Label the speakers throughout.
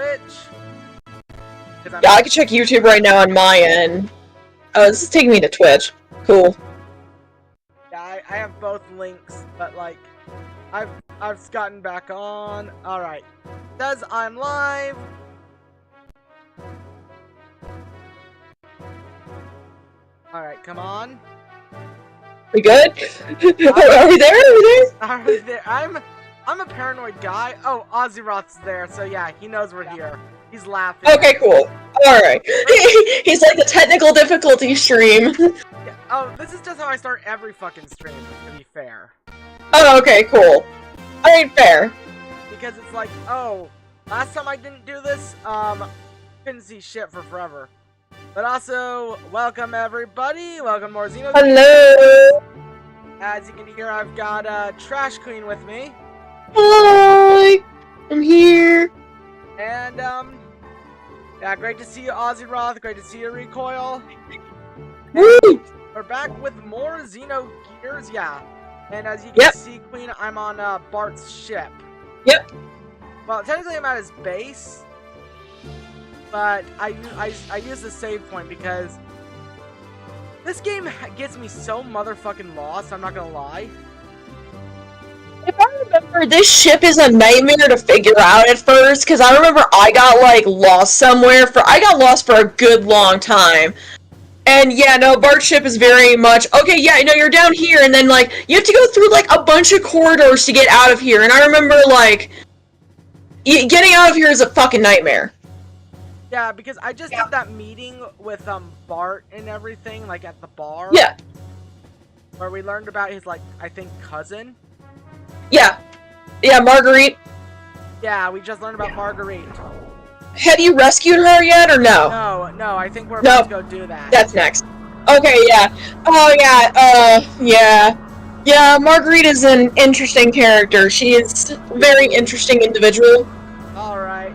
Speaker 1: Twitch.
Speaker 2: Yeah, I can check YouTube right now on my end. Oh, this is taking me to Twitch. Cool.
Speaker 1: Yeah, I have both links, but like, I've gotten back on. All right, says I'm live. All right, come on.
Speaker 2: We good? Are we there? Are we there?
Speaker 1: Are we there? I'm a paranoid guy. Oh, Ozzyroth's there, so yeah, he knows we're here. He's laughing.
Speaker 2: Okay, cool. Alright. He's like the technical difficulty stream.
Speaker 1: Yeah. Oh, this is just how I start every fucking stream, to be fair.
Speaker 2: Oh, okay, cool. Alright, fair.
Speaker 1: Because it's like, oh, last time I didn't do this, couldn't see shit for forever. But also, welcome everybody, welcome more Xeno.
Speaker 2: Hello!
Speaker 1: As you can hear, I've got Trash Queen with me.
Speaker 2: Hi! I'm here.
Speaker 1: And, yeah, great to see you, Ozzyroth, great to see you, Recoil.
Speaker 2: Woo!
Speaker 1: We're back with more Xenogears, yeah. And as you can see, Queen, I'm on Bart's ship.
Speaker 2: Yep.
Speaker 1: Well, technically I'm at his base, but I use the save point because this game gets me so motherfucking lost, I'm not gonna lie.
Speaker 2: If I remember, this ship is a nightmare to figure out at first, because I remember I got, like, lost somewhere I got lost for a good long time. And yeah, no, Bart's ship is very much, okay, yeah, no, you're down here, and then, like, you have to go through, like, a bunch of corridors to get out of here, and I remember, like, getting out of here is a fucking nightmare.
Speaker 1: Yeah, because I just did that meeting with, Bart and everything, like, at the bar.
Speaker 2: Yeah.
Speaker 1: Where we learned about his, like, I think, cousin.
Speaker 2: Yeah. Yeah, Marguerite.
Speaker 1: Yeah, we just learned about Marguerite.
Speaker 2: Have you rescued her yet, or no?
Speaker 1: No, I think we're about to go do that.
Speaker 2: That's next. Okay, yeah. Oh, yeah, yeah. Yeah, Marguerite is an interesting character. She is a very interesting individual.
Speaker 1: Alright.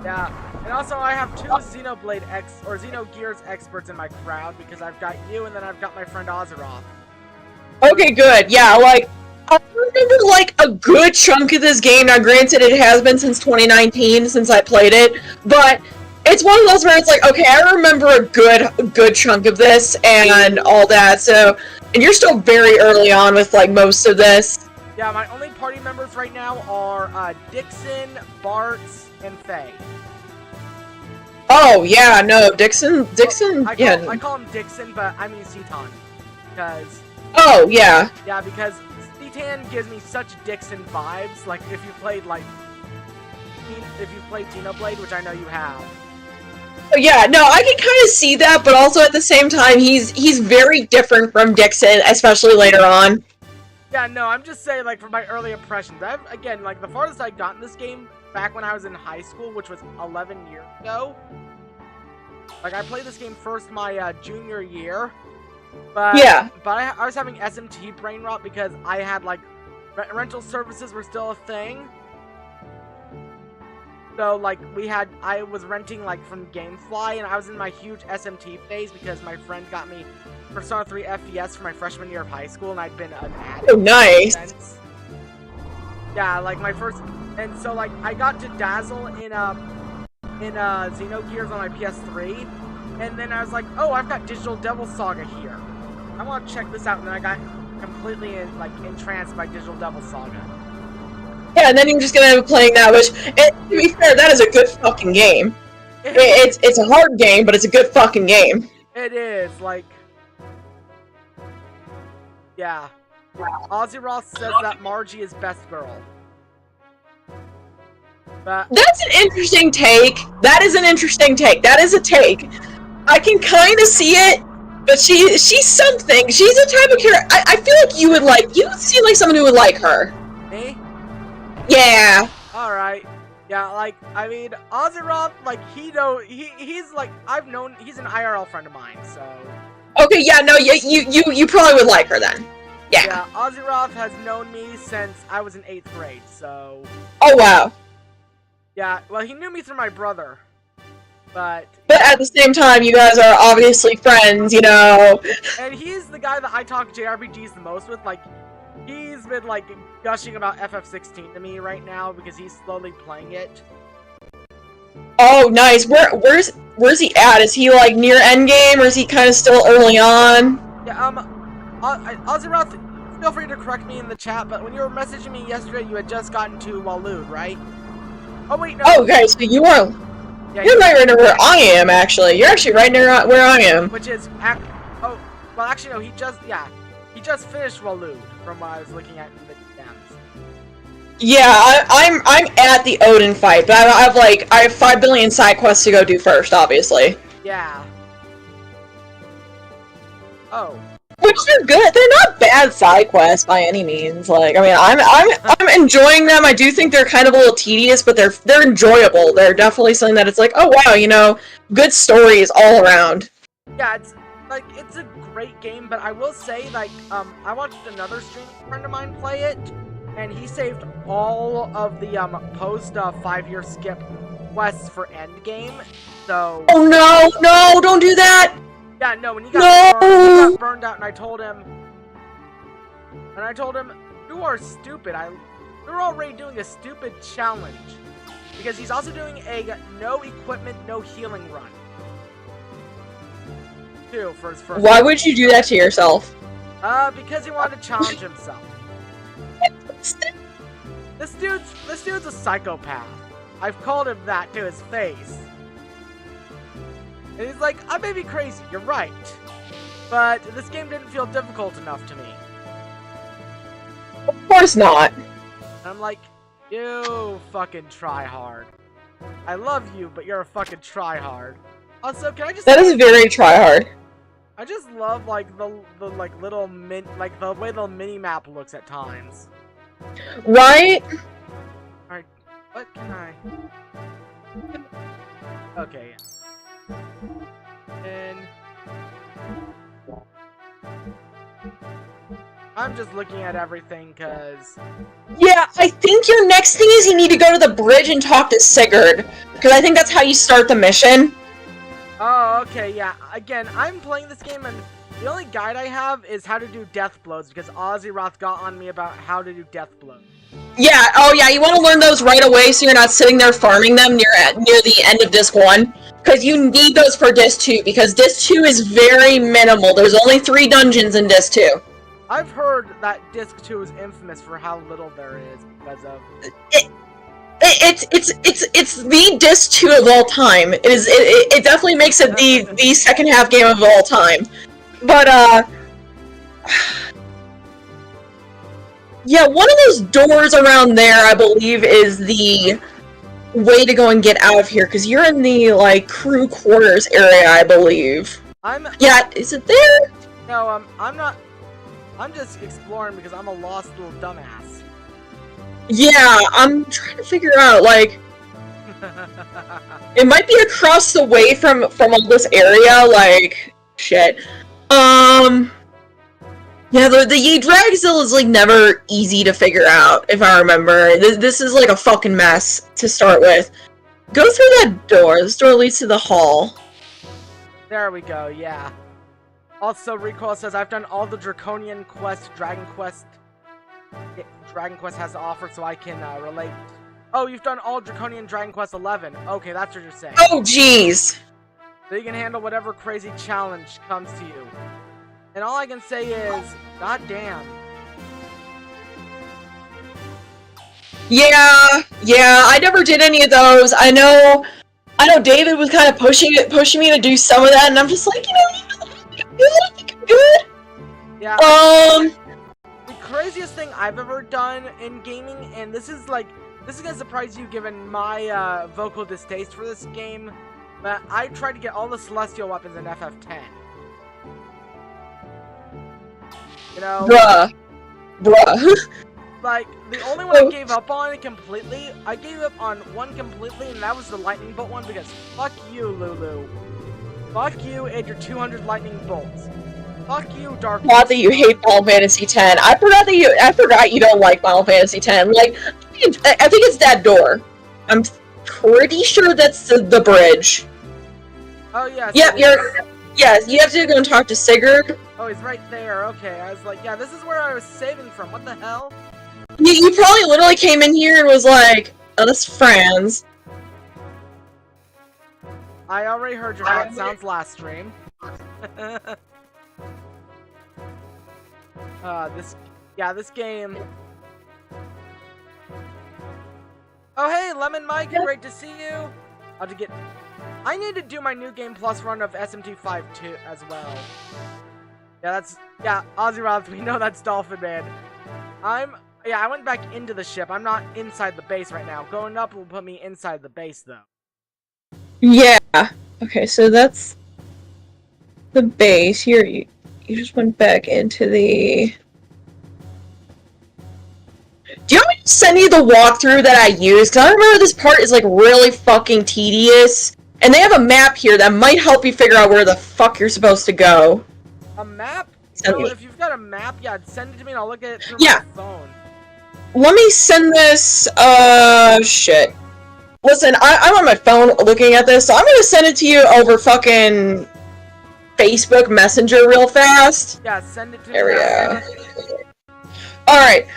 Speaker 1: Yeah. And also, I have two Xenogears experts in my crowd, because I've got you, and then I've got my friend Ozzyroth.
Speaker 2: Okay, good. Yeah, like, I remember, like, a good chunk of this game. Now, granted, it has been since 2019 since I played it, but it's one of those where it's like, okay, I remember a good chunk of this and all that, so, and you're still very early on with, like, most of this.
Speaker 1: Yeah, my only party members right now are, Dixon, Bart, and Faye.
Speaker 2: Oh, yeah, no, Dixon, yeah.
Speaker 1: I call him Dixon, but I mean Cetan, because...
Speaker 2: Oh, yeah.
Speaker 1: Yeah, because Cetan gives me such Dixon vibes, like, if you played Xenoblade, which I know you have.
Speaker 2: Oh, yeah, no, I can kind of see that, but also at the same time, he's very different from Dixon, especially later on.
Speaker 1: Yeah, no, I'm just saying, like, from my early impressions, again, like, the farthest I got in this game, back when I was in high school, which was 11 years ago, like, I played this game first my, junior year, but,
Speaker 2: yeah.
Speaker 1: But I was having SMT brain rot because I had, like, rental services were still a thing. So, like, I was renting, like, from Gamefly, and I was in my huge SMT phase because my friend got me Persona 3 FES for my freshman year of high school, and I'd been an addict.
Speaker 2: Oh, nice.
Speaker 1: Since. Yeah, like, my first... And so, like, I got to dazzle in Xenogears on my PS3, and then I was like, oh, I've got Digital Devil Saga here. I want to check this out, and then I got completely, entranced by Digital Devil Saga.
Speaker 2: Yeah, and then you're just gonna be playing that, which, and to be fair, that is a good fucking game. It's a hard game, but it's a good fucking game.
Speaker 1: It is, like... Yeah. Ozzyroth says that Margie is best girl. But... That's
Speaker 2: an interesting take. That is an interesting take. That is a take. I can kind of see it, but she's something. She's a type of character. I feel like you would seem like someone who would like her.
Speaker 1: Me?
Speaker 2: Yeah.
Speaker 1: Alright. Yeah, like, I mean, Ozzyroth, like, he's like, he's an IRL friend of mine, so...
Speaker 2: Okay, yeah, no, you probably would like her then. Yeah.
Speaker 1: Yeah, Ozzyroth has known me since I was in 8th grade, so...
Speaker 2: Oh, wow.
Speaker 1: Yeah, well, he knew me through my brother, but...
Speaker 2: But at the same time, you guys are obviously friends, you know?
Speaker 1: And he's the guy that I talk JRPGs the most with, like... He's been, like, gushing about FF16 to me right now because he's slowly playing it.
Speaker 2: Oh, nice. Where's he at? Is he like near endgame, or is he kind of still early on?
Speaker 1: Yeah, Azeroth, feel free to correct me in the chat, but when you were messaging me yesterday, you had just gotten to Waloed, right? Oh wait, no.
Speaker 2: Oh, okay, so you're right near where I am, actually. You're actually right near where I am.
Speaker 1: Which is, well, actually, no, he just finished Waloed, from what I was looking at in the DMs.
Speaker 2: Yeah, I'm at the Odin fight, but I have 5 billion side quests to go do first, obviously.
Speaker 1: Yeah. Oh.
Speaker 2: Which are good. They're not bad side quests by any means. Like, I mean, I'm enjoying them. I do think they're kind of a little tedious, but they're enjoyable. They're definitely something that it's like, oh wow, you know, good stories all around.
Speaker 1: Yeah, it's a great game, but I will say, like, I watched another stream friend of mine play it, and he saved all of the post 5-year skip quests for endgame. So.
Speaker 2: Oh no, don't do that.
Speaker 1: Yeah, no, when he got burned out, and I told him, you are stupid. You're already doing a stupid challenge. Because he's also doing a no equipment, no healing run. Too, for his first.
Speaker 2: Why would you do that to yourself?
Speaker 1: Because he wanted to challenge himself. This dude's a psychopath. I've called him that to his face. And he's like, I may be crazy, you're right. But this game didn't feel difficult enough to me.
Speaker 2: Of course not.
Speaker 1: And I'm like, you fucking tryhard. I love you, but you're a fucking tryhard. Also, can I just
Speaker 2: That is very tryhard.
Speaker 1: I just love like the like little the way the mini map looks at times.
Speaker 2: Right?
Speaker 1: Alright, what can I Okay. And I'm just looking at everything because
Speaker 2: yeah, I think your next thing is you need to go to the bridge and talk to Sigurd, because I think that's how you start the mission.
Speaker 1: Oh, okay, yeah. Again, I'm playing this game and the only guide I have is how to do death blows because Azeroth got on me about how to do death blows.
Speaker 2: Yeah, oh yeah, you want to learn those right away so you're not sitting there farming them near the end of Disc 1. Because you need those for Disc 2, because Disc 2 is very minimal. There's only 3 dungeons in Disc 2.
Speaker 1: I've heard that Disc 2 is infamous for how little there is because of...
Speaker 2: It's the Disc 2 of all time. It definitely makes it the second half game of all time. But, yeah, one of those doors around there, I believe, is the way to go and get out of here, because you're in the, like, crew quarters area, I believe. Yeah, is it there?
Speaker 1: No, I'm not... I'm just exploring because I'm a lost little dumbass.
Speaker 2: Yeah, I'm trying to figure out, like... it might be across the way from all this area, like... Shit. Yeah, the Yggdrasil is, like, never easy to figure out, if I remember. This is, like, a fucking mess to start with. Go through that door. This door leads to the hall.
Speaker 1: There we go, yeah. Also, Recoil says, I've done all the Draconian quest Dragon Quest has to offer, so I can, relate. Oh, you've done all Draconian Dragon Quest 11. Okay, that's what you're saying.
Speaker 2: Oh, jeez!
Speaker 1: So you can handle whatever crazy challenge comes to you. And all I can say is, goddamn.
Speaker 2: Yeah, I never did any of those. I know David was kind of pushing me to do some of that, and I'm just like, you know, I think I'm good.
Speaker 1: Yeah. The craziest thing I've ever done in gaming, and this is gonna surprise you given my vocal distaste for this game, but I tried to get all the Celestial weapons in FF10. You know?
Speaker 2: Bruh.
Speaker 1: Like, the only one I gave up on completely, I gave up on one completely, and that was the lightning bolt one, because fuck you, Lulu. Fuck you and your 200 lightning bolts. Fuck you, Dark.
Speaker 2: Not that you hate Final Fantasy X. I forgot you don't like Final Fantasy X. Like, I think it's that door. I'm pretty sure that's the bridge.
Speaker 1: Oh yeah.
Speaker 2: Yep, yes, you have to go and talk to Sigurd.
Speaker 1: Oh, he's right there. Okay, I was like, yeah, this is where I was saving from. What the hell?
Speaker 2: You probably literally came in here and was like, oh, that's friends.
Speaker 1: I already heard your how it sounds last stream. This game. Oh hey, Lemon Mike, great to see you. I need to do my new game plus run of SMT5 too as well. Yeah, Ozzy Roth, we know that's Dolphin Man. I went back into the ship. I'm not inside the base right now. Going up will put me inside the base though.
Speaker 2: Yeah. Okay, so that's the base. Here, you just went back into the... Do you want me to send you the walkthrough that I used? Because I remember this part is, like, really fucking tedious. And they have a map here that might help you figure out where the fuck you're supposed to go.
Speaker 1: A map? So if you've got a map, yeah, send it to me and I'll look at it through my phone.
Speaker 2: Let me send this, shit. Listen, I'm on my phone looking at this, so I'm gonna send it to you over fucking Facebook Messenger real fast.
Speaker 1: Yeah, send it to me.
Speaker 2: There we go. Alright,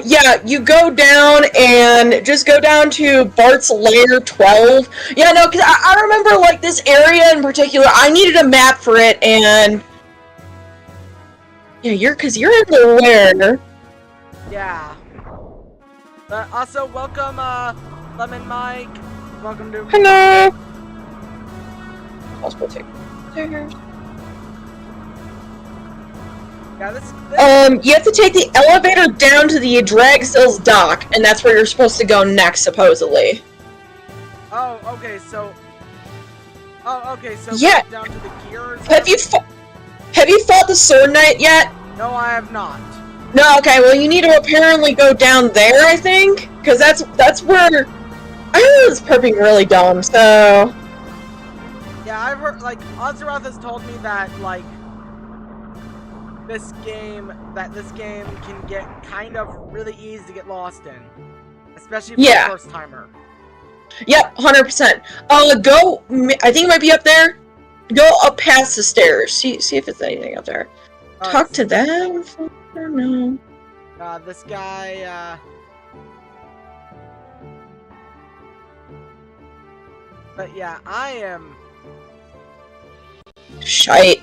Speaker 2: yeah, you go down and just go down to Bart's Lair 12. Yeah, no, because I remember, like, this area in particular, I needed a map for it, and... Yeah, you're in the lair.
Speaker 1: Yeah. Also, welcome, Lemon Mike. Welcome to...
Speaker 2: Hello! Possible take stairs.
Speaker 1: Yeah, this...
Speaker 2: You have to take the elevator down to the Dragzil's dock, and that's where you're supposed to go next, supposedly.
Speaker 1: Oh, okay, so...
Speaker 2: Yeah.
Speaker 1: Down to the gears...
Speaker 2: Have you fought the Sword Knight yet?
Speaker 1: No, I have not.
Speaker 2: No, okay, well you need to apparently go down there, I think? Because that's where... I know this part being really dumb, so...
Speaker 1: Yeah, I've heard, like, Azeroth has told me that, like... This game can get kind of really easy to get lost in. Especially for a first timer.
Speaker 2: Yep, 100%. Go, I think it might be up there. Go up past the stairs. See if it's anything up there. Talk to them? I don't know.
Speaker 1: This guy, But yeah, I am...
Speaker 2: Shite.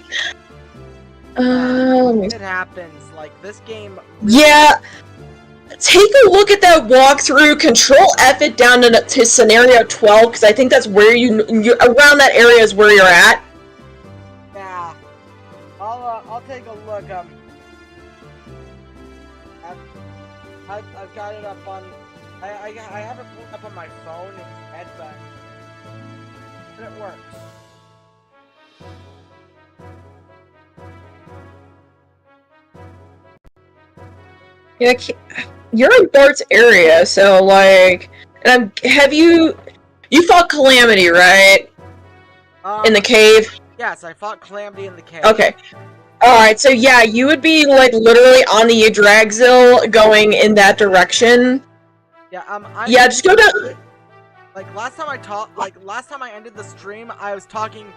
Speaker 2: Let me...
Speaker 1: It happens. Like, this game...
Speaker 2: Yeah! Take a look at that walkthrough. Control F it down to scenario 12, because I think that's where you around that area is where you're at.
Speaker 1: Yeah. I'll take a look. I've got it up on... I have it pulled up on my phone instead, but it works.
Speaker 2: Yeah, you're in Bart's area, so like, have you fought Calamity, right? In the cave?
Speaker 1: Yes, I fought Calamity in the cave.
Speaker 2: Okay. Alright, so yeah, you would be like literally on the Yggdrasil going in that direction.
Speaker 1: Yeah,
Speaker 2: yeah, just go down.
Speaker 1: Like last time I ended the stream, I was talking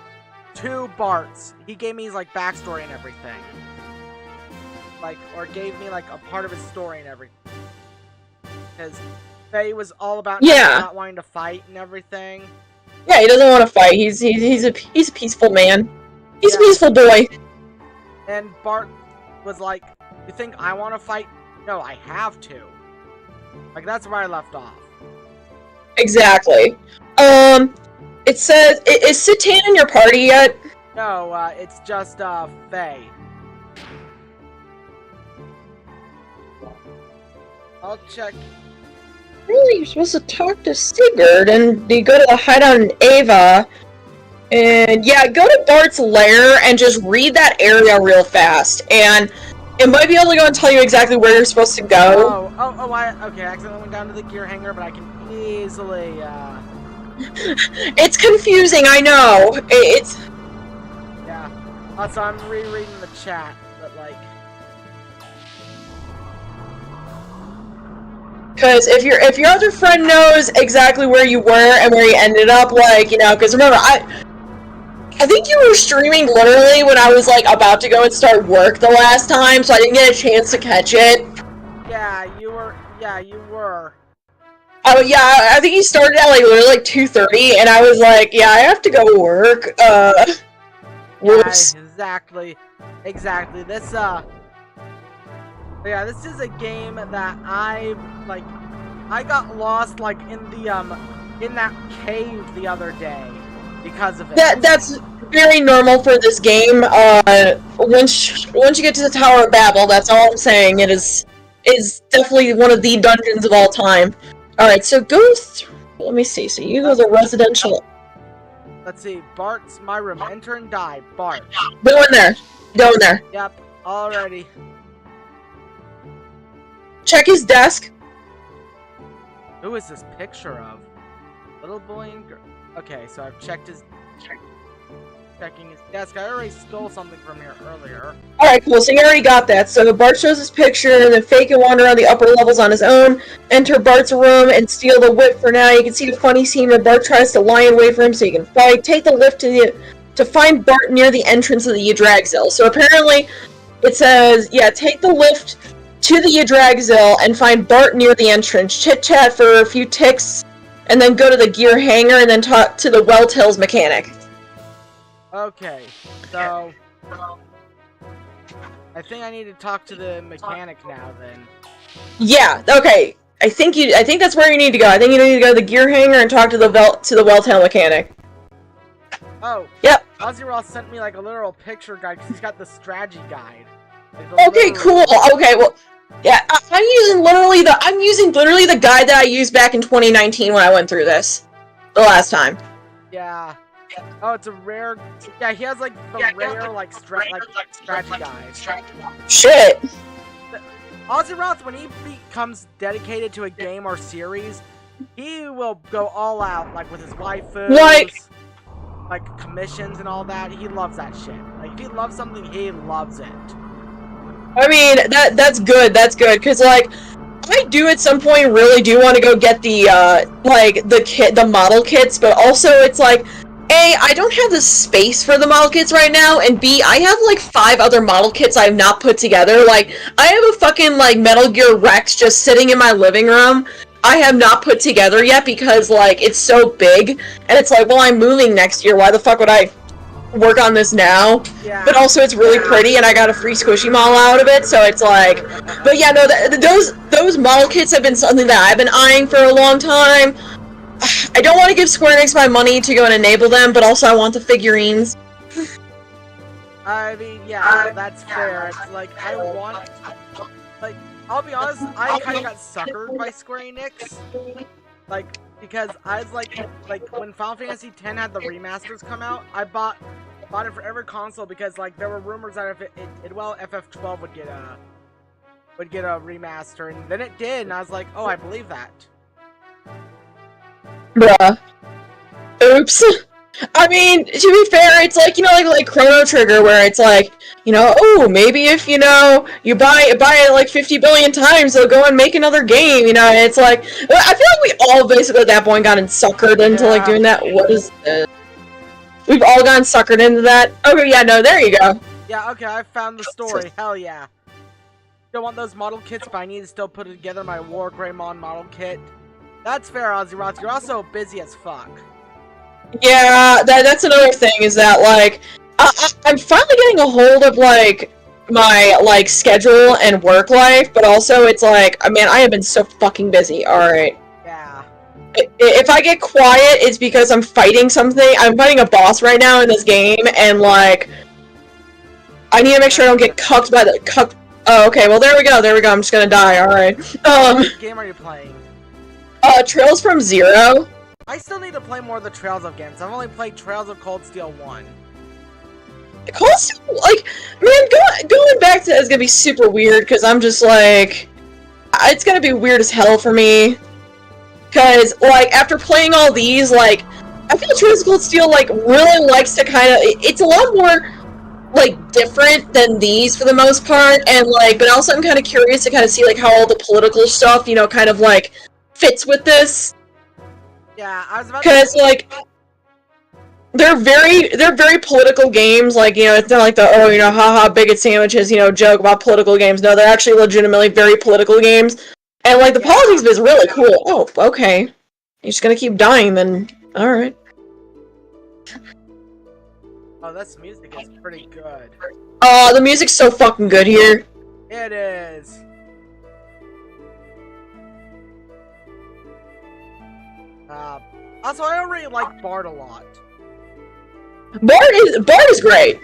Speaker 1: to Bart's. He gave me his like backstory and everything. Like, or gave me like a part of his story and everything. Because Faye was all about not wanting to fight and everything.
Speaker 2: Yeah, he doesn't want to fight. He's a peaceful man. He's a peaceful boy.
Speaker 1: And Bart was like, "You think I want to fight? No, I have to." Like that's where I left off.
Speaker 2: Exactly. It says, is Citan in your party yet?
Speaker 1: No, it's just Faye. I'll check.
Speaker 2: Really, you're supposed to talk to Sigurd, and you go to the hideout in Ava, and yeah, go to Bart's lair and just read that area real fast, and it might be able to go and tell you exactly where you're supposed to go.
Speaker 1: Okay, I accidentally went down to the gear hanger, but I can easily,
Speaker 2: It's confusing, I know. It's...
Speaker 1: Yeah. Also, I'm rereading the chat, but like...
Speaker 2: Because if your other friend knows exactly where you were and where you ended up, like, you know, because remember, I think you were streaming literally when I was, like, about to go and start work the last time, so I didn't get a chance to catch it.
Speaker 1: Yeah, you were.
Speaker 2: Oh yeah, I think he started at like literally like 2:30, and I was like, yeah, I have to go work. Whoops.
Speaker 1: Yeah, exactly. This yeah, this is a game that I got lost like in that cave the other day because of it.
Speaker 2: That's very normal for this game. Once you get to the Tower of Babel, that's all I'm saying. It is definitely one of the dungeons of all time. All right, so go through. Let me see. So you go to the residential.
Speaker 1: Let's see. Bart's my room. Enter and die. Bart.
Speaker 2: Go in there. Go in there.
Speaker 1: Yep. Already.
Speaker 2: Check his desk.
Speaker 1: Who is this picture of? Little boy and girl. Okay, so I've checked his. Checking his desk. I already stole something from here earlier.
Speaker 2: Alright, cool. So you already got that. So Bart shows his picture, and then Fake can wander around the upper levels on his own. Enter Bart's room and steal the whip for now. You can see the funny scene where Bart tries to lie in wait for him so he can fight. Take the lift to find Bart near the entrance of the Yggdrasil. So apparently, it says, yeah, take the lift to the Yggdrasil and find Bart near the entrance. Chit-chat for a few ticks, and then go to the gear hangar and then talk to the Well-Tails mechanic.
Speaker 1: Okay, so I think I need to talk to the mechanic now then.
Speaker 2: Yeah, okay. I think that's where you need to go. I think you need to go to the gear hangar and talk to the Well-Tail mechanic.
Speaker 1: Oh.
Speaker 2: Yep.
Speaker 1: Ozzy Ross sent me like a literal picture guide because he's got the strategy guide. Like,
Speaker 2: okay, cool. Okay, well, yeah, I'm using literally the guide that I used back in 2019 when I went through this the last time.
Speaker 1: Yeah. Oh, it's a rare. Yeah, he has like the rare strategy guide.
Speaker 2: Shit.
Speaker 1: Ozzy Roth, when he becomes dedicated to a game or series, he will go all out, like with his waifus, like commissions and all that. He loves that shit. Like if he loves something, he loves it.
Speaker 2: I mean, that's good. That's good because like I do at some point really do want to go get the the model kits, but also it's like, A, I don't have the space for the model kits right now, and B, I have like 5 other model kits I have not put together. Like, I have a fucking like Metal Gear Rex just sitting in my living room. I have not put together yet because like it's so big, and it's like, well, I'm moving next year. Why the fuck would I work on this now?
Speaker 1: Yeah.
Speaker 2: But also it's really pretty, and I got a free squishy model out of it, so it's like, but yeah, no, those model kits have been something that I've been eyeing for a long time. I don't want to give Square Enix my money to go and enable them, but also I want the figurines.
Speaker 1: I mean, yeah, that's fair. It's like, I want... Like, I'll be honest, I kind of got suckered by Square Enix. Like, because I was like when Final Fantasy X had the remasters come out, I bought it for every console because, like, there were rumors that if FF12 would get a remaster, and then it did, and I was like, oh, I believe that.
Speaker 2: Bruh. Oops. I mean, to be fair, it's like, you know, like Chrono Trigger, where it's like, you know, oh, maybe if, you know, you buy it like 50 billion times, they'll go and make another game, you know, and it's like, I feel like we all basically at that point got suckered into, like, doing that. What is this? We've all gotten suckered into that. Okay, yeah, no, there you go.
Speaker 1: Yeah, okay, I found the story. Hell yeah. Don't want those model kits, but I need to still put together my War Greymon model kit. That's fair, Ozzy Roth. You're also busy as fuck.
Speaker 2: Yeah, that's another thing, is that, like, I'm finally getting a hold of, like, my, like, schedule and work life, but also it's like, man, I have been so fucking busy, alright.
Speaker 1: Yeah.
Speaker 2: If I get quiet, it's because I'm fighting something. I'm fighting a boss right now in this game, and, like, I need to make sure I don't get cucked by the Oh, okay, well, there we go, I'm just gonna die, alright.
Speaker 1: What game are you playing?
Speaker 2: Trails from Zero.
Speaker 1: I still need to play more of the Trails of games. I've only played Trails of Cold Steel 1.
Speaker 2: Cold Steel, like, man, going back to that is gonna be super weird, because I'm just like, it's gonna be weird as hell for me. Because, like, after playing all these, like, I feel Trails of Cold Steel, like, really likes to kind of, it's a lot more, like, different than these for the most part, and, like, but also I'm kind of curious to kind of see, like, how all the political stuff, you know, kind of, like, fits with this.
Speaker 1: Yeah, I was about to...
Speaker 2: Because, like, they're very political games, like, you know, it's not like the, oh, you know, haha, bigot sandwiches, you know, joke about political games. No, they're actually legitimately very political games. And, like, the politics of it is really cool. Oh, okay. You're just gonna keep dying, then. Alright.
Speaker 1: Oh, this music is pretty good.
Speaker 2: Oh, the music's so fucking good here.
Speaker 1: It is. Also, I already like Bart a lot.
Speaker 2: Bart is great.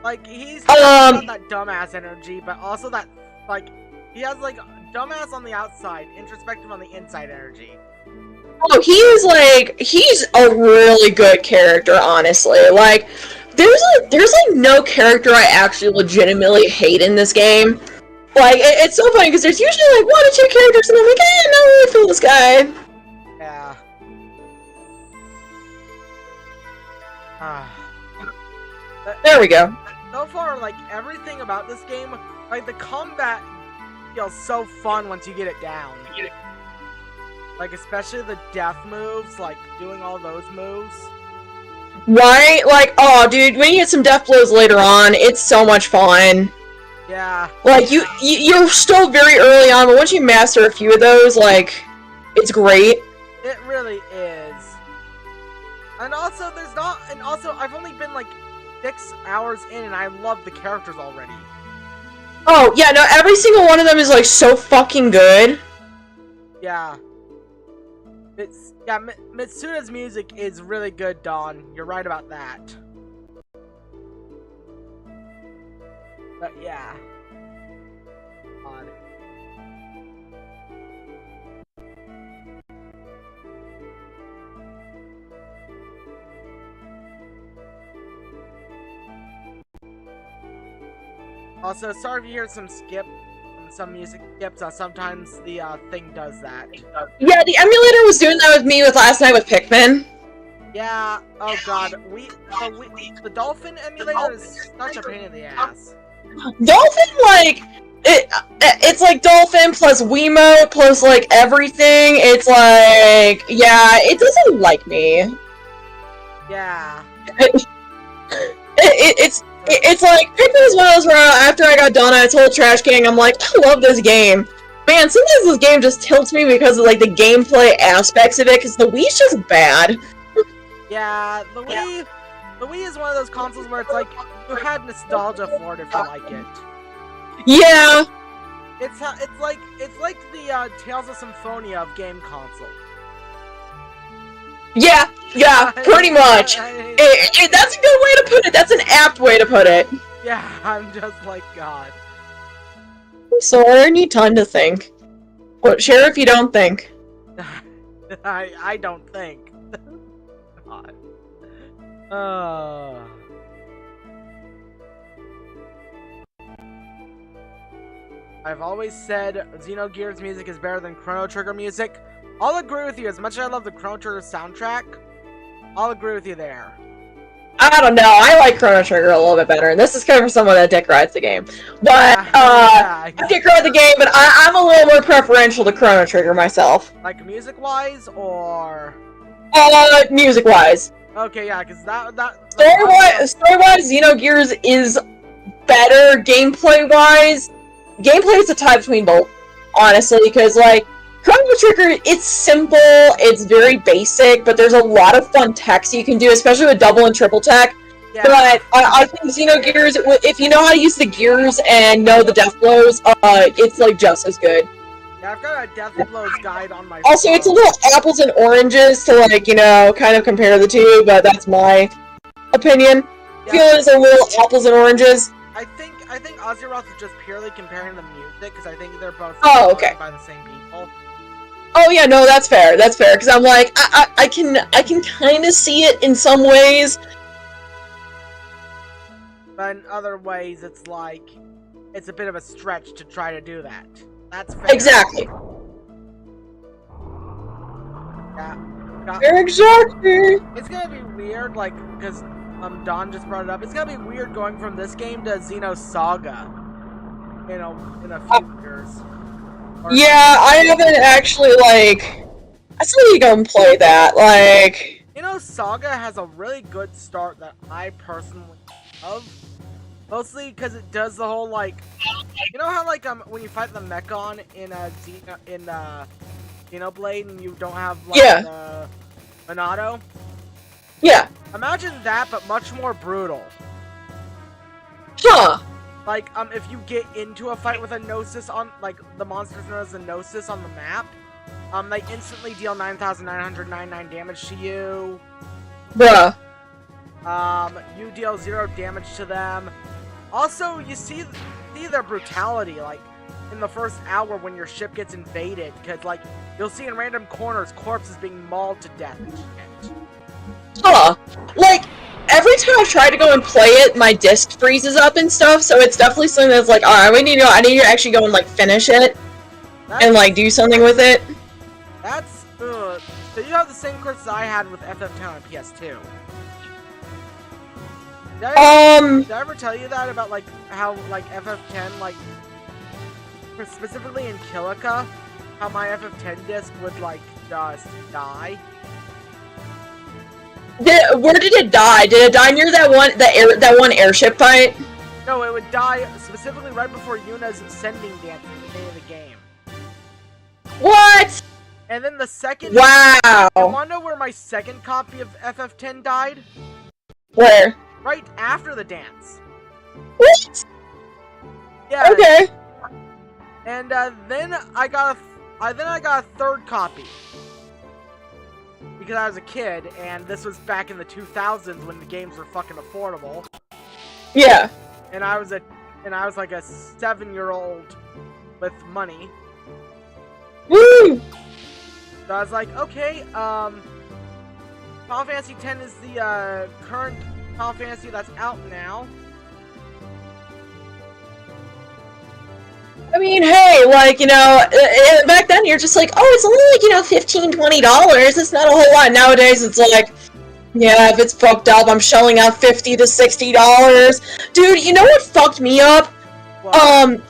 Speaker 1: Like, he's got that dumbass energy, but also that, like, he has, like, dumbass on the outside, introspective on the inside energy.
Speaker 2: Oh, he's a really good character, honestly. Like, there's like no character I actually legitimately hate in this game. Like, it's so funny because there's usually like 1 or 2 characters, and I'm like, I don't really feel this guy.
Speaker 1: Yeah.
Speaker 2: There we go.
Speaker 1: So far, like, everything about this game, like, the combat feels so fun once you get it down. Like, especially the death moves, like, doing all those moves.
Speaker 2: Right? Like, oh, dude, when you get some death blows later on, it's so much fun.
Speaker 1: Yeah.
Speaker 2: Like, you're still very early on, but once you master a few of those, like, it's great.
Speaker 1: It really is. And also, I've only been, like, 6 hours in, and I love the characters already.
Speaker 2: Oh, yeah, no, every single one of them is, like, so fucking good.
Speaker 1: Yeah. Mitsuda's music is really good, Dawn. You're right about that. But yeah. Odd. Also, sorry if you hear some music skips. Sometimes the thing does that.
Speaker 2: Yeah, the emulator was doing that with me last night with Pikmin.
Speaker 1: Yeah. Oh god. The Dolphin emulator is such a pain in the ass.
Speaker 2: Dolphin, like, it's like Dolphin plus Wiimote plus like everything. It's like, yeah, it doesn't like me.
Speaker 1: Yeah.
Speaker 2: It's like, Pikmin is one of those where after I got done, I told Trash King, I'm like, I love this game. Man, sometimes this game just tilts me because of, like, the gameplay aspects of it, because the Wii's just bad.
Speaker 1: Yeah, the Wii is one of those consoles where it's like, you had nostalgia for it if you like it.
Speaker 2: Yeah.
Speaker 1: It's like the Tales of Symphonia of game console.
Speaker 2: Yeah, pretty much. That's a good way to put it. That's an apt way to put it.
Speaker 1: Yeah, I'm just like, God.
Speaker 2: So I need time to think. What, share if you don't think.
Speaker 1: I don't think. God. I've always said Xenogears music is better than Chrono Trigger music. I'll agree with you. As much as I love the Chrono Trigger soundtrack, I'll agree with you there.
Speaker 2: I don't know. I like Chrono Trigger a little bit better, and this is coming from someone that dick rides the game. But, I dick ride the game, but I'm a little more preferential to Chrono Trigger myself.
Speaker 1: Like, music-wise, or...?
Speaker 2: Music-wise.
Speaker 1: Okay, yeah, because
Speaker 2: Story-wise, Xenogears is better gameplay-wise. Gameplay is a tie between both, honestly, because, like, Chrono Trigger, it's simple, it's very basic, but there's a lot of fun techs you can do, especially with double and triple tech. Yeah. But I think Xenogears, if you know how to use the gears and know the death blows, it's, like, just as good.
Speaker 1: Yeah, I've got a death blows guide on my
Speaker 2: Also,
Speaker 1: phone.
Speaker 2: it's a little apples and oranges to, like, you know, kind of compare the two, but that's my opinion. Yeah. I feel it's a little apples and oranges.
Speaker 1: I think Azeroth is just purely comparing the music, because I think they're both
Speaker 2: okay.
Speaker 1: by the same people.
Speaker 2: Oh yeah, no, that's fair, because I'm like, I can kind of see it in some ways.
Speaker 1: But in other ways, it's like, it's a bit of a stretch to try to do that. That's fair.
Speaker 2: Exactly.
Speaker 1: Yeah.
Speaker 2: Exactly.
Speaker 1: It's gonna be weird, like, because Don just brought it up. It's gonna be weird going from this game to Xeno Saga in a few years.
Speaker 2: Yeah, I haven't actually, like, I still need to go and play that, like...
Speaker 1: Xeno Saga has a really good start that I personally love. Mostly because it does the whole, like... You know how, like, when you fight the Mechon in Xenoblade and you don't have, like, the Monado?
Speaker 2: Yeah.
Speaker 1: Imagine that, but much more brutal.
Speaker 2: Huh.
Speaker 1: Like, if you get into a fight with a Gnosis on, like, the monsters known as the Gnosis on the map, they instantly deal 9,999 damage to you.
Speaker 2: Bruh.
Speaker 1: You deal 0 damage to them. Also, you see their brutality, like, in the first hour when your ship gets invaded, because, like, you'll see in random corners corpses being mauled to death and shit.
Speaker 2: Huh. Like, every time I try to go and play it, my disc freezes up and stuff, so it's definitely something that's like, alright, I need to actually go and, like, finish it, and, like, do something with it.
Speaker 1: That's, so you have the same course I had with FF10 on PS2. Did I ever tell you that about, like, how, like, FF10, like, specifically in Kilika, how my FF10 disc would, like, just die?
Speaker 2: Where did it die? Did it die near that one airship fight?
Speaker 1: No, it would die specifically right before Yuna's sending dance at the beginning of the game.
Speaker 2: What?
Speaker 1: And then the second...
Speaker 2: Wow!
Speaker 1: You wanna know where my second copy of FF10 died?
Speaker 2: Where?
Speaker 1: Right after the dance.
Speaker 2: What?
Speaker 1: Yeah.
Speaker 2: Okay.
Speaker 1: And then I got a third copy. Because I was a kid, and this was back in the 2000s when the games were fucking affordable.
Speaker 2: Yeah.
Speaker 1: And I was like a 7-year-old with money.
Speaker 2: Woo!
Speaker 1: So I was like, okay, Final Fantasy X is the current Final Fantasy that's out now.
Speaker 2: I mean, hey, like, you know, back then you're just like, oh, it's only like, you know, $15, $20. It's not a whole lot. Nowadays it's like, yeah, if it's fucked up, I'm shelling out $50 to $60. Dude, you know what fucked me up? What?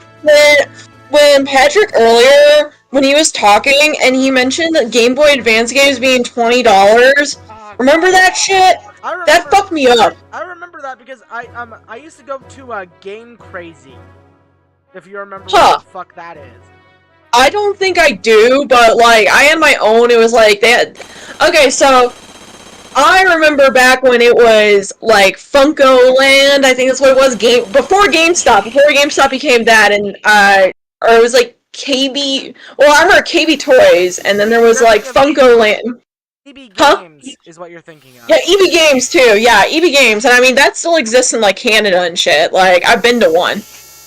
Speaker 2: When Patrick earlier, when he was talking, and he mentioned that Game Boy Advance games being $20, remember that shit? That fucked me up.
Speaker 1: I remember that because I used to go to Game Crazy. If you remember what the fuck that is.
Speaker 2: I don't think I do, but, like, I had my own, it was like, okay, so, I remember back when it was, like, Funko Land, I think that's what it was, before GameStop became that, and, or it was, like, KB, well, I remember KB Toys, and then there was, like, Funko Land.
Speaker 1: EB Games is what you're thinking of.
Speaker 2: Yeah, EB Games, too, yeah, EB Games, and I mean, that still exists in, like, Canada and shit, like, I've been to one.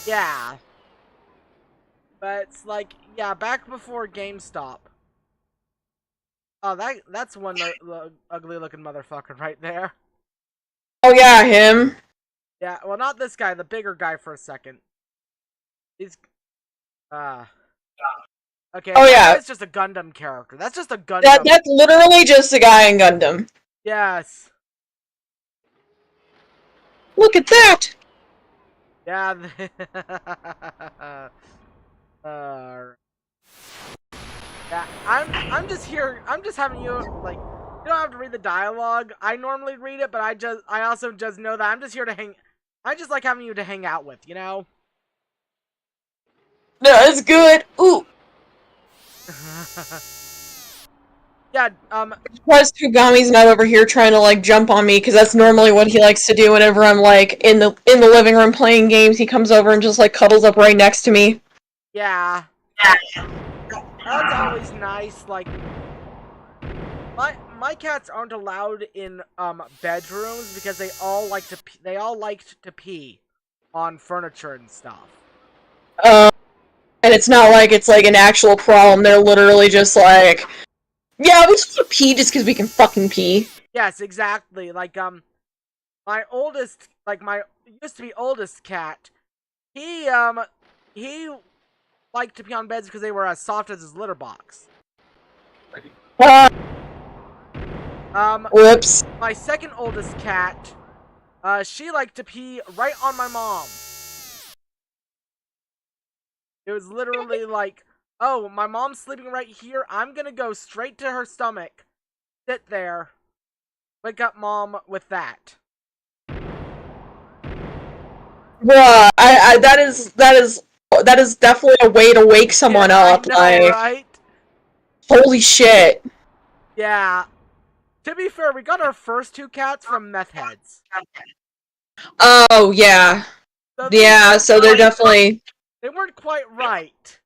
Speaker 1: Yeah. But it's like, yeah, back before GameStop. Oh, that's one ugly-looking motherfucker right there.
Speaker 2: Oh yeah, him.
Speaker 1: Yeah, well, not this guy, the bigger guy for a second. He's, okay,
Speaker 2: oh yeah,
Speaker 1: that's just a Gundam character. That's just a Gundam.
Speaker 2: That's literally just a guy in Gundam.
Speaker 1: Yes.
Speaker 2: Look at that!
Speaker 1: Yeah. Yeah, I'm just here. I'm just having you, like, you don't have to read the dialogue. I normally read it, but I also just know that I'm just here to hang. I just like having you to hang out with, you know.
Speaker 2: That's good. Ooh.
Speaker 1: Yeah.
Speaker 2: Plus, Kagami's not over here trying to like jump on me because that's normally what he likes to do whenever I'm like in the living room playing games. He comes over and just like cuddles up right next to me.
Speaker 1: Yeah. That's always nice. Like, my cats aren't allowed in bedrooms because they all liked to pee on furniture and stuff.
Speaker 2: And it's not like it's like an actual problem. They're literally just like, yeah, we just want to pee just because we can fucking pee.
Speaker 1: Yes, exactly. Like my oldest, like my used to be oldest cat, he liked to pee on beds because they were as soft as his litter box.
Speaker 2: Whoops.
Speaker 1: My second oldest cat, she liked to pee right on my mom. It was literally like, oh, my mom's sleeping right here. I'm gonna go straight to her stomach, sit there, wake up mom with that.
Speaker 2: Bruh, that is definitely a way to wake someone up.
Speaker 1: I know,
Speaker 2: like,
Speaker 1: right?
Speaker 2: holy shit.
Speaker 1: Yeah. To be fair, we got our first 2 cats from meth heads.
Speaker 2: Oh, yeah.
Speaker 1: So
Speaker 2: Yeah, so they're definitely...
Speaker 1: They weren't quite right.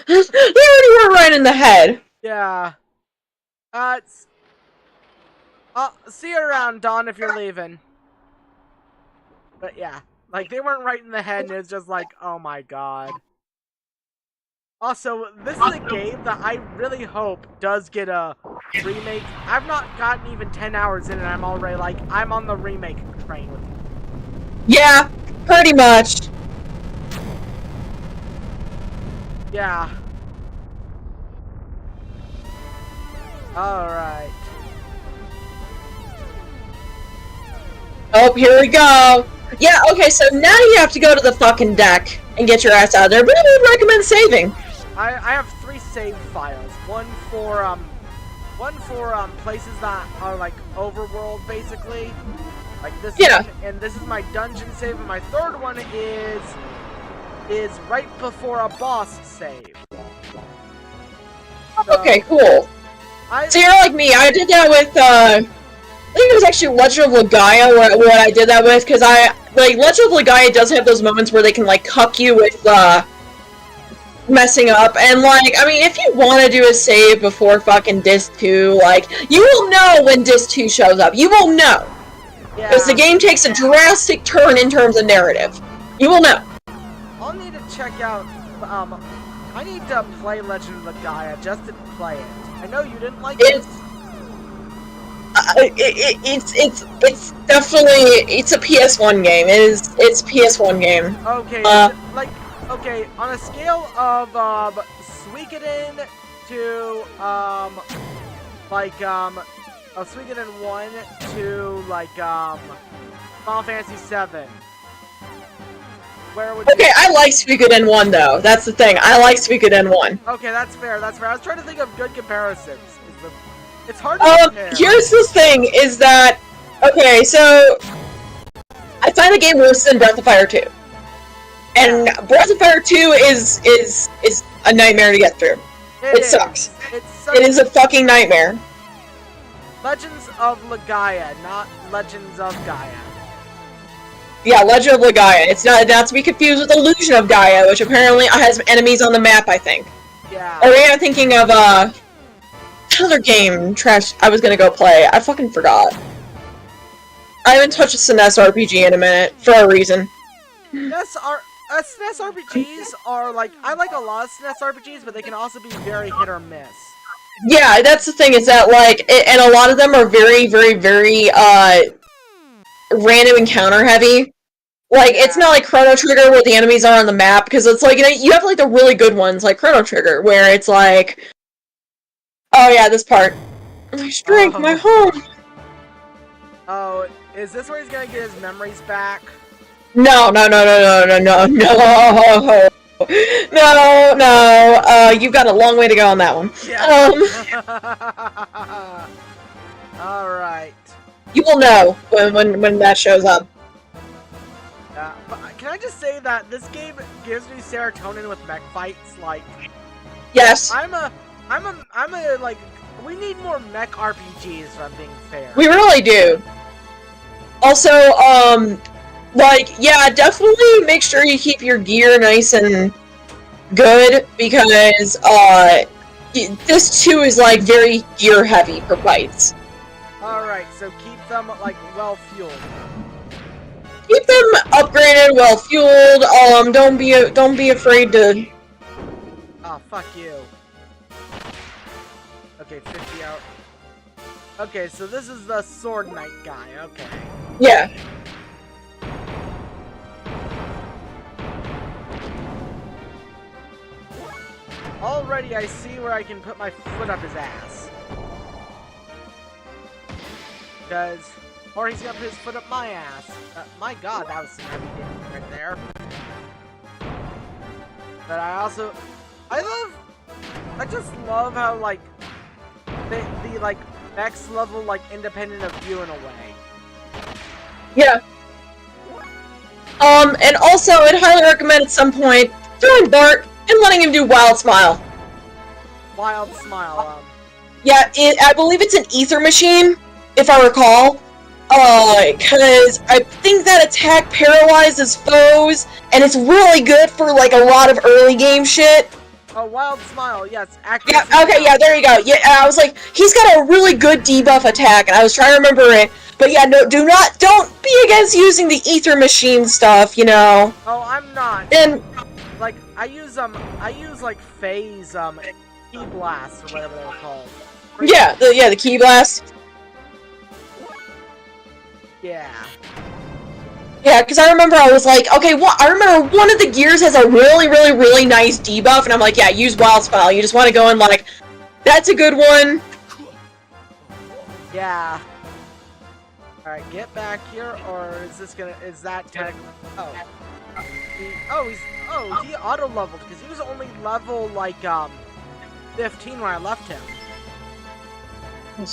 Speaker 2: They already were right in the head.
Speaker 1: Yeah. See you around, Dawn, if you're leaving. But yeah, like, they weren't right in the head, and it's just like, oh my god. Also, this is a game that I really hope does get a remake. I've not gotten even 10 hours in, and I'm already like, I'm on the remake train with you.
Speaker 2: Yeah, pretty much.
Speaker 1: Yeah. Alright.
Speaker 2: Oh, here we go. Yeah, okay, so now you have to go to the fucking deck and get your ass out of there, but I would recommend saving.
Speaker 1: I have 3 save files. One for places that are like overworld, basically. Like this one, and this is my dungeon save, and my third one is right before a boss save. So,
Speaker 2: okay, cool. So you're like me, I did that with, I think it was actually Legend of Legaia what I did that with, because Legend of Legaia does have those moments where they can, like, cuck you with, messing up, and, like, I mean, if you want to do a save before fucking Disc 2, like, you will know when Disc 2 shows up. You will know. Because the game takes a drastic turn in terms of narrative. You will know.
Speaker 1: I'll need to check out, I need to play Legend of Legaia just to play it. I know you didn't like it.
Speaker 2: It's definitely, it's a PS1 game. It's a PS1 game.
Speaker 1: Okay, okay, on a scale of, Suikoden to, Suikoden 1 to, Final Fantasy 7. Where would
Speaker 2: okay, I like Suikoden 1, though. That's the thing. I like Suikoden 1.
Speaker 1: Okay, that's fair, that's fair. I was trying to think of good comparisons. It's hard to compare.
Speaker 2: Here's the thing, is that... Okay, so... I find the game worse than Breath of Fire 2. And Breath of Fire 2 is a nightmare to get through. It sucks. It is a fucking nightmare.
Speaker 1: Legends of Legaia, not Legends of Gaia.
Speaker 2: Yeah, Legend of Legaia. It's not to be confused with Illusion of Gaia, which apparently has enemies on the map, I think.
Speaker 1: Yeah.
Speaker 2: Oh yeah, I'm thinking of another game trash I was gonna go play. I fucking forgot. I haven't touched a SNES RPG in a minute, for a reason.
Speaker 1: SNES RPGs are I like a lot of SNES RPGs, but they can also be very hit or miss.
Speaker 2: Yeah, that's the thing, is that, and a lot of them are very, very, very, random encounter heavy. It's not like Chrono Trigger where the enemies are on the map, because it's you have, the really good ones, like Chrono Trigger, where it's oh yeah, this part. My strength, my home!
Speaker 1: Oh, is this where he's gonna get his memories back?
Speaker 2: No. You've got a long way to go on that one.
Speaker 1: Yeah. Alright.
Speaker 2: You will know when that shows up.
Speaker 1: Yeah, but can I just say that this game gives me serotonin with mech fights,
Speaker 2: Yes.
Speaker 1: We need more mech RPGs, if I'm being fair.
Speaker 2: We really do. Also, yeah, definitely make sure you keep your gear nice and good, because, this too is, very gear-heavy for fights.
Speaker 1: Alright, so keep them, well-fueled.
Speaker 2: Keep them upgraded, well-fueled, don't be afraid to...
Speaker 1: Oh, fuck you. Okay, 50 out. Okay, so this is the Sword Knight guy, okay.
Speaker 2: Yeah.
Speaker 1: Already I see where I can put my foot up his ass. Or he's gonna put his foot up my ass. My god, that was some heavy damage right there. But I just love how, the next level, independent of you in a way.
Speaker 2: Yeah. And also, I'd highly recommend at some point throwing Bart and letting him do Wild Smile.
Speaker 1: Wild Smile,
Speaker 2: Yeah, I believe it's an ether machine, if I recall. Because I think that attack paralyzes foes, and it's really good for, like, a lot of early game shit.
Speaker 1: Oh, Wild Smile, yes.
Speaker 2: Yeah, okay, yeah, there you go. Yeah, I was like, he's got a really good debuff attack, and I was trying to remember it. But yeah, no, don't be against using the ether machine stuff, you know.
Speaker 1: Oh, I'm not.
Speaker 2: And
Speaker 1: like, I use like phase, key blast or whatever they're called.
Speaker 2: yeah, the key blast.
Speaker 1: Yeah.
Speaker 2: Yeah, because I remember I was like, okay, I remember one of the gears has a really, really, really nice debuff, and I'm like, yeah, use Wild Smile. You just want to go in like, that's a good one.
Speaker 1: Yeah. Alright, get back here, or is that technically... he auto-leveled, because he was only level, like, 15 when I left him.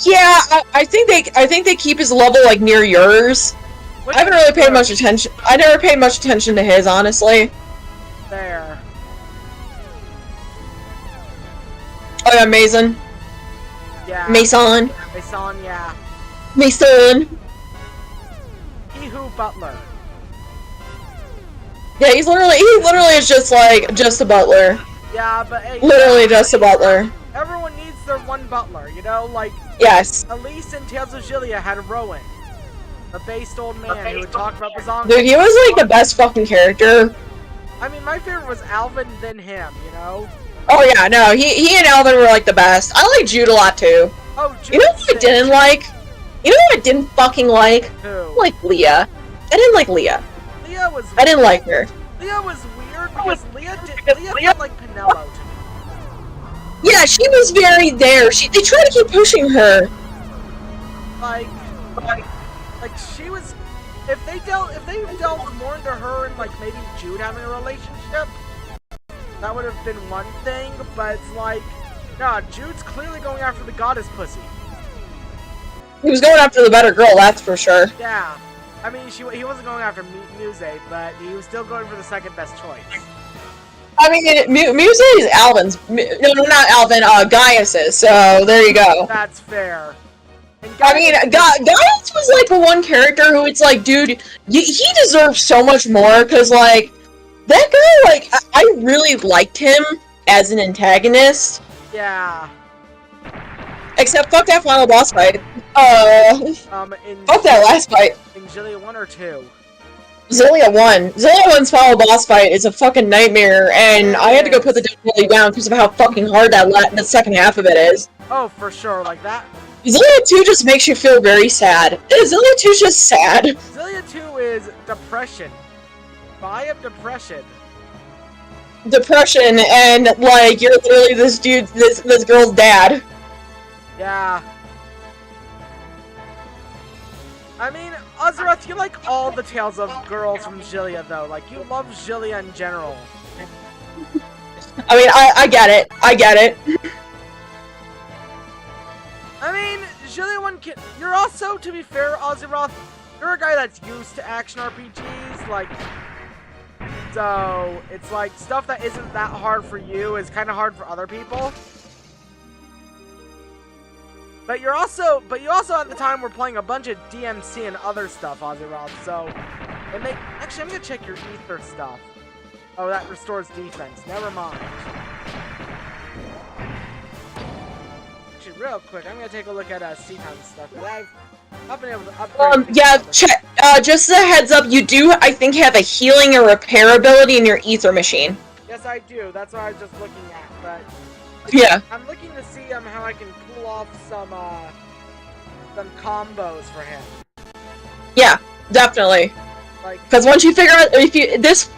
Speaker 2: Yeah, I think they keep his level, like, near yours. I haven't really paid much attention. I never paid much attention to his, honestly.
Speaker 1: There.
Speaker 2: Oh yeah, Mason.
Speaker 1: Yeah.
Speaker 2: Mason,
Speaker 1: yeah.
Speaker 2: Mason.
Speaker 1: He Butler.
Speaker 2: Yeah, he literally is just a butler.
Speaker 1: Yeah, but hey,
Speaker 2: literally just a butler.
Speaker 1: Everyone needs their one butler, you know, like.
Speaker 2: Yes.
Speaker 1: Elise in Tales of Xillia had Rowan, a based old man who would talk about the zombies.
Speaker 2: Dude, he was like the best fucking character.
Speaker 1: I mean, my favorite was Alvin, then him, you know.
Speaker 2: Oh yeah, no, he and Alvin were like the best. I like Jude a lot too.
Speaker 1: Oh, Jude.
Speaker 2: You know what I didn't like? You know what I didn't fucking like?
Speaker 1: Who?
Speaker 2: Like Leah. I didn't like Leah.
Speaker 1: Leah was.
Speaker 2: I didn't like her.
Speaker 1: Leah was weird because Leah felt like Pinello to me.
Speaker 2: Yeah, she was very there. They tried to keep pushing her.
Speaker 1: Like she was. If they delved more into her and like maybe Jude having a relationship, that would have been one thing. But it's like, nah, Jude's clearly going after the goddess pussy.
Speaker 2: He was going after the better girl, that's for sure.
Speaker 1: Yeah, I mean, he wasn't going after Muse, but he was still going for the second best choice. I
Speaker 2: mean, Muse is Alvin's. No, not Alvin. Gaius's. So there you go.
Speaker 1: That's fair.
Speaker 2: I mean, Gaius was like the one character who it's like, dude, he deserves so much more, because like that guy, like I really liked him as an antagonist.
Speaker 1: Yeah.
Speaker 2: Except fuck that final boss fight. Fuck that last fight.
Speaker 1: In Xillia 1 or 2?
Speaker 2: Xillia 1. Xillia 1's final boss fight is a fucking nightmare, and I had to go put the difficulty down because of how fucking hard the second half of it is.
Speaker 1: Oh, for sure, like that.
Speaker 2: Xillia 2 just makes you feel very sad. Xillia 2 is just sad.
Speaker 1: Xillia 2 is depression. Vibe depression.
Speaker 2: Depression, and like you're literally this girl's dad.
Speaker 1: Yeah. I mean, Azeroth, you like all the tales of girls from Xillia, though. Like, you love Xillia in general.
Speaker 2: I mean, I get it. I get it.
Speaker 1: I mean, Xillia 1 can... You're also, to be fair, Azeroth, you're a guy that's used to action RPGs, like... So, it's like, stuff that isn't that hard for you is kind of hard for other people. But you also at the time were playing a bunch of DMC and other stuff, Azeroth, so... Actually, I'm gonna check your Ether stuff. Oh, that restores defense. Never mind. Actually, real quick, I'm gonna take a look at C-Time stuff, because I've been able to upgrade...
Speaker 2: yeah, just as a heads up, you do, I think, have a healing or repair ability in your Ether machine.
Speaker 1: Yes, I do. That's what I was just looking at, but...
Speaker 2: Yeah.
Speaker 1: I'm looking to see how I can pull off some combos for him.
Speaker 2: Yeah, definitely.
Speaker 1: Like,
Speaker 2: because once you figure out this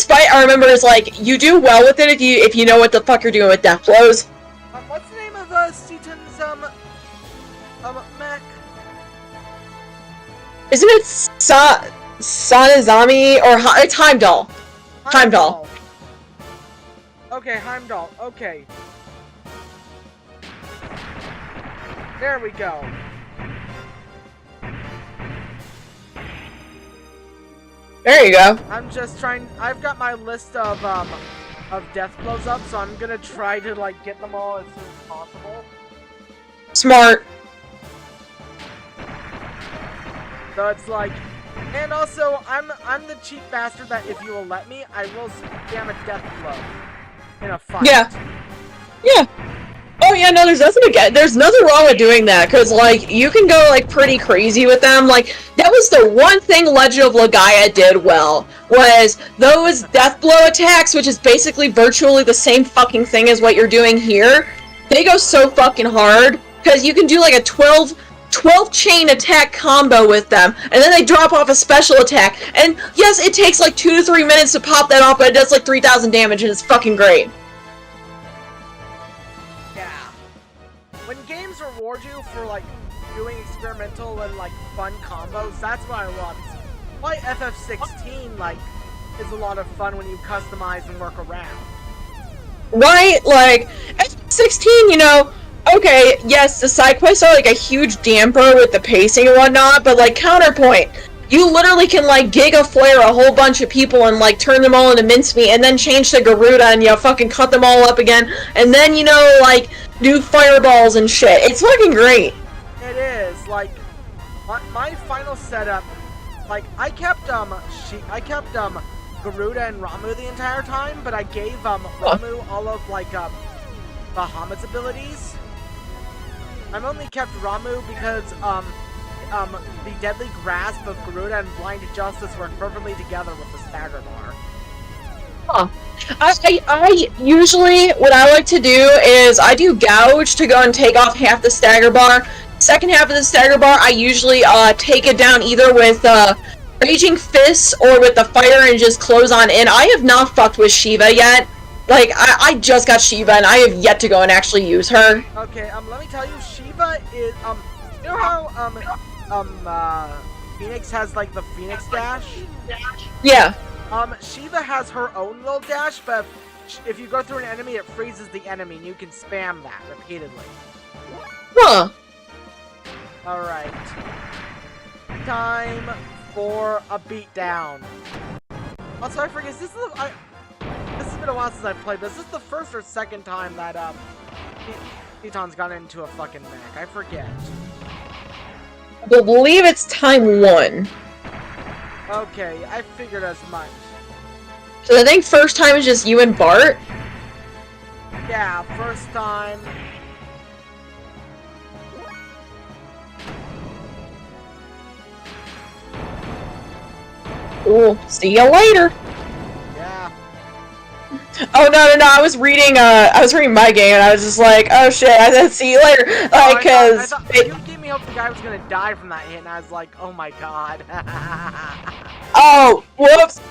Speaker 2: fight, I remember is like you do well with it if you know what the fuck you're doing with death blows.
Speaker 1: What's the name of Seaton's mech?
Speaker 2: Isn't it Sanazami or it's Heimdall? Heimdall.
Speaker 1: Okay, Heimdall. Okay. There we go.
Speaker 2: There you go.
Speaker 1: I'm just trying. I've got my list of death blows up, so I'm gonna try to like get them all as soon as possible.
Speaker 2: Smart.
Speaker 1: So it's like, and also I'm the cheap bastard that if you will let me, I will spam a death blow in a fight.
Speaker 2: Yeah. Yeah. Oh yeah, no, there's nothing wrong with doing that, because, like, you can go, like, pretty crazy with them. Like, that was the one thing Legend of Legaia did well, was those death blow attacks, which is basically virtually the same fucking thing as what you're doing here. They go so fucking hard, because you can do, like, a 12 chain attack combo with them, and then they drop off a special attack, and yes, it takes, like, 2 to 3 minutes to pop that off, but it does, like, 3,000 damage, and it's fucking great.
Speaker 1: When games reward you for, like, doing experimental and, like, fun combos, that's what I love. It's why FF16, like, is a lot of fun when you customize and work around.
Speaker 2: Right? Like, FF16, you know, okay, yes, the side quests are, like, a huge damper with the pacing and whatnot, but, like, counterpoint. You literally can, like, Giga Flare a whole bunch of people and, like, turn them all into mincemeat, and then change to Garuda and, you know, fucking cut them all up again, and then, you know, like, do fireballs and shit. It's fucking great.
Speaker 1: It is. Like, my final setup, like, I kept Garuda and Ramu the entire time, but I gave Ramu all of, like, Bahamut's abilities. I've only kept Ramu because, the Deadly Grasp of Garuda and Blind Justice work perfectly together with the Stagger Bar.
Speaker 2: Huh. I usually, what I like to do is, I do Gouge to go and take off half the Stagger Bar. Second half of the Stagger Bar, I usually, take it down either with, Raging Fists or with the Fire and just close on in. I have not fucked with Shiva yet. Like, I just got Shiva and I have yet to go and actually use her.
Speaker 1: Okay, let me tell you, Shiva is, you know how, Phoenix has, like, the Phoenix Dash?
Speaker 2: Yeah.
Speaker 1: Shiva has her own little dash, but if you go through an enemy, it freezes the enemy, and you can spam that repeatedly.
Speaker 2: Huh.
Speaker 1: Alright. Time for a beatdown. Also, I forget, this has been a while since I played, but this is the first or second time that, Teton's gone into a fucking mech. I forget.
Speaker 2: I believe it's time 1.
Speaker 1: Okay, I figured as much.
Speaker 2: So I think first time is just you and Bart?
Speaker 1: Yeah, first time.
Speaker 2: Cool. See ya later.
Speaker 1: Yeah.
Speaker 2: Oh no, I was reading my game and I was just like, oh shit, I said see you later. Like, cause
Speaker 1: you gave me hope the guy was gonna die from that hit, and I was like, oh my god.
Speaker 2: Oh, whoops.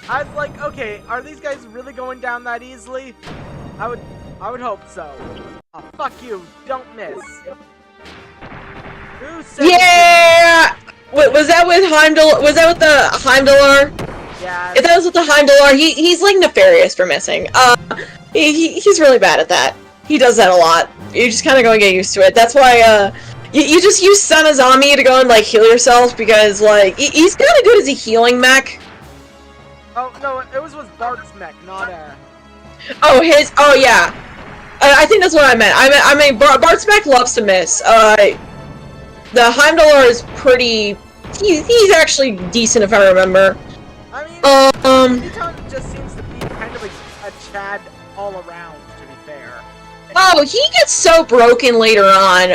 Speaker 1: I was like, okay, are these guys really going down that easily? I would hope so. Oh, fuck you, don't miss. Who said
Speaker 2: yeah! Was that with Heimdall? Was that with the Heimdallar?
Speaker 1: Yeah.
Speaker 2: If that was with the Heimdallar, he's like nefarious for missing. He's really bad at that. He does that a lot. You're just kind of going to get used to it. That's why, you just use Sanazami to go and, like, heal yourself, because, like, he's kind of good as a healing mech.
Speaker 1: Oh, no, it was with Bart's mech, not,
Speaker 2: Oh, yeah. I think that's what I meant. I mean, Bart's mech loves to miss. The Heimdallar is pretty... He's actually decent, if I remember.
Speaker 1: I mean, Teton just seems to be kind of a Chad all around, to be fair.
Speaker 2: Oh, he gets so broken later on.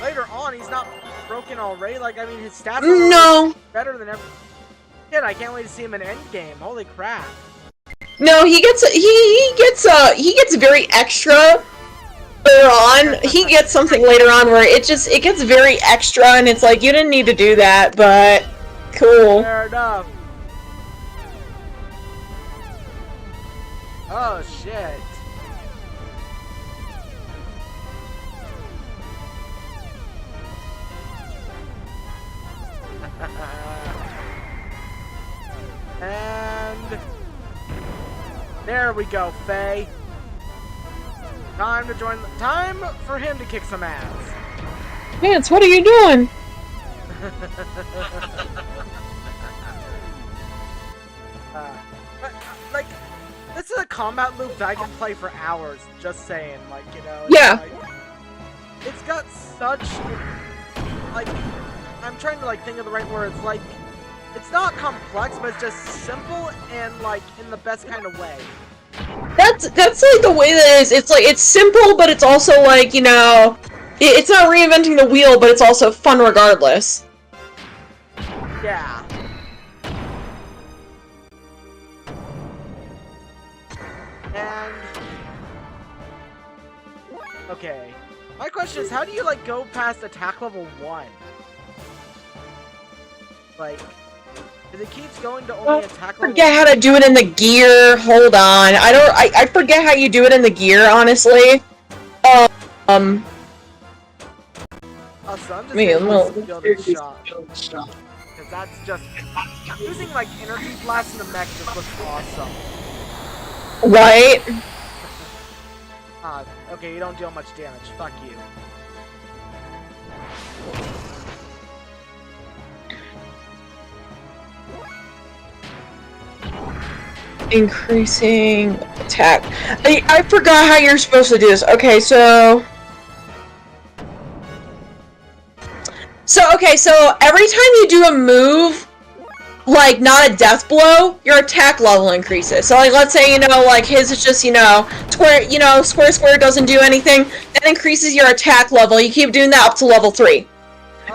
Speaker 1: Later on, he's not broken already. Like, I mean, his stats
Speaker 2: are
Speaker 1: better than ever. Shit, I can't wait to see him in Endgame. Holy crap.
Speaker 2: No, he gets very extra later on. He gets something later on where it gets very extra, and it's like, you didn't need to do that, but cool.
Speaker 1: Fair enough. Oh, shit. And there we go, Faye. Time for him to kick some ass.
Speaker 2: Vance, what are you doing?
Speaker 1: But, like, this is a combat loop that I can play for hours, just saying, like, you know.
Speaker 2: Yeah.
Speaker 1: Like, it's got such, like, I'm trying to, like, think of the right words, like, it's not complex, but it's just simple and, like, in the best kind of way.
Speaker 2: That's like the way that it is. It's like, it's simple, but it's also like, you know, it's not reinventing the wheel, but it's also fun regardless.
Speaker 1: Yeah. And... okay. My question is, how do you, like, go past attack level 1? Like... because it keeps going to only attack level...
Speaker 2: I forget how to do it in the gear. Hold on. I forget how you do it in the gear, honestly.
Speaker 1: Oh, so I'm just gonna this shot. Because that's just... using, like, energy blast in the mech just looks awesome.
Speaker 2: Right?
Speaker 1: Okay, you don't deal much damage. Fuck you.
Speaker 2: Increasing attack. I forgot how you're supposed to do this. Okay, so every time you do a move, like, not a death blow, your attack level increases. So, like, let's say, you know, like, his is just, you know, square doesn't do anything. That increases your attack level. You keep doing that up to level 3. Okay.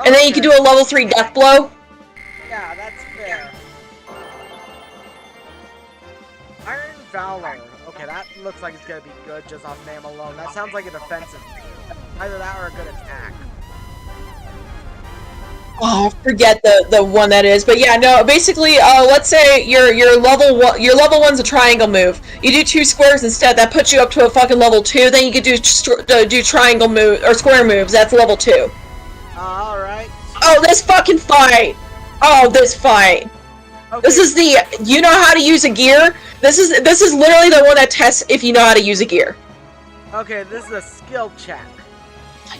Speaker 2: And then you can do a level 3 death blow.
Speaker 1: Yeah, that's fair. Iron Valor. Okay, that looks like it's gonna be good just off name alone. That sounds like a defensive. Either that or a good attack.
Speaker 2: Oh, I forget the one that is, but yeah, no. Basically, let's say your level 1's a triangle move. You do 2 squares instead. That puts you up to a fucking level 2. Then you can do triangle move or square moves. That's level 2.
Speaker 1: All right.
Speaker 2: Oh, this fucking fight! Oh, this fight! Okay. This is the you know how to use a gear. This is literally the one that tests if you know how to use a gear.
Speaker 1: Okay, this is a skill check.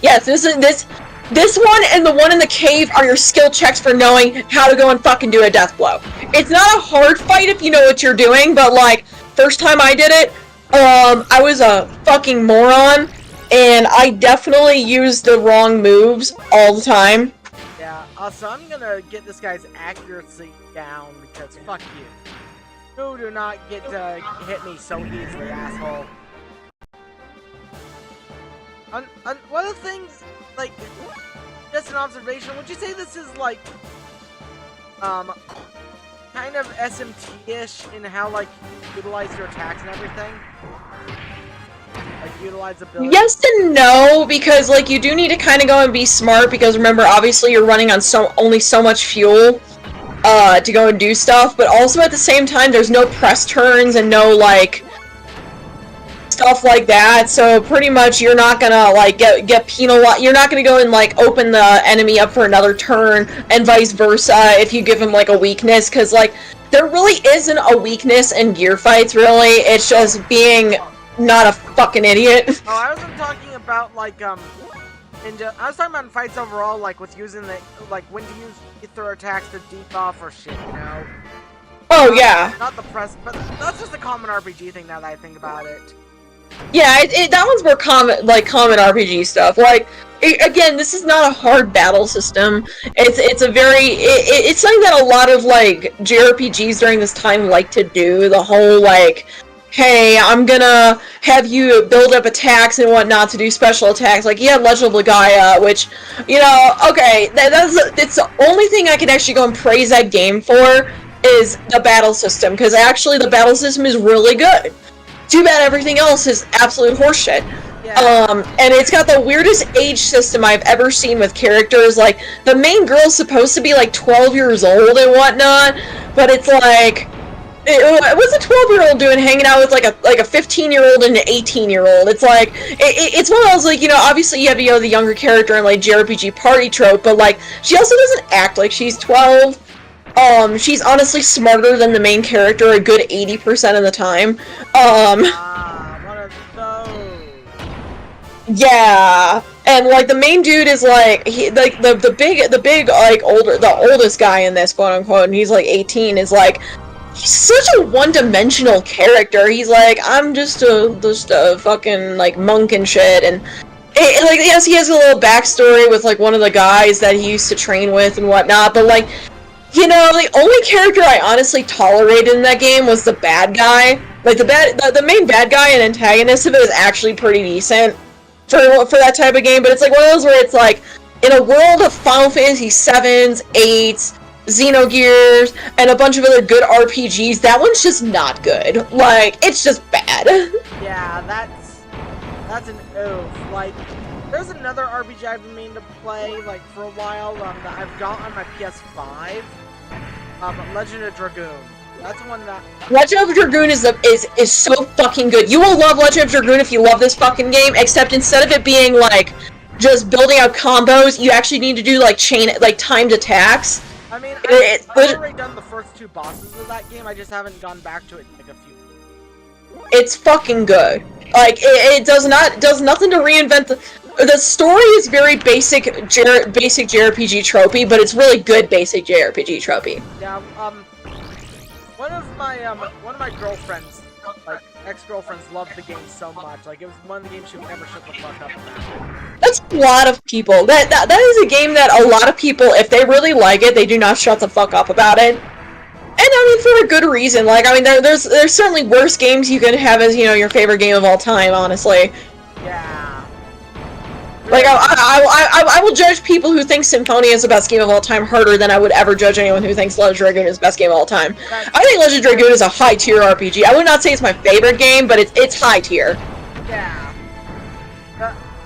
Speaker 2: Yes, this one and the one in the cave are your skill checks for knowing how to go and fucking do a death blow. It's not a hard fight if you know what you're doing, but, like, first time I did it, I was a fucking moron, and I definitely used the wrong moves all the time.
Speaker 1: Yeah, so I'm gonna get this guy's accuracy down, because fuck you. You do not get to hit me so easily, asshole. One of the things, like, just an observation, would you say this is, like, kind of SMT-ish in how, like, you utilize your attacks and everything? Like, utilize ability?
Speaker 2: Yes and no, because, like, you do need to kind of go and be smart, because remember, obviously you're running on only so much fuel, to go and do stuff, but also at the same time, there's no press turns and no, like, stuff like that, so pretty much you're not gonna, like, get penalized. You're not gonna go and, like, open the enemy up for another turn, and vice versa if you give him, like, a weakness, because, like, there really isn't a weakness in gear fights, really. It's just being not a fucking idiot.
Speaker 1: Oh, I wasn't talking about, like, I was talking about in fights overall, like, with using the, like, when to use ether attacks to debuff or shit, you know?
Speaker 2: Oh, yeah.
Speaker 1: Not the press, but that's just a common RPG thing now that I think about it.
Speaker 2: Yeah, that one's more common RPG stuff. Like, again, this is not a hard battle system. It's a very it's something that a lot of, like, JRPGs during this time like to do. The whole, like, hey, I'm gonna have you build up attacks and whatnot to do special attacks. Like, you had Legend of Legaia, which, you know, okay, it's the only thing I can actually go and praise that game for is the battle system, because actually the battle system is really good. Too bad everything else is absolute horseshit. Yeah. And it's got the weirdest age system I've ever seen with characters. Like, the main girl's supposed to be, like, 12 years old and whatnot, but it's like, what's a 12-year-old doing hanging out with, like a 15-year-old and an 18-year-old? It's like, it's one of those, like, you know, obviously you have, you know, the younger character in, like, JRPG party trope, but, like, she also doesn't act like she's 12. She's honestly smarter than the main character a good 80% of the time.
Speaker 1: One of those.
Speaker 2: Yeah, and, like, the main dude is, like, the big, like, the oldest guy in this, quote unquote, and he's, like, 18, is, like, he's such a one-dimensional character. He's like, I'm just a fucking like monk and shit, and like yes, he has a little backstory with like one of the guys that he used to train with and whatnot, but like, you know, the only character I honestly tolerated in that game was the bad guy. Like the main bad guy and antagonist of it is actually pretty decent for that type of game, but it's like one of those where it's like, in a world of Final Fantasy 7s, 8s, Xenogears, and a bunch of other good RPGs, that one's just not good. Like, it's just bad.
Speaker 1: Yeah, that's an oof. Like, there's another RPG I've been meaning to play, like, for a while, that I've got on my PS5. Legend of Dragoon. That's one that...
Speaker 2: Legend of Dragoon is so fucking good. You will love Legend of Dragoon if you love this fucking game, except instead of it being, like, just building out combos, you actually need to do, like, timed attacks.
Speaker 1: I mean, I've already done the first 2 bosses of that game, I just haven't gone back to it in, like, a few.
Speaker 2: It's fucking good. Like, it does nothing to reinvent the story is very basic JRPG tropey, but it's really good basic JRPG tropey.
Speaker 1: Yeah, one of my girlfriends, like, ex-girlfriends loved the game so much, like, it was one of the games she would never shut the fuck up about.
Speaker 2: That's a lot of people. That is a game that a lot of people, if they really like it, they do not shut the fuck up about it. And I mean, for a good reason. Like, I mean, there's certainly worse games you can have as, you know, your favorite game of all time, honestly.
Speaker 1: Yeah.
Speaker 2: Like, I will judge people who think Symphonia is the best game of all time harder than I would ever judge anyone who thinks Legend of Dragoon is the best game of all time. I think Legend of Dragoon is a high-tier RPG. I would not say it's my favorite game, but it's high-tier.
Speaker 1: Yeah.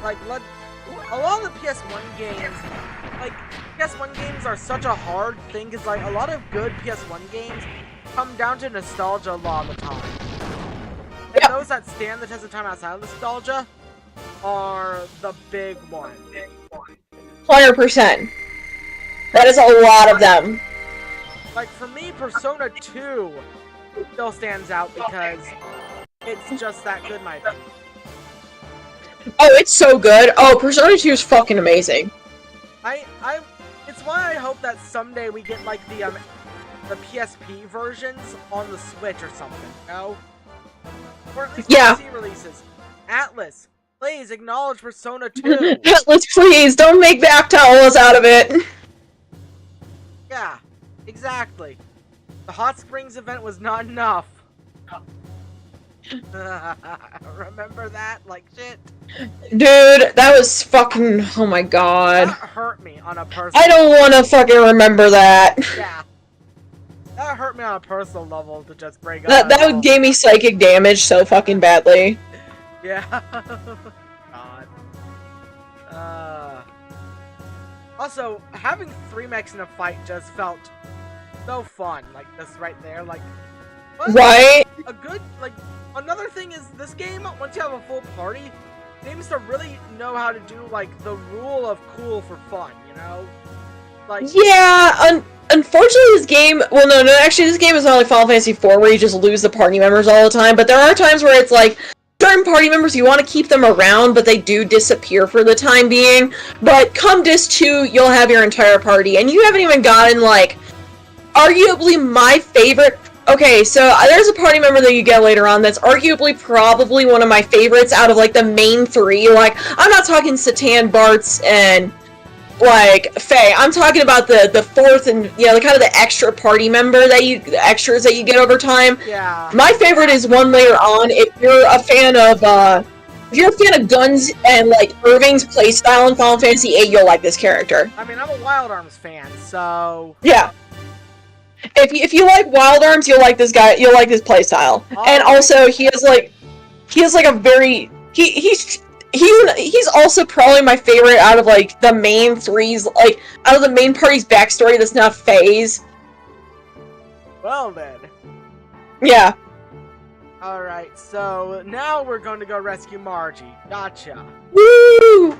Speaker 1: Like, a lot of the PS1 games, like, PS1 games are such a hard thing, because, like, a lot of good PS1 games come down to nostalgia a lot of the time. And those that stand the test of time outside of nostalgia are the big ones.
Speaker 2: 100%. That is a lot of them.
Speaker 1: Like, for me, Persona 2 still stands out because it's just that good, in my opinion.
Speaker 2: Oh, it's so good. Oh, Persona 2 is fucking amazing.
Speaker 1: It's why I hope that someday we get, like, the PSP versions on the Switch or something, you know? Or at least PC releases. Atlas, please acknowledge Persona 2.
Speaker 2: Atlas, please, don't make Baptalas out of it.
Speaker 1: Yeah, exactly. The Hot Springs event was not enough. Remember that? Like shit.
Speaker 2: Dude, that was fucking... Oh my god.
Speaker 1: That hurt me on a personal...
Speaker 2: I don't want to fucking remember that.
Speaker 1: Yeah. That hurt me on a personal level to just break up.
Speaker 2: That gave me psychic damage so fucking badly.
Speaker 1: Yeah. God. Also, having 3 mechs in a fight just felt so fun. Like, this right there. Like,
Speaker 2: right?
Speaker 1: A good, like, another thing is this game, once you have a full party, seems to really know how to do, like, the rule of cool for fun, you know? Like,
Speaker 2: yeah, unfortunately this game, well no, actually this game is not like Final Fantasy IV where you just lose the party members all the time, but there are times where it's like, certain party members, you want to keep them around, but they do disappear for the time being. But come Disc 2, you'll have your entire party, and you haven't even gotten, like, arguably my favorite... Okay, so there's a party member that you get later on that's arguably probably one of my favorites out of, like, the main 3. Like, I'm not talking Satan, Bartz, and, like, Faye. I'm talking about the 4th and, you know, the kind of the extra party member that the extras that you get over time.
Speaker 1: Yeah.
Speaker 2: My favorite is one later on. If you're a fan of, Guns and, like, Irving's playstyle in Final Fantasy VIII, you'll like this character.
Speaker 1: I mean, I'm a Wild Arms fan, so...
Speaker 2: Yeah. If you like Wild Arms, you'll like this guy. You'll like his playstyle, and also he has like a very he's also probably my favorite out of like the main 3's, like out of the main party's backstory that's not Phase.
Speaker 1: Well then.
Speaker 2: Yeah.
Speaker 1: All right, so now we're going to go rescue Margie. Gotcha.
Speaker 2: Woo!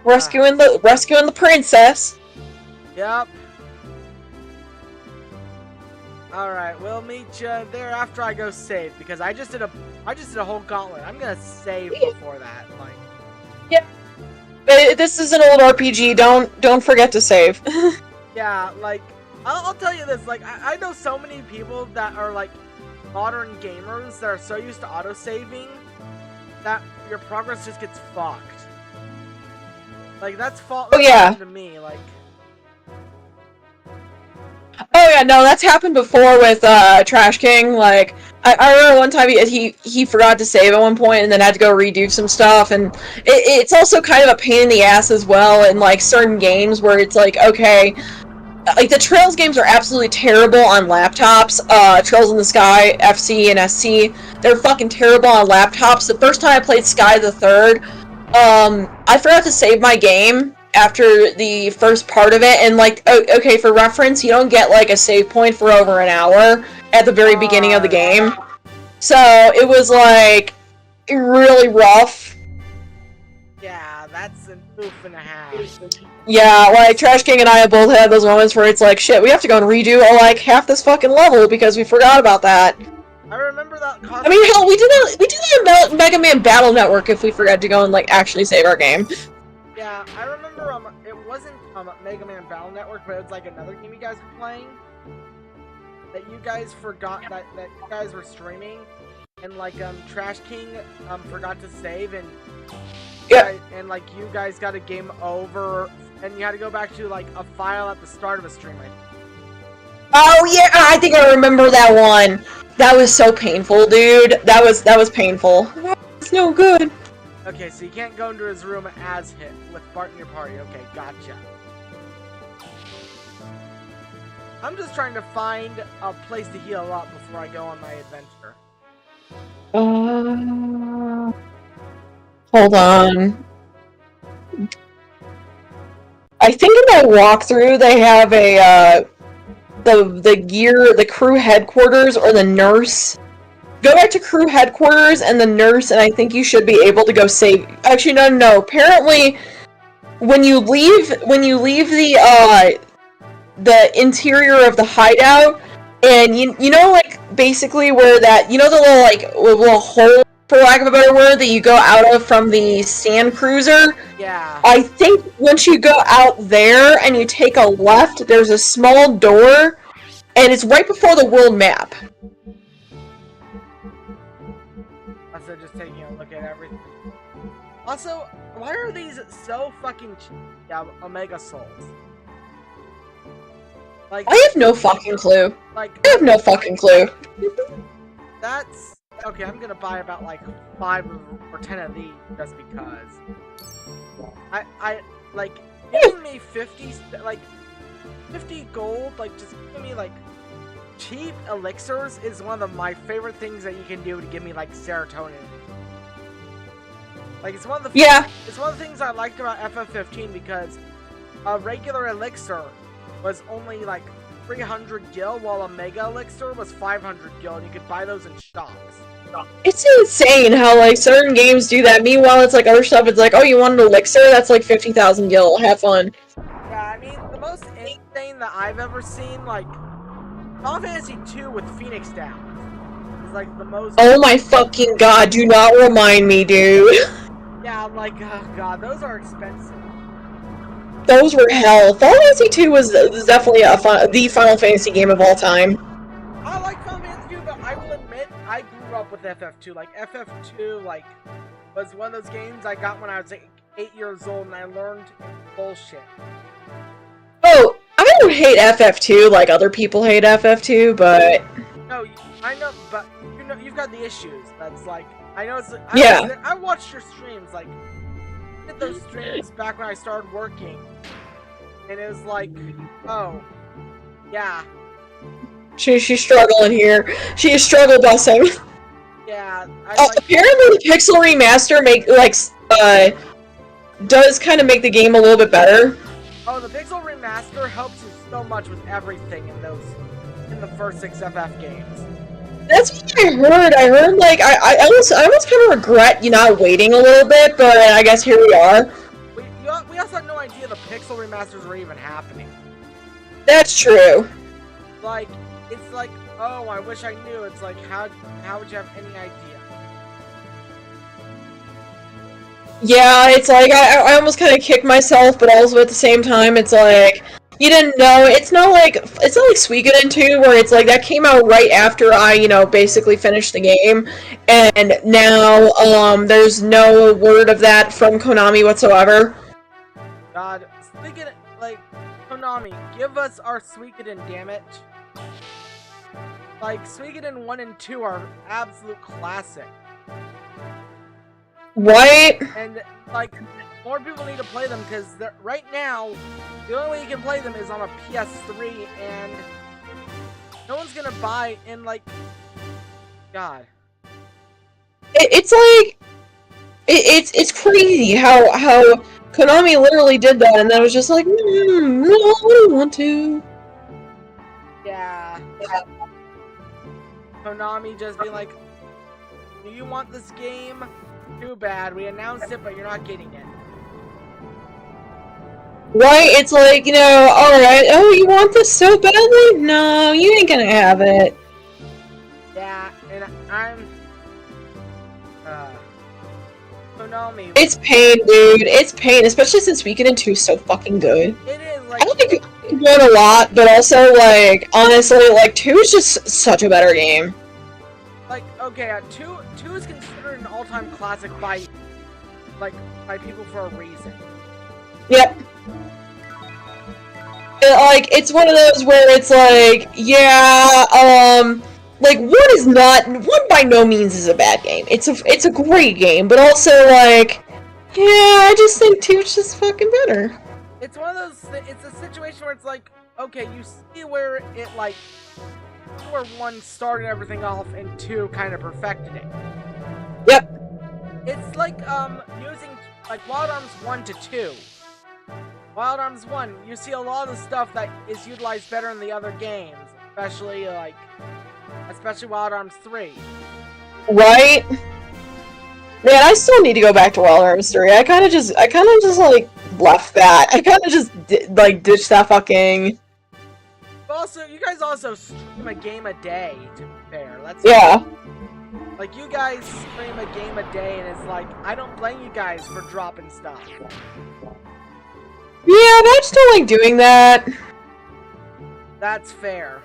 Speaker 2: Rescuing the princess.
Speaker 1: Yep. Alright, we'll meet you there after I go save, because I just did a whole gauntlet. I'm gonna save before that, like...
Speaker 2: Yeah. But this is an old RPG, don't forget to save.
Speaker 1: Yeah, like, I'll tell you this, like, I know so many people that are, like, modern gamers that are so used to autosaving that your progress just gets fucked. Like, that's
Speaker 2: Oh, yeah.
Speaker 1: to me, like...
Speaker 2: Oh yeah, no, that's happened before with Trash King. Like, I remember one time he forgot to save at one point and then had to go redo some stuff, and it's also kind of a pain in the ass as well in like certain games where it's like, okay, like the Trails games are absolutely terrible on laptops. Trails in the Sky, FC and SC, they're fucking terrible on laptops. The first time I played Sky the Third, I forgot to save my game after the first part of it, and like, okay, for reference, you don't get like a save point for over an hour at the very beginning of the game. So it was like really rough.
Speaker 1: Yeah, that's an oof and a half.
Speaker 2: Yeah, like Trash King and I have both had those moments where it's like, shit, we have to go and redo like half this fucking level because we forgot about that.
Speaker 1: I remember that.
Speaker 2: I mean, hell, we did that Mega Man Battle Network if we forgot to go and like actually save our game.
Speaker 1: Yeah, I remember, it wasn't Mega Man Battle Network, but it was like another game you guys were playing that you guys forgot that you guys were streaming, and like Trash King forgot to save, and
Speaker 2: yeah,
Speaker 1: and like you guys got a game over, and you had to go back to like a file at the start of a stream.
Speaker 2: Oh yeah, I think I remember that one. That was so painful, dude. That was painful. It's no good.
Speaker 1: Okay, so you can't go into his room as hit with Bart in your party. Okay, gotcha. I'm just trying to find a place to heal up before I go on my adventure.
Speaker 2: Hold on. I think in my walkthrough they have a the crew headquarters or the nurse. Go back to crew headquarters and the nurse, and I think you should be able to go save. Actually, no. Apparently, when you leave the interior of the hideout, and you know, like basically where that, you know, the little hole, for lack of a better word, that you go out of from the sand cruiser.
Speaker 1: Yeah.
Speaker 2: I think once you go out there and you take a left, there's a small door, and it's right before the world map.
Speaker 1: Also, just taking a look at everything. Also, why are these so fucking cheap? Yeah, Omega Souls. Like,
Speaker 2: I have no fucking clue.
Speaker 1: Like,
Speaker 2: I have no fucking clue.
Speaker 1: That's okay. I'm gonna buy about like 5 or 10 of these just because. I like giving me 50 gold. Like, just giving me like cheap elixirs is one of my favorite things that you can do to give me like serotonin. Like, it's one of the it's one of the things I liked about FF15 because a regular elixir was only like 300 gil, while a mega elixir was 500 gil, and you could buy those in shops.
Speaker 2: It's insane how like certain games do that. Meanwhile, it's like other stuff. It's like, oh, you want an elixir? That's like 50,000 gil. Have fun.
Speaker 1: Yeah, I mean, the most insane that I've ever seen, like Final Fantasy 2 with Phoenix Down, is like the most.
Speaker 2: Oh my fucking god! Do not remind me, dude.
Speaker 1: Yeah, I'm like, oh god, those are expensive.
Speaker 2: Those were hell. Final Fantasy 2 was definitely the Final Fantasy game of all time.
Speaker 1: I like Final Fantasy 2, but I will admit, I grew up with FF2. Like, FF2, like, was one of those games I got when I was like 8 years old, and I learned bullshit.
Speaker 2: Oh, I don't hate FF2 like other people hate FF2, but...
Speaker 1: No, I know, but you know, you've got the issues. That's like, I know it's... I watched your streams, like, I did those streams back when I started working. And it was like, oh, yeah.
Speaker 2: She's struggling here. She is struggle busing.
Speaker 1: Yeah.
Speaker 2: Apparently the Pixel Remaster does kind of make the game a little bit better.
Speaker 1: Oh, the Pixel Remaster helps you so much with everything in the first 6 FF games.
Speaker 2: That's what I heard. I heard, like, I almost kind of regret, you know, waiting a little bit, but I guess here we are.
Speaker 1: We also had no idea the Pixel Remasters were even happening.
Speaker 2: That's true.
Speaker 1: Like, it's like, oh, I wish I knew. It's like, how would you have any idea?
Speaker 2: Yeah, it's like, I almost kind of kick myself, but also at the same time, it's like, You didn't know. It's not like Suikoden 2, where it's like that came out right after I, basically finished the game, and now there's no word of that from Konami whatsoever.
Speaker 1: God, Suikoden, like, Konami, give us our Suikoden, damn it. Like, Suikoden 1 and 2 are absolute classic.
Speaker 2: Right?
Speaker 1: And, like, more people need to play them, because right now, the only way you can play them is on a PS3, and no one's gonna buy in, like, God.
Speaker 2: It's like, it's crazy how Konami literally did that, and then was just like, no, I don't want to.
Speaker 1: Yeah. Konami just being like, do you want this game? Too bad, we announced it, but you're not getting it.
Speaker 2: Right? It's like, alright, oh, you want this so badly? No, you ain't gonna have it.
Speaker 1: Yeah, and I'm... Konami...
Speaker 2: It's pain, dude. It's pain, especially since Suikoden 2 is so fucking good.
Speaker 1: It is, like...
Speaker 2: I don't think it's good a lot, but also, like, honestly, like, 2 is just such a better game.
Speaker 1: Like, okay, 2 is considered an all-time classic by people for a reason.
Speaker 2: Yep. It's one of those where it's like, yeah, like, 1 by no means is a bad game. It's a great game, but also, like, yeah, I just think 2 is just fucking better.
Speaker 1: It's one of those, it's a situation where it's like, okay, you see where it, like, where 1 started everything off and 2 kind of perfected it.
Speaker 2: Yep.
Speaker 1: It's like, using, like, Wild Arms 1 to 2. Wild Arms 1, you see a lot of the stuff that is utilized better in the other games, especially Wild Arms 3.
Speaker 2: Right? Man, I still need to go back to Wild Arms 3. I kind of just, like, left that. I kind of just, ditched that fucking...
Speaker 1: Also, you guys also stream a game a day, to be fair.
Speaker 2: Yeah.
Speaker 1: Like, you guys stream a game a day, and it's like, I don't blame you guys for dropping stuff.
Speaker 2: Yeah, but I just don't like doing that.
Speaker 1: That's fair.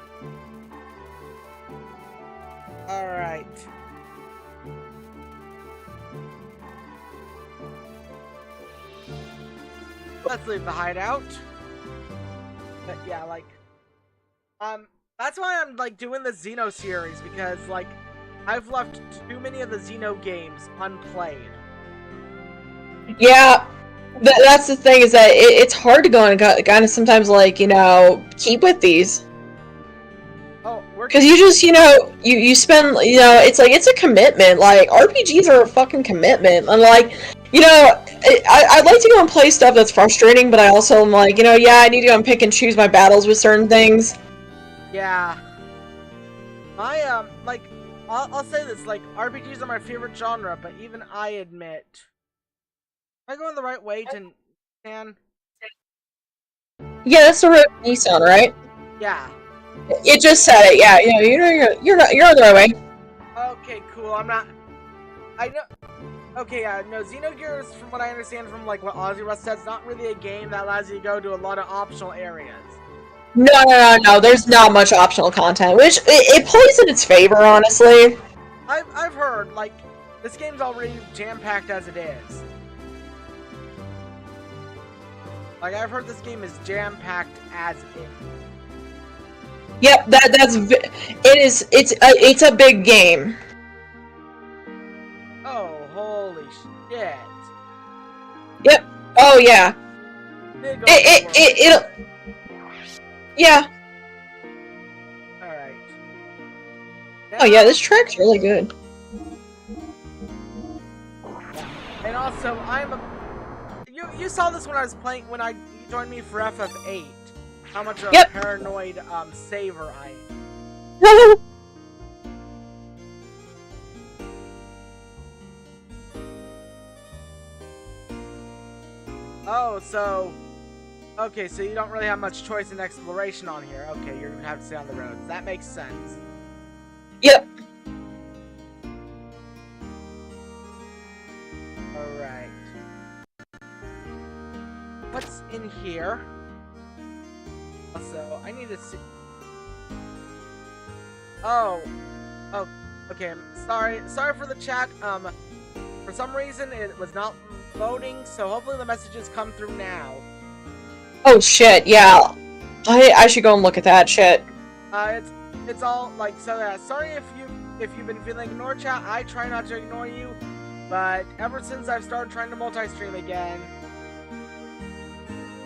Speaker 1: Alright. Let's leave the hideout. But yeah, like... that's why I'm, like, doing the Xeno series, because, like, I've left too many of the Xeno games unplayed.
Speaker 2: Yeah, that's the thing, is that it's hard to go and kind of sometimes, like, keep with these.
Speaker 1: Oh,
Speaker 2: because you just, you spend, it's like, it's a commitment. Like, RPGs are a fucking commitment. And, like, I'd like to go and play stuff that's frustrating, but I also am like, yeah, I need to go and pick and choose my battles with certain things.
Speaker 1: Yeah. I'll say this, like, RPGs are my favorite genre, but even I admit... Am I going the right way to Nissan?
Speaker 2: Yeah, that's the road to Nissan, right?
Speaker 1: Yeah.
Speaker 2: It just said it, yeah, you're on the right way.
Speaker 1: Okay, cool, I know... Okay, yeah, no, Xenogears, from what I understand from, like, what Ozzy Russ said, is not really a game that allows you to go to a lot of optional areas.
Speaker 2: No, there's not much optional content, which, it plays in its favor, honestly.
Speaker 1: I've heard, like, this game's already jam-packed as it is. Like, I've heard this game is jam-packed as is.
Speaker 2: Yep, it's a big game.
Speaker 1: Oh, holy shit.
Speaker 2: Yep. Oh, yeah. It'll... Yeah.
Speaker 1: Alright.
Speaker 2: Oh, yeah, this track's really good.
Speaker 1: And also, you saw this when I was playing, when you joined me for FF8. How much of a paranoid, saver I am. Oh, so... Okay, so you don't really have much choice in exploration on here. Okay, you're gonna have to stay on the roads. That makes sense.
Speaker 2: Yep.
Speaker 1: Alright. What's in here? Also, I need to see. Oh, okay. Sorry for the chat. For some reason it was not loading, so hopefully the messages come through now.
Speaker 2: Oh shit, yeah. I should go and look at that shit.
Speaker 1: It's all like so. Sorry if you've been feeling ignored, chat. I try not to ignore you, but ever since I've started trying to multi-stream again,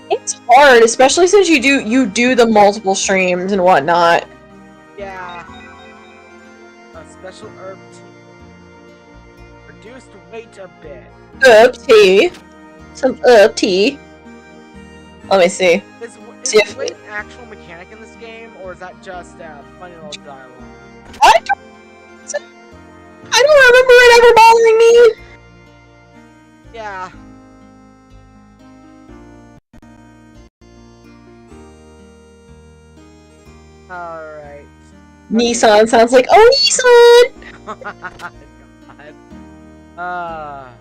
Speaker 2: it's hard, especially since you do the multiple streams and whatnot.
Speaker 1: Yeah. A special herb tea. Reduced weight a bit.
Speaker 2: Herb tea. Some herb tea. Let me see.
Speaker 1: Is weight an actual mechanic in this game, or is that just funny little dialogue?
Speaker 2: I don't remember it ever bothering me.
Speaker 1: Yeah. Alright.
Speaker 2: Nissan sounds like, oh, Nissan!
Speaker 1: God.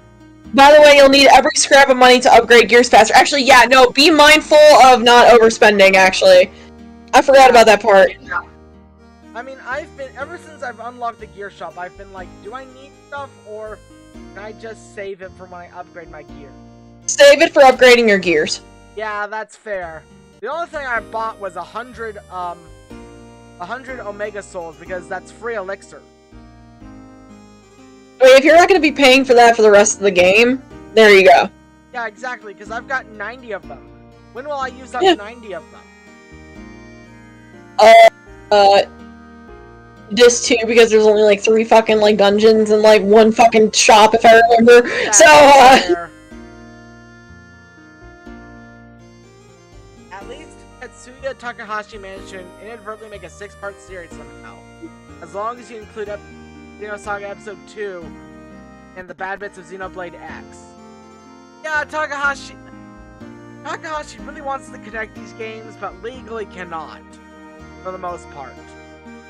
Speaker 2: By the way, you'll need every scrap of money to upgrade gears faster. Actually, yeah, no, be mindful of not overspending, actually. I forgot about that part.
Speaker 1: I mean, ever since I've unlocked the gear shop, I've been like, do I need stuff, or can I just save it for when I upgrade my gear?
Speaker 2: Save it for upgrading your gears.
Speaker 1: Yeah, that's fair. The only thing I bought was 100 Omega Souls, because that's free elixir.
Speaker 2: I mean, if you're not going to be paying for that for the rest of the game, there you go.
Speaker 1: Yeah, exactly, because I've got 90 of them. When will I use up 90 of them?
Speaker 2: This too, because there's only like 3 fucking like dungeons and like 1 fucking shop, if I remember.
Speaker 1: That's
Speaker 2: so,
Speaker 1: fair. At least Tetsuya Takahashi managed to inadvertently make a 6-part series somehow. As long as you include Xenosaga Episode 2 and the bad bits of Xenoblade X. Yeah, Takahashi really wants to connect these games, but legally cannot, for the most part.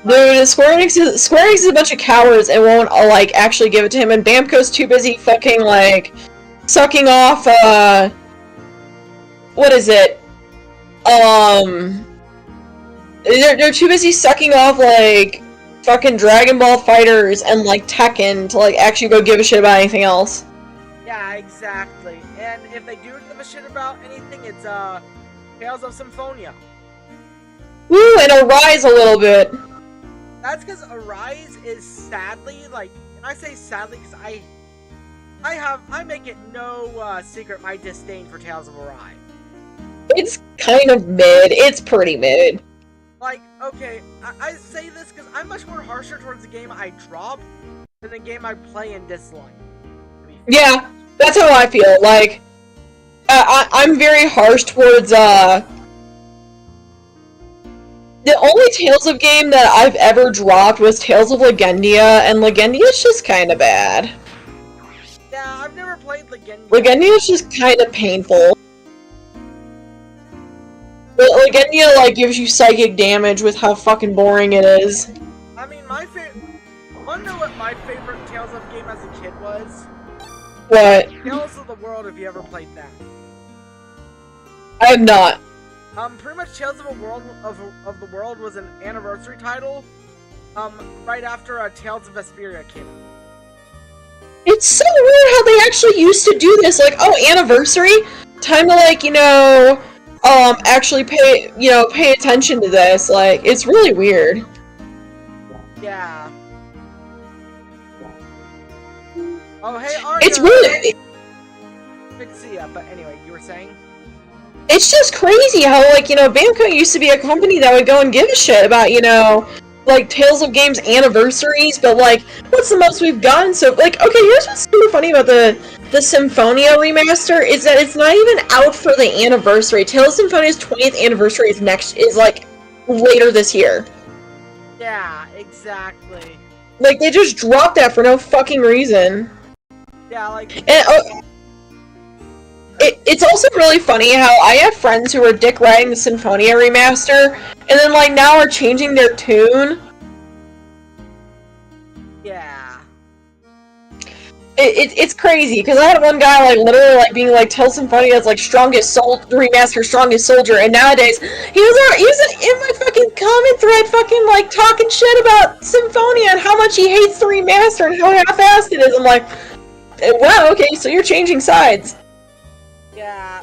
Speaker 2: dude, Square Enix is a bunch of cowards and won't, like, actually give it to him, and Bamco's too busy fucking, like, sucking off, what is it? They're too busy sucking off, like, fucking Dragon Ball Fighters and, like, Tekken to, like, actually go give a shit about anything else.
Speaker 1: Yeah, exactly. And if they do give a shit about anything, it's, Tales of Symphonia.
Speaker 2: Woo, and Arise a little bit.
Speaker 1: That's because Arise is sadly, like, and I say sadly because I make it no secret my disdain for Tales of Arise.
Speaker 2: It's kind of mid. It's pretty mid.
Speaker 1: Like, okay, I say this because I'm much more harsher towards the game I drop than the game I play and dislike.
Speaker 2: Yeah, that's how I feel. Like, I'm very harsh towards, the only Tales of game that I've ever dropped was Tales of Legendia, and Legendia's just kind of bad.
Speaker 1: Yeah, I've never played Legendia.
Speaker 2: Legendia's just kind of painful. But Legendia, like, gives you psychic damage with how fucking boring it is.
Speaker 1: I mean, wanna know what my favorite Tales of game as a kid was?
Speaker 2: What?
Speaker 1: Tales of the World, if you ever played that.
Speaker 2: I have not.
Speaker 1: Pretty much Tales of the World was an anniversary title, right after Tales of Vesperia came out.
Speaker 2: It's so weird how they actually used to do this, like, oh, anniversary? Time to, like, you know, actually pay attention to this, like, it's really weird.
Speaker 1: Yeah. Oh, hey, Arya!
Speaker 2: It's really...
Speaker 1: Good to see ya, but anyway, you were saying?
Speaker 2: It's just crazy how, like, you know, Bamco used to be a company that would go and give a shit about, you know, like, Tales of Games anniversaries, but, like, what's the most we've gotten? So, like, okay, here's what's super funny about the Symphonia remaster, is that it's not even out for the anniversary. Tales of Symphonia's 20th anniversary is like, later this year.
Speaker 1: Yeah, exactly.
Speaker 2: Like, they just dropped that for no fucking reason.
Speaker 1: Yeah, like...
Speaker 2: And, it's also really funny how I have friends who are dick riding the Symphonia remaster, and then, like, now are changing their tune.
Speaker 1: Yeah.
Speaker 2: It's crazy, because I had one guy, like, literally, like, being like, tell Symphonia's, like, remaster strongest soldier, and nowadays, he was in my fucking comment thread fucking, like, talking shit about Symphonia and how much he hates the remaster and how half-assed it is. I'm like, wow, okay, so you're changing sides.
Speaker 1: Yeah.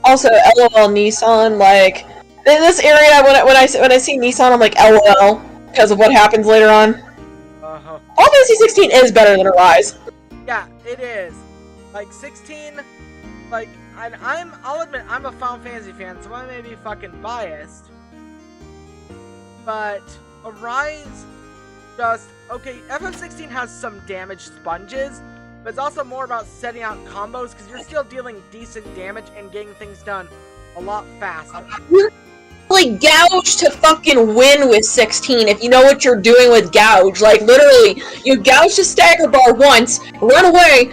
Speaker 2: Also, LOL Nissan, like, in this area, when I see Nissan, I'm like, LOL, because of what happens later on.
Speaker 1: Uh-huh.
Speaker 2: Final Fantasy 16 is better than Arise.
Speaker 1: Yeah, it is. Like, 16, like, I'll admit, I'm a Final Fantasy fan, so I may be fucking biased. But, Arise, just, okay, FF16 has some damaged sponges, but it's also more about setting out combos, because you're still dealing decent damage and getting things done a lot faster.
Speaker 2: Like, gouge to fucking win with 16 if you know what you're doing with gouge. Like, literally, you gouge the stagger bar once, run away,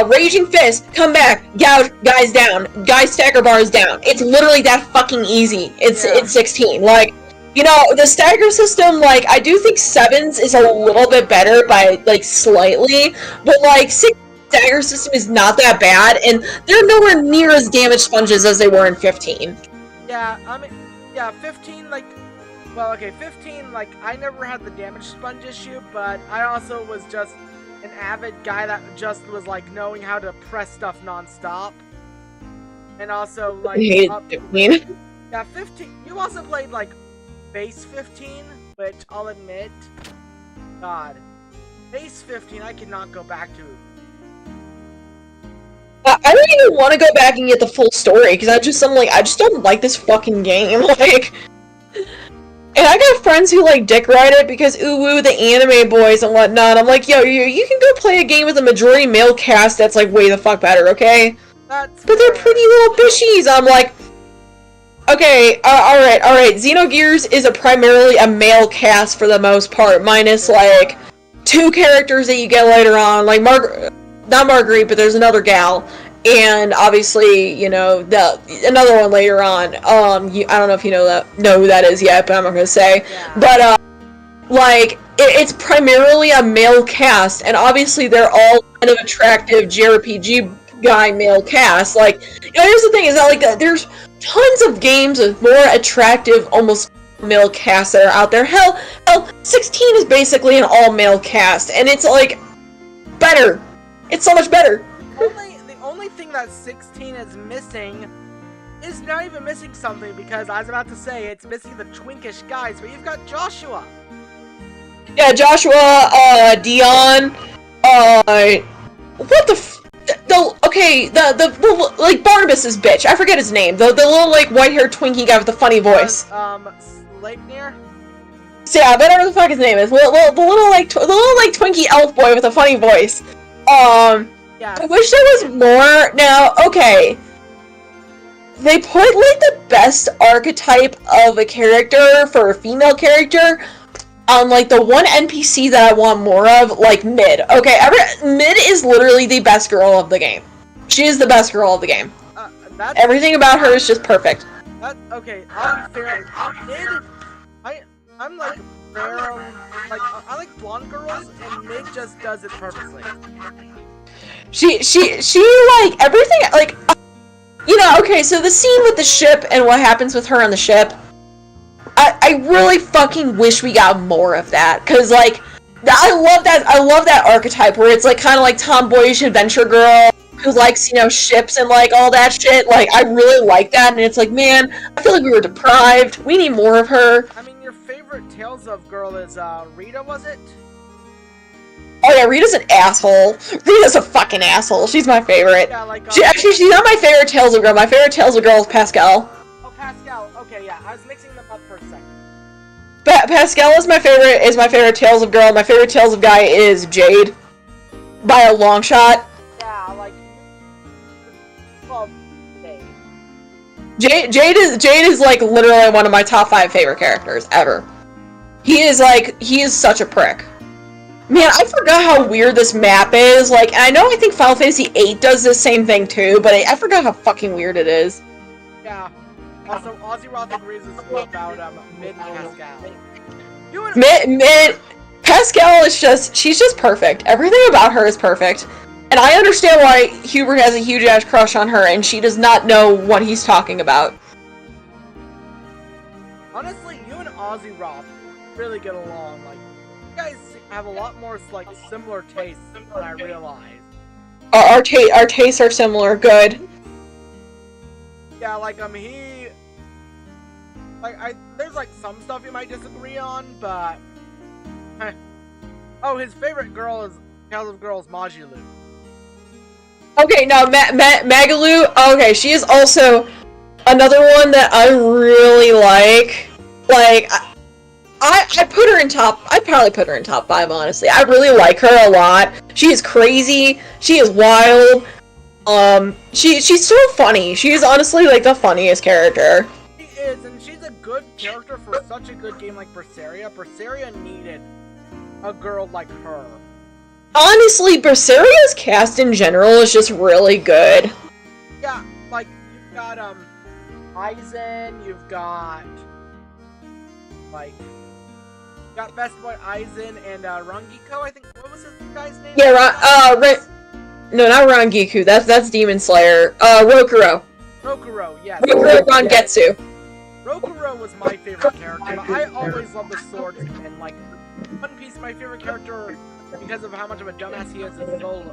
Speaker 2: raging fist, come back, gouge, guys down, guys stagger bar is down. It's literally that fucking easy. It's 16. Like, you know, the stagger system, like, I do think 7's is a little bit better by, like, slightly, but, like, 6's stagger system is not that bad, and they're nowhere near as damaged sponges as they were in 15.
Speaker 1: Yeah, I mean, yeah, 15, like, well, okay, 15, like, I never had the damage sponge issue, but I also was just an avid guy that just was, like, knowing how to press stuff non-stop. And also, like,
Speaker 2: I hated 15.
Speaker 1: Yeah, 15, you also played, like, base 15, which I'll admit, God, base 15 I cannot go back to.
Speaker 2: I don't even want to go back and get the full story, because I just don't like this fucking game, like... And I got friends who, like, dick ride it because, ooh, woo, the anime boys and whatnot. I'm like, yo, you can go play a game with a majority male cast that's, like, way the fuck better, okay? But they're pretty little bishies! I'm like... Okay, alright, Xenogears is primarily a male cast for the most part, minus, like, 2 characters that you get later on, like, not Marguerite, but there's another gal, and obviously, you know, another one later on. I don't know if you know who that is yet, but I'm not gonna say. Yeah. But like, it's primarily a male cast, and obviously they're all kind of attractive JRPG guy male cast. Like, you know, here's the thing: is that like there's tons of games with more attractive, almost male casts that are out there. Hell, 16 is basically an all male cast, and it's like better. It's so much better.
Speaker 1: The only thing that 16 is missing is not even missing something, because I was about to say it's missing the twinkish guys, but you've got Joshua.
Speaker 2: Yeah, Joshua, Dion, what the like Barnabas's bitch. I forget his name. The little like white-haired Twinkie guy with the funny voice.
Speaker 1: Sleipnir?
Speaker 2: Yeah, whatever the fuck his name is. The little Twinkie elf boy with a funny voice.
Speaker 1: Yeah.
Speaker 2: I wish there was more. Now, okay. They put, like, the best archetype of a character for a female character on, like, the one NPC that I want more of, like, Mid. Okay, Mid is literally the best girl of the game. She is the best girl of the game. Everything about her is just perfect.
Speaker 1: Okay, I'll be fair. Mid, I'm like rare, like I like blonde girls, and Mid just does it perfectly.
Speaker 2: She like everything, like, you know. Okay, so the scene with the ship and what happens with her on the ship, I really fucking wish we got more of that, cause like I love that archetype where it's like kind of like tomboyish adventure girl who likes, you know, ships and like all that shit. Like, I really like that, and it's like, man, I feel like we were deprived. We need more of her.
Speaker 1: I mean, your favorite Tales of girl is Rita, was it?
Speaker 2: Oh yeah, Rita's an asshole. Rita's a fucking asshole. She's my favorite. Yeah, like, she's not my favorite Tales of girl. My favorite Tales of girl is Pascal.
Speaker 1: Oh, Pascal. Okay, yeah, I was mixing them up for a second.
Speaker 2: Pascal is my favorite Tales of girl. My favorite Tales of guy is Jade, by a long shot.
Speaker 1: Yeah, like, well,
Speaker 2: Jade is like literally one of my top 5 favorite characters ever. He is such a prick. Man, I forgot how weird this map is. Like, I think Final Fantasy VIII does the same thing too, but I forgot how fucking weird it is.
Speaker 1: Yeah. Also, Ozzyroth agrees with you about Mid Pascal.
Speaker 2: Mid Pascal is she's just perfect. Everything about her is perfect. And I understand why Hubert has a huge-ass crush on her, and she does not know what he's talking about.
Speaker 1: Honestly, you and Ozzy Roth really get along. Like, you guys have a lot more, like, similar tastes than I realized.
Speaker 2: Our tastes are similar. Good.
Speaker 1: Yeah, like, he... Like, there's, like, some stuff you might disagree on, but... Oh, his favorite girl is Tales of Girls Majulu.
Speaker 2: Okay, now, Magalu, okay, she is also another one that I really like. Like, I put her in I'd probably put her in top 5, honestly. I really like her a lot. She is crazy. She is wild. She's so funny. She is honestly, like, the funniest character.
Speaker 1: She is, and she's a good character for such a good game like Berseria. Berseria needed a girl like her.
Speaker 2: Honestly, Berseria's cast in general is just really good.
Speaker 1: Yeah, like, you've got, Aizen, you've got, like, you got Best Boy Aizen and, Rangiko, I think, what was this guy's name?
Speaker 2: Yeah, no, not Rangiku, that's Demon Slayer, Rokuro.
Speaker 1: Rokuro, yes.
Speaker 2: Rokuro Rangetsu.
Speaker 1: Rokuro was my favorite character, but I always loved the swordsman, like, One Piece, my favorite character, because of how much of a dumbass he is Zoro.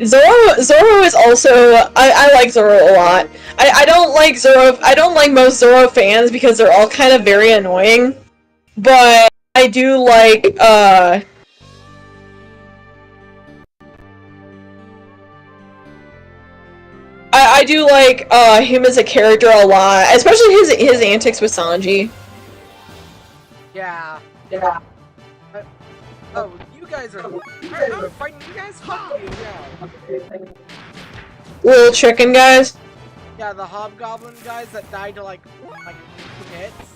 Speaker 2: Zoro is also... I like Zoro a lot. I don't like Zoro... I don't like most Zoro fans because they're all kind of very annoying. But I do like, I do like, him as a character a lot. Especially his antics with Sanji.
Speaker 1: Yeah. Oh, you guys are fighting. You guys fuck you, yeah.
Speaker 2: Little chicken guys?
Speaker 1: Yeah, the hobgoblin guys that died to like hits.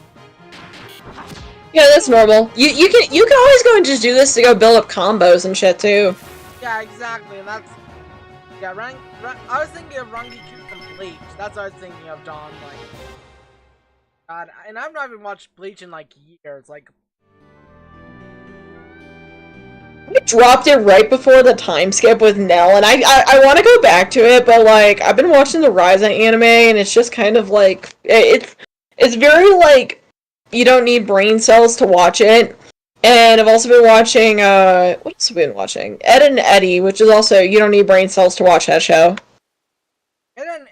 Speaker 2: Yeah, that's normal. You can always go and just do this to go build up combos and shit too.
Speaker 1: Yeah, exactly, and that's I was thinking of Rangiku from Bleach. That's what I was thinking of, Don. Like, God, and I've not even watched Bleach in like years. Like,
Speaker 2: I dropped it right before the time skip with Nell, and I want to go back to it, but like I've been watching the Ryzen anime, and it's just kind of like it's very like you don't need brain cells to watch it. And I've also been watching what else have I been watching? Ed and Eddie, which is also you don't need brain cells to watch that show.
Speaker 1: Ed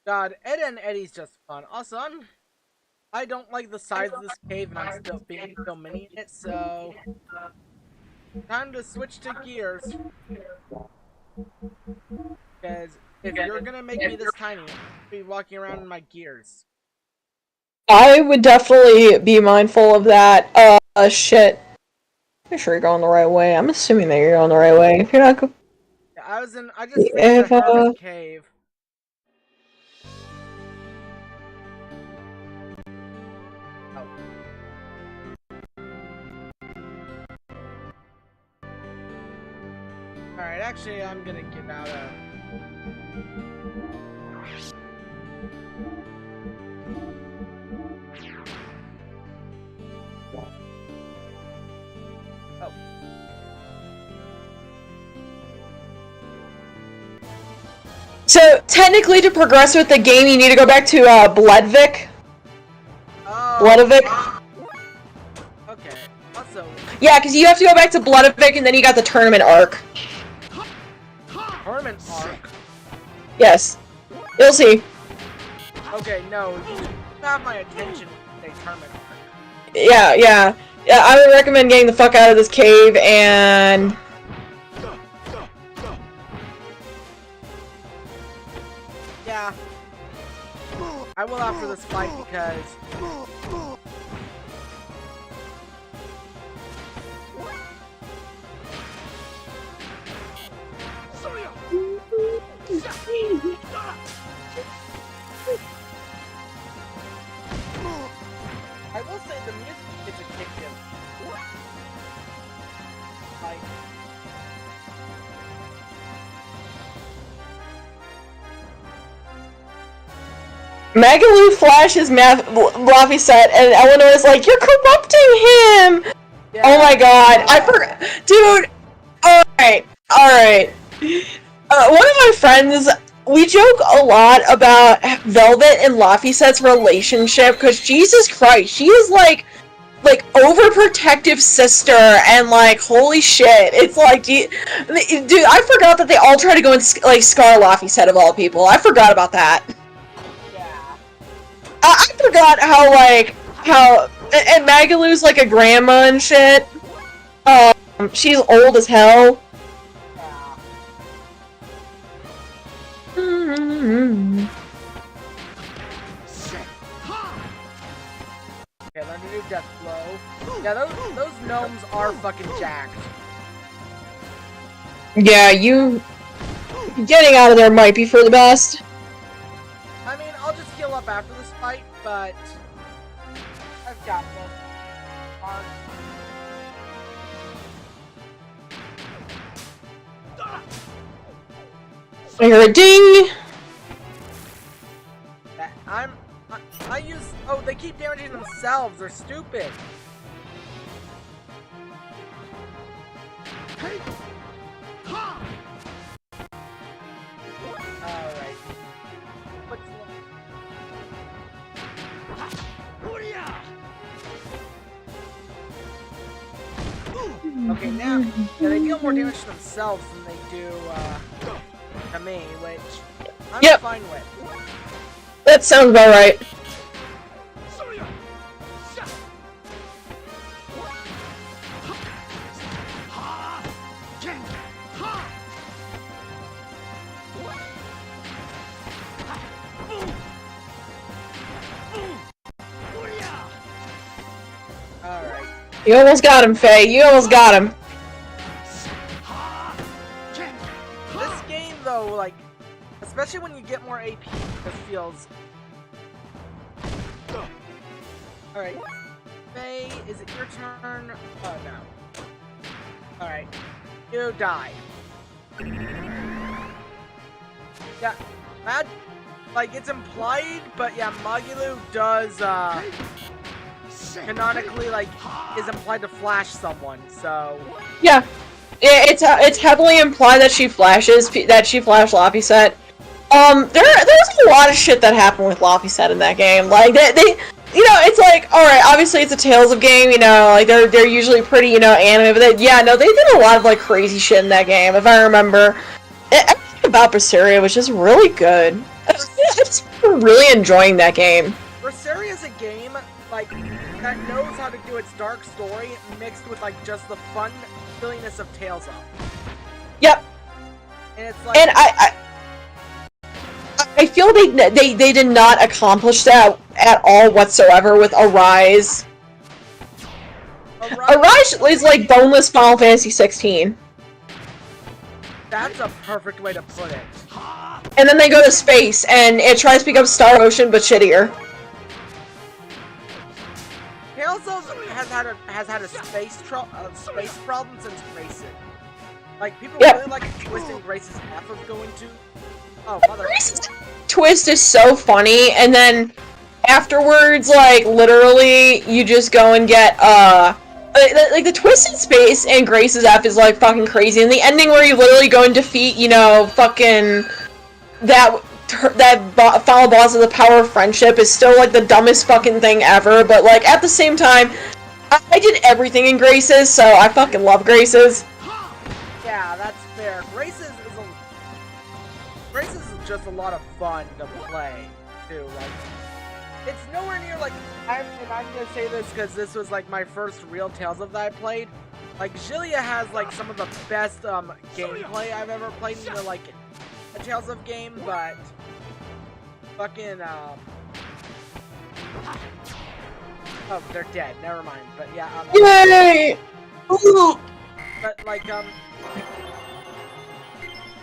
Speaker 1: and Eddie's just fun. Also, I don't like the size of this cave, and I'm still being so mini in it, so time to switch to gears. Because if you're gonna make me this tiny, I'll be walking around in my gears.
Speaker 2: I would definitely be mindful of that. Shit. Make sure you're going the right way. I'm assuming that you're going the right way. If you're not
Speaker 1: Yeah, I just finished the Hermit Cave. Alright, actually, I'm gonna give out a... Oh.
Speaker 2: So, technically, to progress with the game, you need to go back to, Bloodvik.
Speaker 1: Oh.
Speaker 2: Bloodvik.
Speaker 1: Okay, also...
Speaker 2: Yeah, because you have to go back to Bloodvik, and then you got the tournament arc.
Speaker 1: Tournament arc?
Speaker 2: Yes. You'll see.
Speaker 1: Okay, no, you have my attention with a tournament arc.
Speaker 2: Yeah, I would recommend getting the fuck out of this cave, and...
Speaker 1: Yeah. I will after this fight because... I will say the music is addictive. Like...
Speaker 2: Magalu flashes Laffy set, and Eleanor is like, "You're corrupting him!" Yeah. Oh my god, I forgot. Dude, alright. Alright. One of my friends, we joke a lot about Velvet and Laphicet's relationship, because Jesus Christ, she is like overprotective sister, and like, holy shit, it's like, dude, I forgot that they all try to go and like scar Laphicet of all people. I forgot about that.
Speaker 1: Yeah.
Speaker 2: I forgot how and Magalu's like a grandma and shit. She's old as hell.
Speaker 1: Okay, learn to do Death Blow. Yeah, those gnomes are fucking jacked.
Speaker 2: Yeah, you getting out of there might be for the best.
Speaker 1: I mean, I'll just heal up after this fight, but I've got this.
Speaker 2: I hear a ding!
Speaker 1: I use... Oh, they keep damaging themselves. They're stupid. Alright. Okay, now... Yeah, they deal more damage to themselves than they do, to me, which I'm fine with.
Speaker 2: That sounds about right.
Speaker 1: Alright.
Speaker 2: You almost got him, Faye. You almost got him.
Speaker 1: This game, though, like, especially when you get more AP, this feels... Alright. Faye, is it your turn? Oh, no. Alright. You die. Yeah, like, it's implied, but yeah, Magalu does, canonically, like, is implied to flash someone, so...
Speaker 2: Yeah. It's heavily implied that she flashed Laphicet. There's a lot of shit that happened with Laphicet in that game. Like, they you know, it's like, alright, obviously it's a Tales of game, you know, like, they're usually pretty, you know, anime, but they did a lot of, like, crazy shit in that game, if I remember. Everything about Berseria was just really good. I just really enjoying that game.
Speaker 1: Berseria is a game, like, that knows how to do its dark story mixed with, like, just the fun silliness of Tales of.
Speaker 2: Yep.
Speaker 1: And it's like...
Speaker 2: And I feel they did not accomplish that at all whatsoever with Arise. Arise is like boneless Final Fantasy 16.
Speaker 1: That's a perfect way to put it.
Speaker 2: And then they go to space, and it tries to become Star Ocean, but shittier.
Speaker 1: Tales of has had a space problem since Grace's. Like, people really like twisting Grace's F of going to... Oh, mother...
Speaker 2: Grace's twist is so funny, and then afterwards, like, literally, you just go and get, like, the twist in space and Grace's F is, like, fucking crazy, and the ending where you literally go and defeat, you know, fucking... that final boss of the Power of Friendship is still, like, the dumbest fucking thing ever, but, like, at the same time, I did everything in Grace's, so I fucking love Grace's.
Speaker 1: Yeah, that's fair. Grace's is just a lot of fun to play, too. Like, it's nowhere near, like, I'm gonna say this because this was, like, my first real Tales of that I played. Like, Xillia has, like, some of the best, gameplay I've ever played in, like, a Tales of game, but... Fucking, Oh, they're dead. Never mind. But, yeah,
Speaker 2: Yay!
Speaker 1: But, like,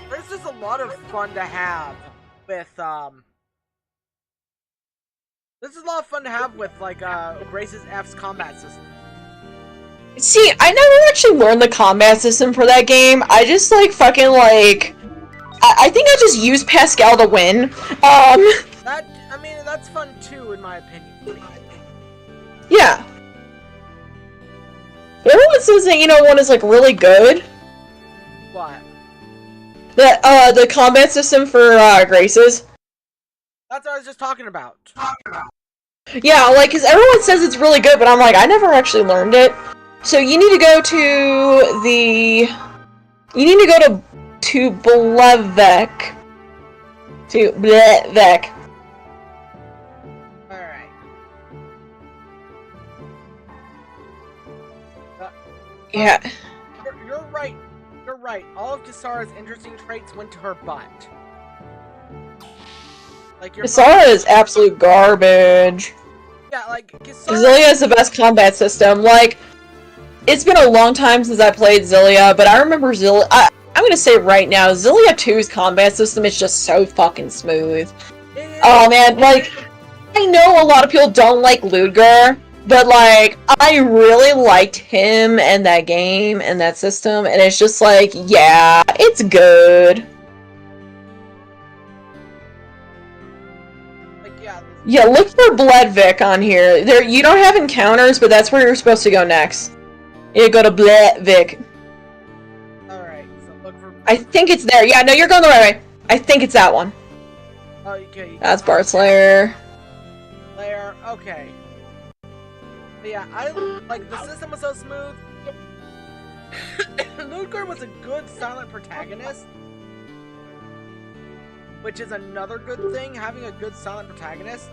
Speaker 1: there's just a lot of fun to have with, This is a lot of fun to have with, like, Grace's F's combat system.
Speaker 2: See, I never actually learned the combat system for that game. I just, like, fucking, like... I think I just used Pascal to win.
Speaker 1: I mean, that's fun, too, in my opinion.
Speaker 2: Yeah. Everyone says that, you know, one is, like, really good.
Speaker 1: What?
Speaker 2: The combat system for Graces.
Speaker 1: That's what I was just talking about.
Speaker 2: Yeah, like, because everyone says it's really good, but I'm like, I never actually learned it. So you need to go to the... You need to go to Blevek. To Blevek.
Speaker 1: Alright.
Speaker 2: Yeah.
Speaker 1: You're right. You're right. All of Kisara's interesting traits went to her butt. Like,
Speaker 2: Kisara is absolute garbage.
Speaker 1: Yeah, like, Kisara...
Speaker 2: Zillia is the best combat system. Like, it's been a long time since I played Zillia, but I remember Zillia... I'm gonna say right now, Zillia 2's combat system is just so fucking smooth. Oh man, like, I know a lot of people don't like Ludger, but like, I really liked him and that game and that system, and it's just like, yeah, it's good. Yeah, look for Bledvik on here. There, you don't have encounters, but that's where you're supposed to go next. You go to Bledvik.
Speaker 1: Alright, so look for...
Speaker 2: I think it's there. Yeah, no, you're going the right way. I think it's that one.
Speaker 1: Oh, okay.
Speaker 2: That's Bart Slayer.
Speaker 1: Slayer, okay. But yeah, like, the system was so smooth. Ludger was a good silent protagonist. Which is another good thing, having a good silent protagonist.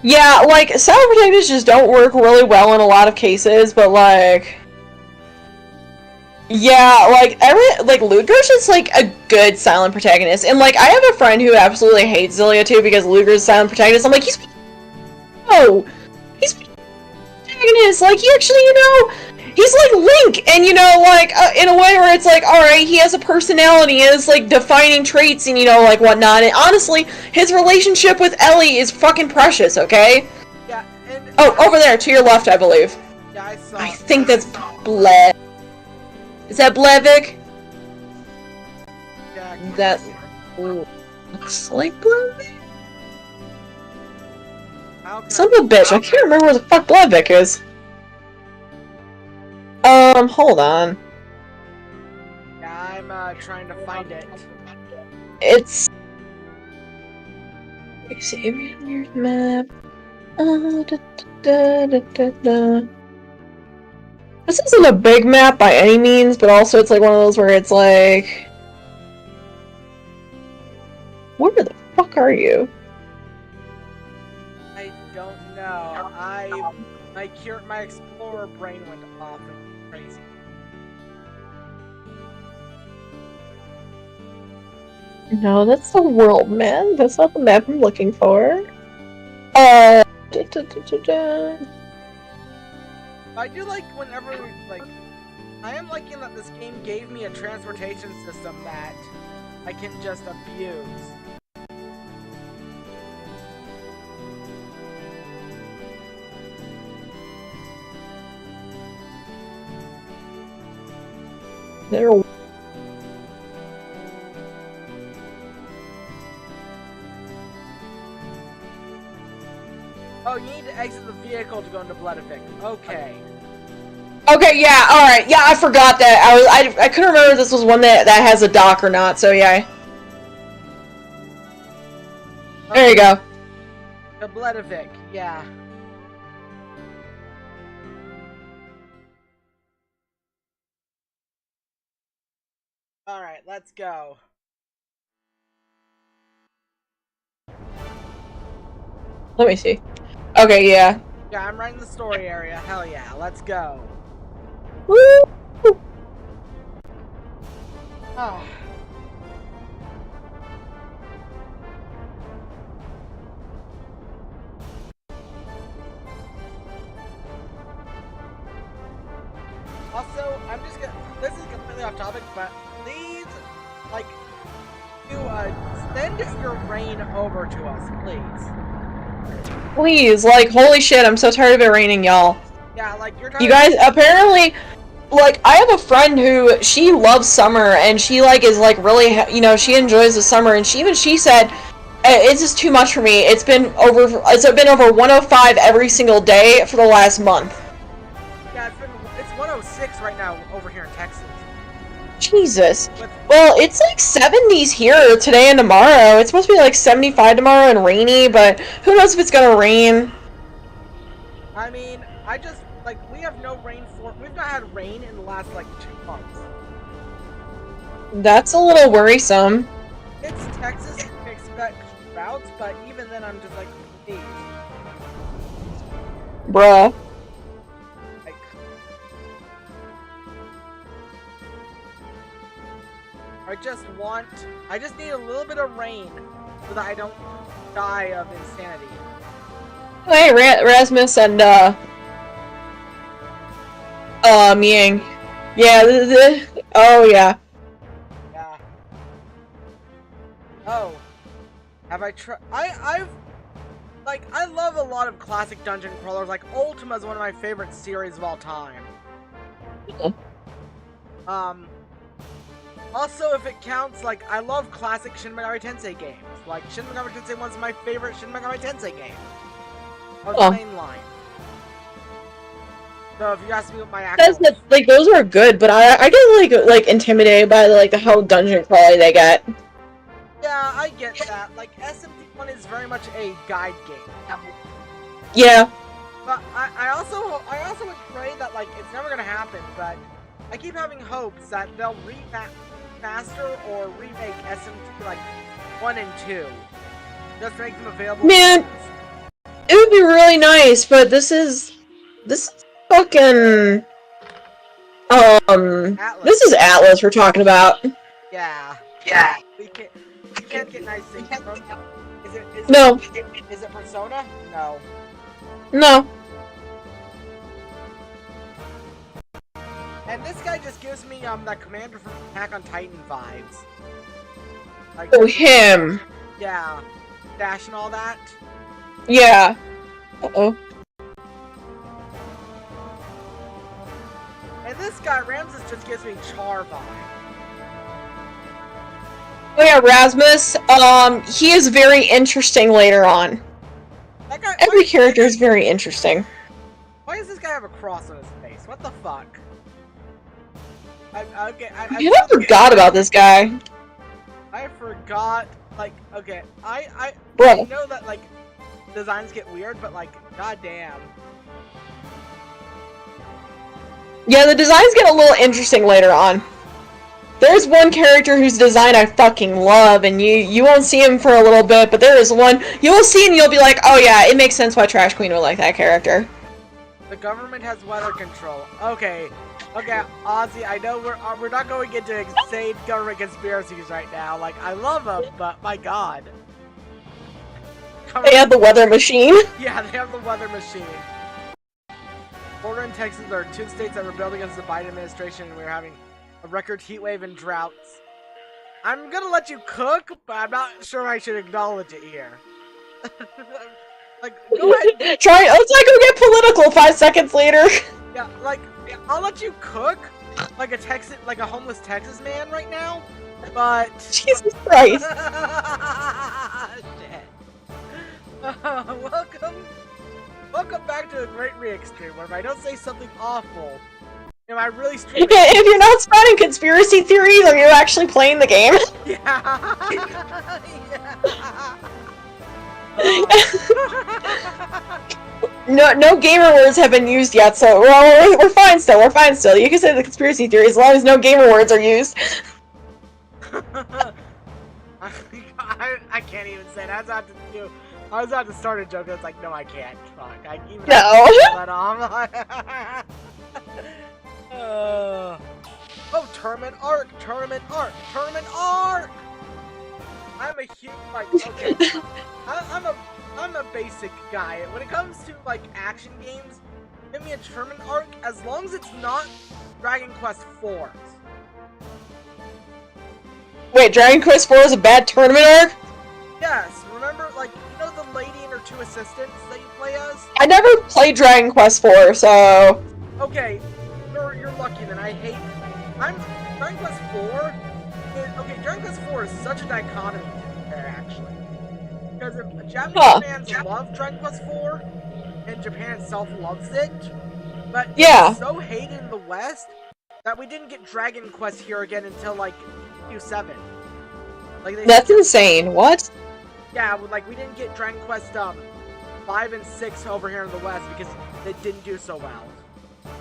Speaker 2: Yeah, like, silent protagonists just don't work really well in a lot of cases, but like... Yeah, like, Ludger's just, like, a good silent protagonist. And, like, I have a friend who absolutely hates Zillia, too, because Ludger's silent protagonist. I'm like, he's... No! He's... protagonist! Like, he actually, you know... He's like Link, and you know, like, in a way where it's like, alright, he has a personality, he has, like, defining traits and, you know, like, whatnot, and honestly, his relationship with Ellie is fucking precious, okay?
Speaker 1: Yeah, and...
Speaker 2: Oh, over there, to your left, I believe.
Speaker 1: Yeah, I saw...
Speaker 2: I think that's Ble... Is that Blevik?
Speaker 1: Yeah,
Speaker 2: that... looks like Blevik? Son of a bitch, I can't remember where the fuck Blevik is. Hold on.
Speaker 1: Yeah, I'm, trying to find it.
Speaker 2: It's... Xavier map. This isn't a big map by any means, but also it's like one of those where it's like... Where the fuck are you?
Speaker 1: I don't know. My explorer brain went off and crazy.
Speaker 2: No, that's the world, man. That's not the map I'm looking for.
Speaker 1: I do like whenever, like, I am liking that this game gave me a transportation system that I can just abuse.
Speaker 2: There.
Speaker 1: Oh, you need to exit the vehicle to go into Bloodefect. Okay.
Speaker 2: Okay, yeah, alright. Yeah, I forgot that. I couldn't remember if this was one that has a dock or not, so yeah. There you go.
Speaker 1: The Bloodefect, yeah. Alright, let's go.
Speaker 2: Let me see. Okay, yeah.
Speaker 1: Yeah, I'm right in the story area. Hell yeah, let's go.
Speaker 2: Woo!
Speaker 1: Oh. Also, I'm just gonna... This is completely off topic, but please, like, send your rain over to us, please.
Speaker 2: Please, like, holy shit, I'm so tired of it raining, y'all.
Speaker 1: Yeah, like, you're tired.
Speaker 2: You guys, apparently, like, I have a friend who, she loves summer, and she, like, is, like, really, you know, she enjoys the summer, and she said, it's just too much for me. It's been over 105 every single day for the last month.
Speaker 1: Yeah, it's 106 right now over here in Texas.
Speaker 2: Jesus. Well, it's like 70s here today and tomorrow. It's supposed to be like 75 tomorrow and rainy, but who knows if it's gonna rain.
Speaker 1: I mean, we have no rain we've not had rain in the last, like, 2 months.
Speaker 2: That's a little worrisome.
Speaker 1: It's Texas, you can expect droughts, but even then I'm just like, please.
Speaker 2: Bruh.
Speaker 1: Like, I just need a little bit of rain so that I don't die of insanity.
Speaker 2: Hey, Rasmus and, Yang. Yeah, oh, yeah.
Speaker 1: Yeah. Oh. Have I tried? I love a lot of classic dungeon crawlers. Like, Ultima is one of my favorite series of all time. Also, if it counts, like, I love classic Shin Megami Tensei games. Like, Shin Megami Tensei 1's my favorite Shin Megami Tensei game. Of the main line. So if you ask me what my actual...
Speaker 2: That, like, those are good, but I get, like, intimidated by, like, the whole dungeon crawler they get.
Speaker 1: Yeah, I get that. Like, SMT1 is very much a guide game.
Speaker 2: Yeah.
Speaker 1: But I also would pray that, like, it's never gonna happen, but I keep having hopes that they'll remaster or remake SMT, like, 1 and 2. Just make them available.
Speaker 2: Man, it would be really nice, but this is fucking,
Speaker 1: Atlas.
Speaker 2: this is Atlas we're talking about.
Speaker 1: Yeah. You can't get nice things from...
Speaker 2: No.
Speaker 1: Is it Persona? No.
Speaker 2: No.
Speaker 1: And this guy just gives me, that commander from Attack on Titan vibes. Like,
Speaker 2: Oh, him.
Speaker 1: yeah. Dash and all that.
Speaker 2: Yeah. Uh-oh.
Speaker 1: And this guy, Ramses, just gives me Char vibe.
Speaker 2: Oh yeah, Rasmus, he is very interesting later on.
Speaker 1: That guy,
Speaker 2: Every character is very interesting.
Speaker 1: Why does this guy have a cross on his face? What the fuck? I
Speaker 2: forgot about this guy.
Speaker 1: I forgot, like, okay, I
Speaker 2: Bro.
Speaker 1: know that, like, designs get weird, but, like, goddamn.
Speaker 2: Yeah, the designs get a little interesting later on. There's one character whose design I fucking love, and you won't see him for a little bit, but there is one you will see and you'll be like, oh yeah, it makes sense why Trash Queen would like that character.
Speaker 1: The government has weather control. Okay, Ozzy, I know we're not going into insane government conspiracies right now. Like, I love them, but my god.
Speaker 2: They have the weather machine.
Speaker 1: Yeah, they have the weather machine. Florida and Texas are 2 states that rebelled against the Biden administration, and we're having a record heat wave and droughts. I'm gonna let you cook, but I'm not sure I should acknowledge it here. Like, go ahead.
Speaker 2: Let's not go get political 5 seconds later.
Speaker 1: Yeah, like, I'll let you cook like a homeless Texas man right now, but...
Speaker 2: Jesus Christ.
Speaker 1: Shit. Welcome back to a great React stream, where if I don't say something awful, am I really streaming?
Speaker 2: If you're not spouting conspiracy theories, are you actually playing the game?
Speaker 1: Yeah.
Speaker 2: No gamer words have been used yet, so we're fine still. We're fine still. You can say the conspiracy theory as long as no gamer words are used.
Speaker 1: I can't even say it. I was about to start a joke. That's like, no, I can't. Fuck.
Speaker 2: No.
Speaker 1: Oh, Tournament Arc. I'm a huge, like, okay. I'm a basic guy. When it comes to, like, action games, give me a Tournament Arc as long as it's not Dragon Quest 4s.
Speaker 2: Wait, Dragon Quest 4 is a bad tournament arc?
Speaker 1: Yes, remember, like, you know the lady and her 2 assistants that you play as?
Speaker 2: I never played Dragon Quest 4, so...
Speaker 1: Okay, you're lucky then. Dragon Quest 4 okay, Dragon Quest 4 is such a dichotomy there, actually. Because if Japanese fans love Dragon Quest 4, and Japan itself loves it, but it's so hated in the West that we didn't get Dragon Quest here again until like Q7. Like
Speaker 2: That's insane. What?
Speaker 1: Yeah, like we didn't get Dragon Quest 5 and 6 over here in the West because they didn't do so well.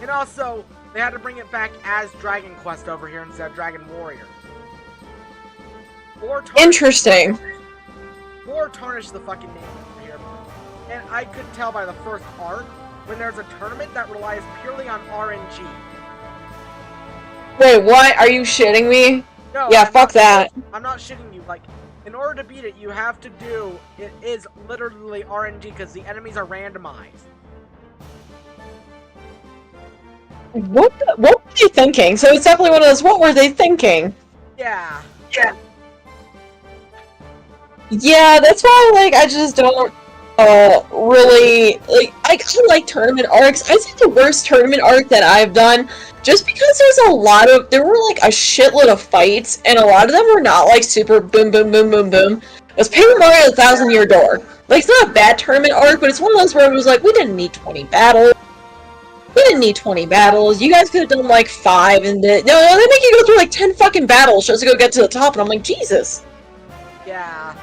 Speaker 1: And also, they had to bring it back as Dragon Quest over here instead of Dragon Warrior.
Speaker 2: Interesting.
Speaker 1: Or tarnish the fucking name over here. And I could tell by the first arc when there's a tournament that relies purely on RNG.
Speaker 2: Wait, what? Are you shitting me?
Speaker 1: No,
Speaker 2: yeah, fuck that.
Speaker 1: I'm not shitting you. Like, in order to beat it, you have to do... It is literally RNG because the enemies are randomized.
Speaker 2: What were they thinking? So it's definitely one of those, what were they thinking?
Speaker 1: Yeah.
Speaker 2: Yeah, that's why, like, I just don't, really, like, I like tournament arcs. I'd say the worst tournament arc that I've done, just because there were, like, a shitload of fights, and a lot of them were not, like, super boom, boom, boom, boom, boom. It was Paper Mario: The Thousand Year Door. Like, it's not a bad tournament arc, but it's one of those where it was like, we didn't need 20 battles. We didn't need 20 battles. You guys could have done, like, 5, and no, they make you go through, like, 10 fucking battles just to go get to the top, and I'm like, Jesus.
Speaker 1: Yeah.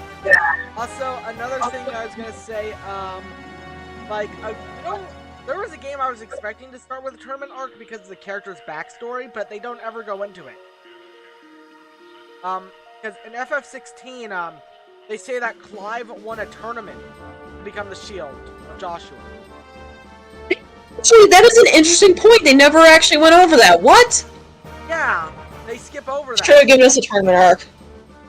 Speaker 1: Also, another thing I was gonna say, like, there was a game I was expecting to start with a tournament arc because of the character's backstory, but they don't ever go into it. Because in FF16, they say that Clive won a tournament to become the shield of Joshua.
Speaker 2: Actually, that is an interesting point. They never actually went over that. What?
Speaker 1: Yeah, they skip over that.
Speaker 2: Should have given us a tournament arc.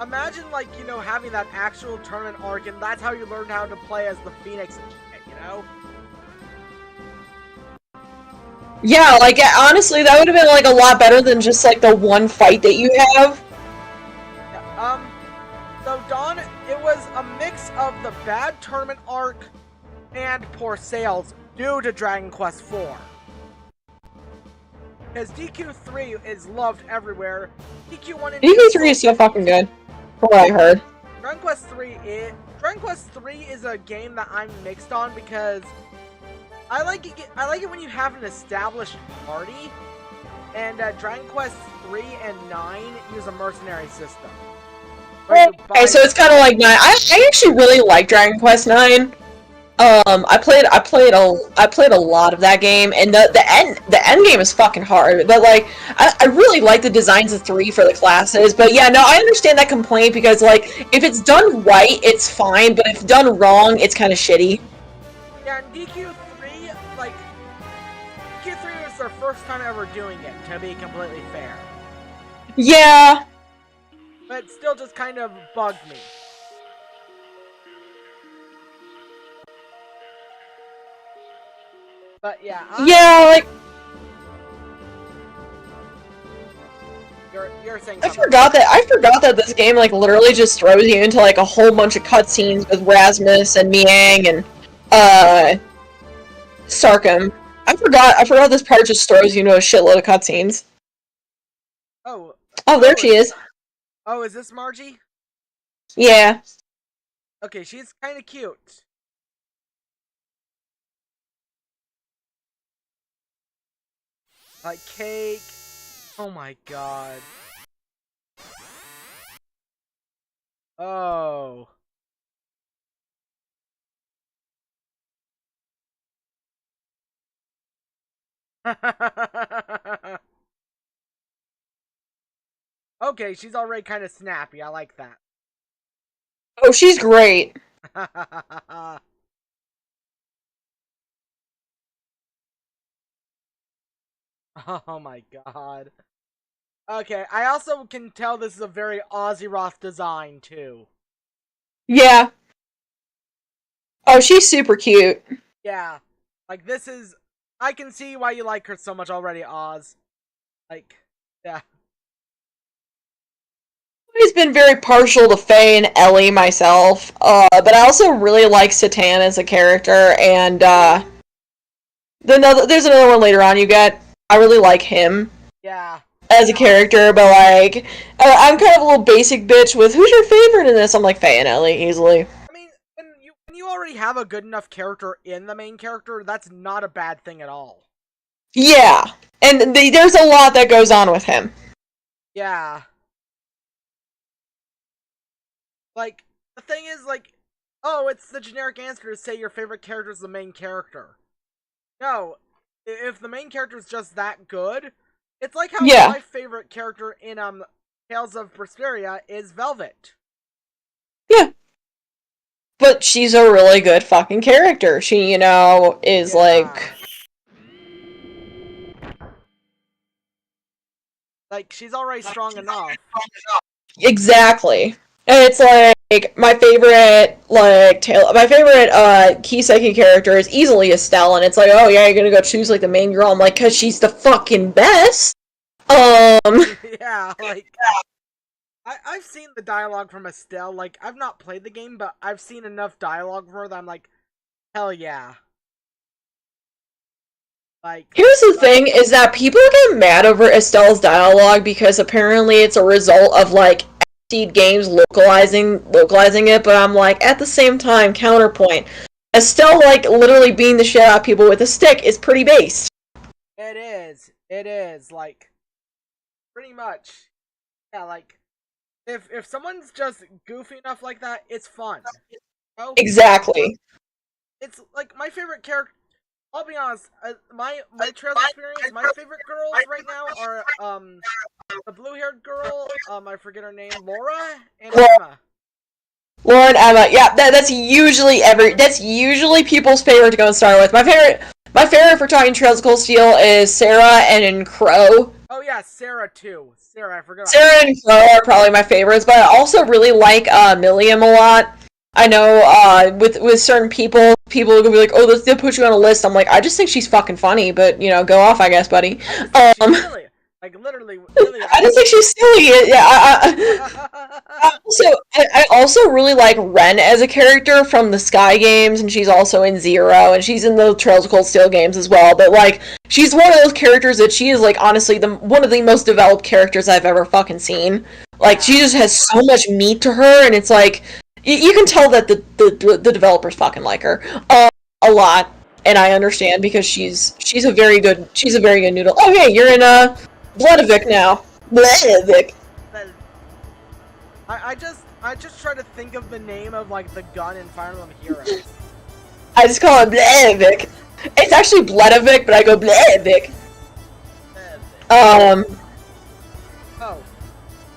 Speaker 1: Imagine, like, you know, having that actual tournament arc, and that's how you learn how to play as the Phoenix, you know?
Speaker 2: Yeah, like, honestly, that would have been, like, a lot better than just, like, the one fight that you have.
Speaker 1: Yeah, so, Dawn, it was a mix of the bad tournament arc and poor sales due to Dragon Quest IV. Because DQ3 is loved everywhere. DQ1 and
Speaker 2: DQ3 is so fucking good, from what I heard.
Speaker 1: Dragon Quest 3 is a game that I'm mixed on because I like it when you have an established party, and Dragon Quest 3 and 9 use a mercenary system.
Speaker 2: Okay, so it's kind of like 9. I actually really like Dragon Quest 9. I played a lot of that game, and the end game is fucking hard. But like, I really like the designs of 3 for the classes. But yeah, no, I understand that complaint because like, if it's done right, it's fine. But if done wrong, it's kind of shitty.
Speaker 1: Yeah, and DQ3, like, DQ3 was their first time ever doing it. To be completely fair.
Speaker 2: Yeah.
Speaker 1: But it still just kind of bugged me. But yeah,
Speaker 2: yeah, like
Speaker 1: you're saying
Speaker 2: I forgot that this game like literally just throws you into like a whole bunch of cutscenes with Rasmus and Miang and Sarkum. I forgot this part just throws you into a shitload of cutscenes.
Speaker 1: Oh,
Speaker 2: there she is.
Speaker 1: Oh, is this Margie?
Speaker 2: Yeah.
Speaker 1: Okay, she's kind of cute. Like cake. Oh my god. Oh. Okay, she's already kind of snappy. I like that.
Speaker 2: Oh, she's great.
Speaker 1: Oh my god. Okay, I also can tell this is a very Azeroth design, too.
Speaker 2: Yeah. Oh, she's super cute.
Speaker 1: Yeah. Like, this is... I can see why you like her so much already, Oz. Like, yeah.
Speaker 2: I've always been very partial to Faye and Ellie myself, but I also really like Satan as a character, and there's another one later on you get. I really like him.
Speaker 1: Yeah.
Speaker 2: As a character, but like, I'm kind of a little basic bitch with who's your favorite in this? I'm like Faye and Ellie easily.
Speaker 1: I mean, when you already have a good enough character in the main character, that's not a bad thing at all.
Speaker 2: Yeah, and there's a lot that goes on with him.
Speaker 1: Yeah. Like, the thing is, like, oh, it's the generic answer to say your favorite character is the main character. No, if the main character is just that good, it's like how my favorite character in Tales of Berseria is Velvet.
Speaker 2: Yeah. But she's a really good fucking character. She, is like...
Speaker 1: Like, she's already strong enough.
Speaker 2: Exactly. And it's like, my favorite Kiseki character is easily Estelle, and it's like, oh yeah, you're gonna go choose, like, the main girl. I'm like, cause she's the fucking best!
Speaker 1: Yeah, like... I've seen the dialogue from Estelle. Like, I've not played the game, but I've seen enough dialogue from her that I'm like, hell yeah. Like,
Speaker 2: here's the thing, is that people get mad over Estelle's dialogue because apparently it's a result of, like, Seed Games localizing it, but I'm like, at the same time, counterpoint. Estelle, like, literally beating the shit out of people with a stick is pretty based.
Speaker 1: It is, like, pretty much. Yeah, like, if someone's just goofy enough like that, it's fun. You know?
Speaker 2: Exactly.
Speaker 1: It's, like, my favorite character, I'll be honest, my Trails experience, my favorite girls right now are, the blue-haired girl, I forget her name, Laura, and Emma.
Speaker 2: Laura and Emma, yeah, that's usually people's favorite to go and start with. My favorite for talking Trails of Cold Steel is Sarah and Crow.
Speaker 1: Oh yeah, Sarah too. Sarah, I forgot.
Speaker 2: Sarah and Crow are probably my favorites, but I also really like Milliam a lot. I know with certain people are gonna be like, oh, they'll put you on a list. I'm like, I just think she's fucking funny, but go off, I guess, buddy.
Speaker 1: Like, literally, really.
Speaker 2: I just think she's silly. Yeah. I also really like Ren as a character from the Sky games, and she's also in Zero, and she's in the Trails of Cold Steel games as well. But like, she's one of those characters that she is like honestly one of the most developed characters I've ever fucking seen. Like, she just has so much meat to her, and it's like you can tell that the developers fucking like her a lot, and I understand because she's a very good noodle. Oh yeah, you're in Bloodavik now. Bloodavik.
Speaker 1: I just try to think of the name of, like, the gun in Fire Emblem Heroes.
Speaker 2: I just call it Bloodavik. It's actually Bloodavik, but I go Bloodavik.
Speaker 1: Oh.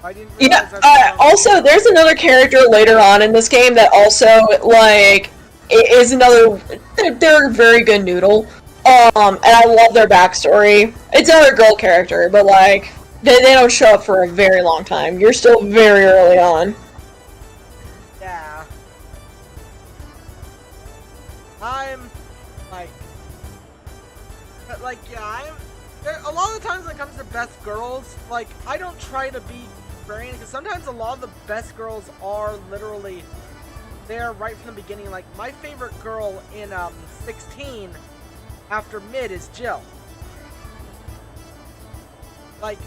Speaker 1: I didn't realize
Speaker 2: also, there's another character later on in this game that also, like, is another... They're a very good noodle. And I love their backstory. It's another girl character, but, like, they don't show up for a very long time. You're still very early on.
Speaker 1: Yeah. I'm, like... But, like, yeah, a lot of the times when it comes to best girls, like, I don't try to be variant, because sometimes a lot of the best girls are literally there right from the beginning. Like, my favorite girl in, 16... after mid is Jill. Like,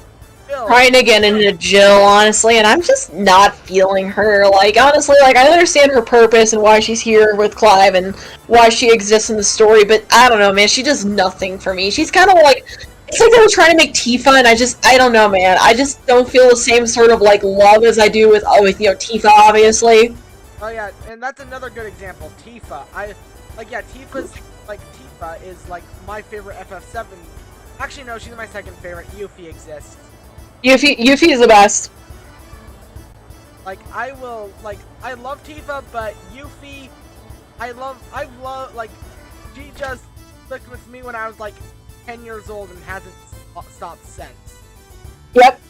Speaker 1: Jill.
Speaker 2: Trying to get into Jill, honestly, and I'm just not feeling her. Like, honestly, like, I understand her purpose and why she's here with Clive and why she exists in the story, but I don't know, man, she does nothing for me. She's kind of like, it's like they were trying to make Tifa, and I don't know, man. I just don't feel the same sort of, like, love as I do with Tifa, obviously.
Speaker 1: Oh yeah, and that's another good example, Tifa. Tifa's, like, Tifa is, like, my favorite FF7. Actually, no, she's my second favorite. Yuffie exists.
Speaker 2: Yuffie is the best.
Speaker 1: Like, I love Tifa, but Yuffie, like, she just clicked with me when I was, like, 10 years old and hasn't stopped since.
Speaker 2: Yep.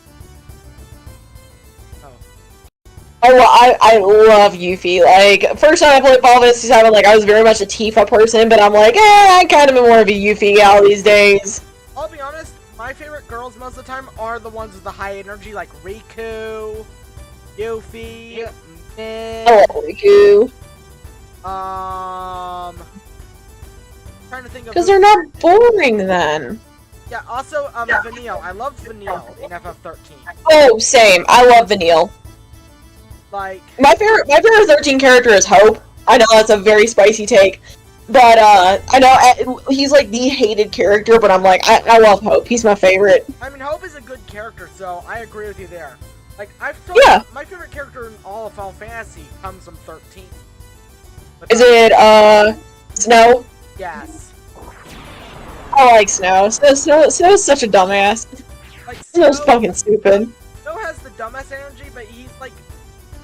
Speaker 2: I love Yuffie. Like, first time I played Final Fantasy VII, like, I was very much a Tifa person, but I'm like, I kind of am more of a Yuffie gal these days.
Speaker 1: I'll be honest, my favorite girls most of the time are the ones with the high energy, like Riku, Yuffie, Min.
Speaker 2: I love Riku.
Speaker 1: Trying to think of...
Speaker 2: Because they're not boring, then.
Speaker 1: Yeah, also, Vanille. I loved Vanille in FF13.
Speaker 2: Oh, same. I love Vanille.
Speaker 1: Like...
Speaker 2: My favorite 13 character is Hope. I know that's a very spicy take. But I know he's like the hated character, but I'm like, I love Hope. He's my favorite.
Speaker 1: I mean, Hope is a good character, so I agree with you there. Like,
Speaker 2: Yeah.
Speaker 1: My favorite character in all of Final Fantasy comes from 13.
Speaker 2: Is it Snow?
Speaker 1: Yes.
Speaker 2: I like Snow. Snow's such a dumbass.
Speaker 1: Like,
Speaker 2: Snow's fucking stupid.
Speaker 1: Snow has the dumbass energy, but he's like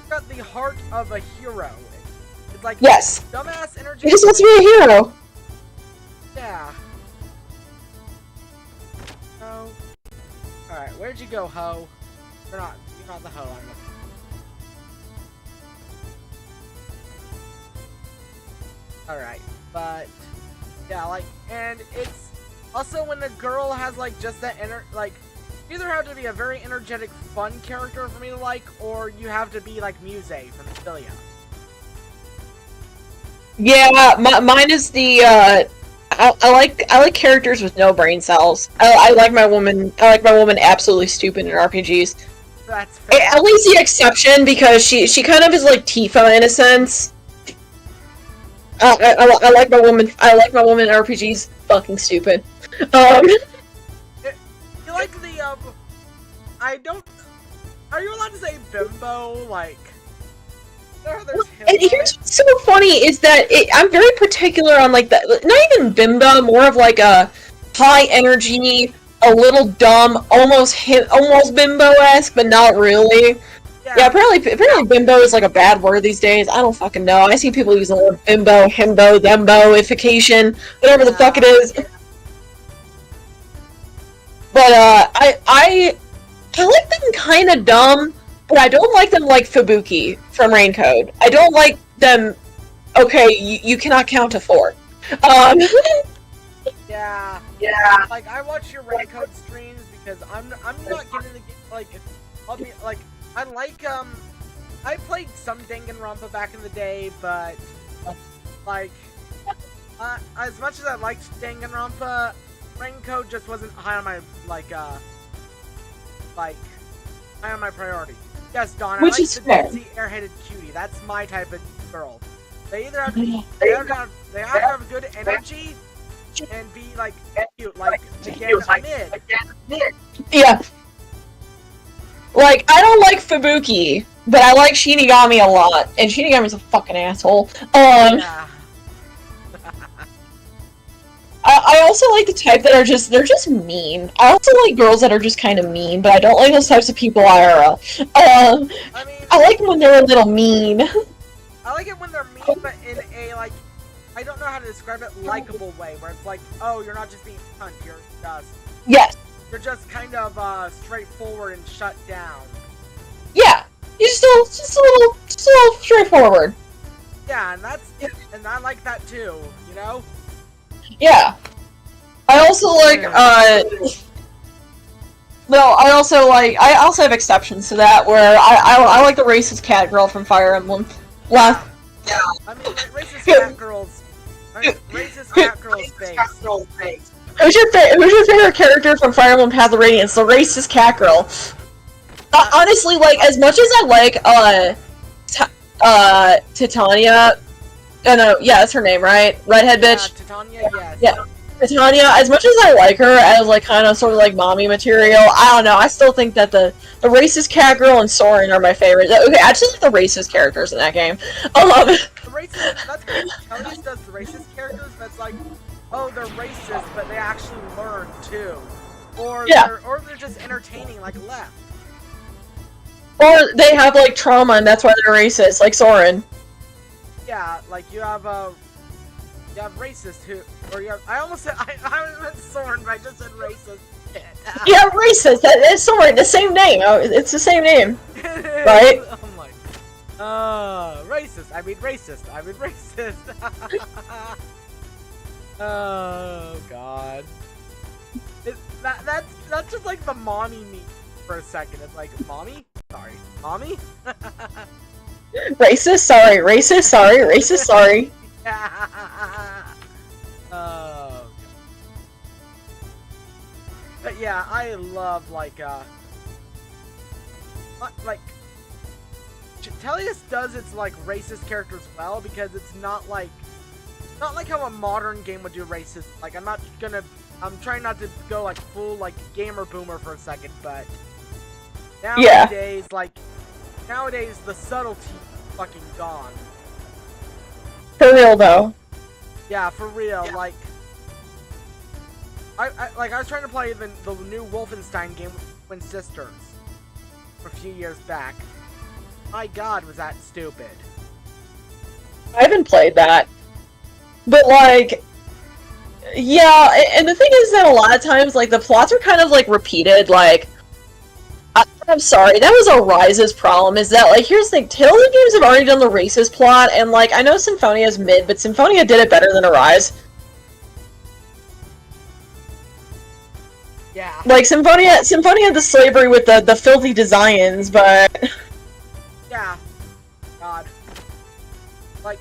Speaker 1: got the heart of a hero. It's like
Speaker 2: yes.
Speaker 1: Dumbass energy.
Speaker 2: He just wants to be a hero.
Speaker 1: Yeah. Oh. Alright, where'd you go, Ho? You're not the Ho, I'm the... Alright, but... Yeah, like, and it's... Also, when the girl has, like, just that like... You either have to be a very energetic, fun character for me to like, or you have to be, like, Muse from Cilia.
Speaker 2: Yeah, mine is the, I like characters with no brain cells. I like my woman absolutely stupid in RPGs.
Speaker 1: That's fair.
Speaker 2: At least the exception, because she kind of is like Tifa in a sense. I like my woman in RPGs fucking stupid.
Speaker 1: You like the, I don't... Are you allowed to say bimbo? Like...
Speaker 2: And here's what's so funny is that I'm very particular on like that. Not even bimbo, more of like a high energy, a little dumb, almost bimbo-esque, but not really. Yeah, apparently bimbo is like a bad word these days. I don't fucking know. I see people using the word bimbo, himbo, thembo-ification, whatever the fuck it is. But I like them kind of dumb. But I don't like them like Fubuki from Rain Code. I don't like them. Okay, you cannot count to 4.
Speaker 1: Yeah. Like I watch your Rain Code streams because I'm not getting the like. I'll be like I like I played some Danganronpa back in the day, but like as much as I liked Danganronpa, Rain Code just wasn't high on my high on my priority. Yes, Dawn,
Speaker 2: Which
Speaker 1: I like
Speaker 2: is
Speaker 1: the
Speaker 2: fair.
Speaker 1: Daisy airheaded cutie. That's my type of girl. They either have to, they have to have good energy and be like cute, like again mid.
Speaker 2: Yeah. Like I don't like Fubuki, but I like Shinigami a lot, and Shinigami's a fucking asshole.
Speaker 1: Yeah.
Speaker 2: I also like the type that are they're just mean. I also like girls that are just kind of mean, but I don't like those types of people IRL. I mean, I like them when they're a little mean.
Speaker 1: I like it when they're mean, but in a, like, I don't know how to describe it, likable way, where it's like, oh, you're not just being a cunt, you're just...
Speaker 2: Yes.
Speaker 1: You're just kind of, straightforward and shut down.
Speaker 2: Yeah. You're just a little straightforward.
Speaker 1: Yeah, and and I like that too, you know?
Speaker 2: Yeah. I also like, no, I also have exceptions to that, where I like the racist cat girl from Fire Emblem.
Speaker 1: Yeah. I mean, racist cat girls face.
Speaker 2: Who's your favorite character from Fire Emblem Path of Radiance? The racist cat girl. Honestly, like, as much as I like, Titania, oh no, yeah, that's her name, right? Redhead bitch?
Speaker 1: Titania, yes.
Speaker 2: Yeah. Titania, as much as I like her as, like, kind of sort of like mommy material, I don't know, I still think that the racist cat girl and Soren are my favorite. Okay, I just like the racist characters in that game.
Speaker 1: The racist, that's what Kelly does, the racist characters, that's like, oh, they're racist, but they actually learn, too. Or they're just entertaining, like Left.
Speaker 2: Or they have, like, trauma and that's why they're racist, like Soren.
Speaker 1: Yeah, like you have racist who, or you have, I almost said, I meant Soren, but I just said racist.
Speaker 2: Yeah, racist, it's Soren, the same name, it's the same name, right?
Speaker 1: Oh my, racist, I mean racist. Oh god. That's just like the mommy me for a second, it's like, mommy? Sorry, mommy?
Speaker 2: Racist, sorry.
Speaker 1: Oh. But yeah, I love Tellius does its like racist characters well because it's not like not like how a modern game would do racism. Like, I'm trying not to go, like, full, like, gamer boomer for a second, but nowadays, nowadays, the subtlety is fucking gone.
Speaker 2: For real, though.
Speaker 1: Yeah, for real, like, I was trying to play the new Wolfenstein game with Twin Sisters a few years back. My god, was that stupid.
Speaker 2: I haven't played that. But, like, yeah, and the thing is that a lot of times, like, the plots are kind of, like, repeated, like, I'm sorry, that was a Rise's problem, is that, like, here's the thing, Telltale games have already done the racist plot, and, like, I know Symphonia's mid, but Symphonia did it better than Arise.
Speaker 1: Yeah.
Speaker 2: Like, Symphonia had the slavery with the filthy designs, but...
Speaker 1: Yeah. God. Like,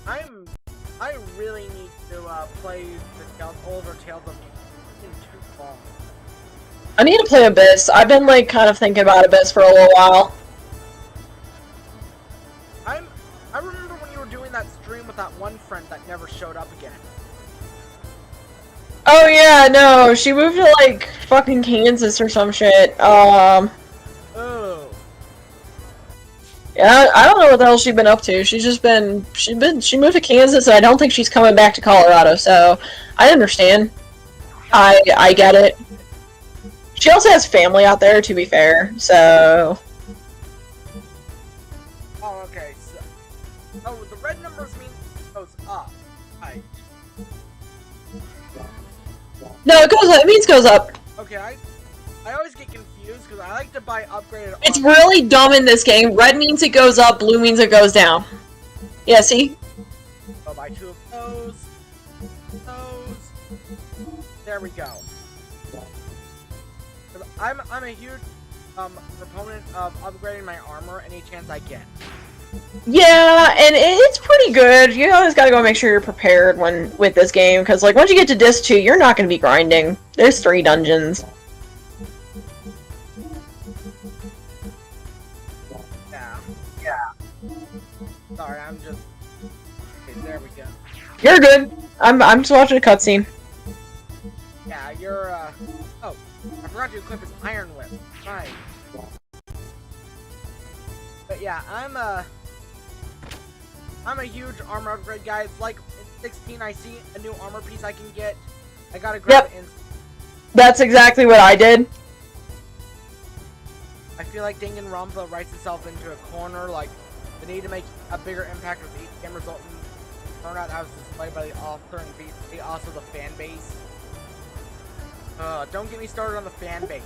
Speaker 1: I really need to, play the older Tales of Games. It's been too long.
Speaker 2: I need to play Abyss. I've been, like, kind of thinking about Abyss for a little while.
Speaker 1: I remember when you were doing that stream with that one friend that never showed up again.
Speaker 2: Oh yeah, no, she moved to, like, fucking Kansas or some shit.
Speaker 1: Oh.
Speaker 2: Yeah, I don't know what the hell she's been up to. She moved to Kansas, and I don't think she's coming back to Colorado, so I understand. I get it. She also has family out there, to be fair, so...
Speaker 1: Oh, okay, so... Oh, the red numbers mean it goes up. Right.
Speaker 2: No, it means goes up.
Speaker 1: Okay, I always get confused, because I like to buy upgraded
Speaker 2: It's really dumb in this game. Red means it goes up, blue means it goes down. Yeah, see?
Speaker 1: I'll buy 2 of those. There we go. I'm a huge proponent of upgrading my armor any chance I get.
Speaker 2: Yeah, and it's pretty good. You always gotta go make sure you're prepared with this game, because, like, once you get to Disc 2, you're not gonna be grinding. There's 3 dungeons.
Speaker 1: Yeah. Sorry, I'm just... Okay, there we go.
Speaker 2: You're good. I'm just watching a cutscene.
Speaker 1: Yeah, you're, Oh, I forgot to equip his Iron Whip. Right. But yeah, I'm a huge armor upgrade guy. It's like in 16, I see a new armor piece I can get. I gotta grab it instantly.
Speaker 2: That's exactly what I did.
Speaker 1: I feel like Danganronpa writes itself into a corner, like, the need to make a bigger impact with each game result in turnout that was displayed by the author and also the fan base. Don't get me started on the fan base.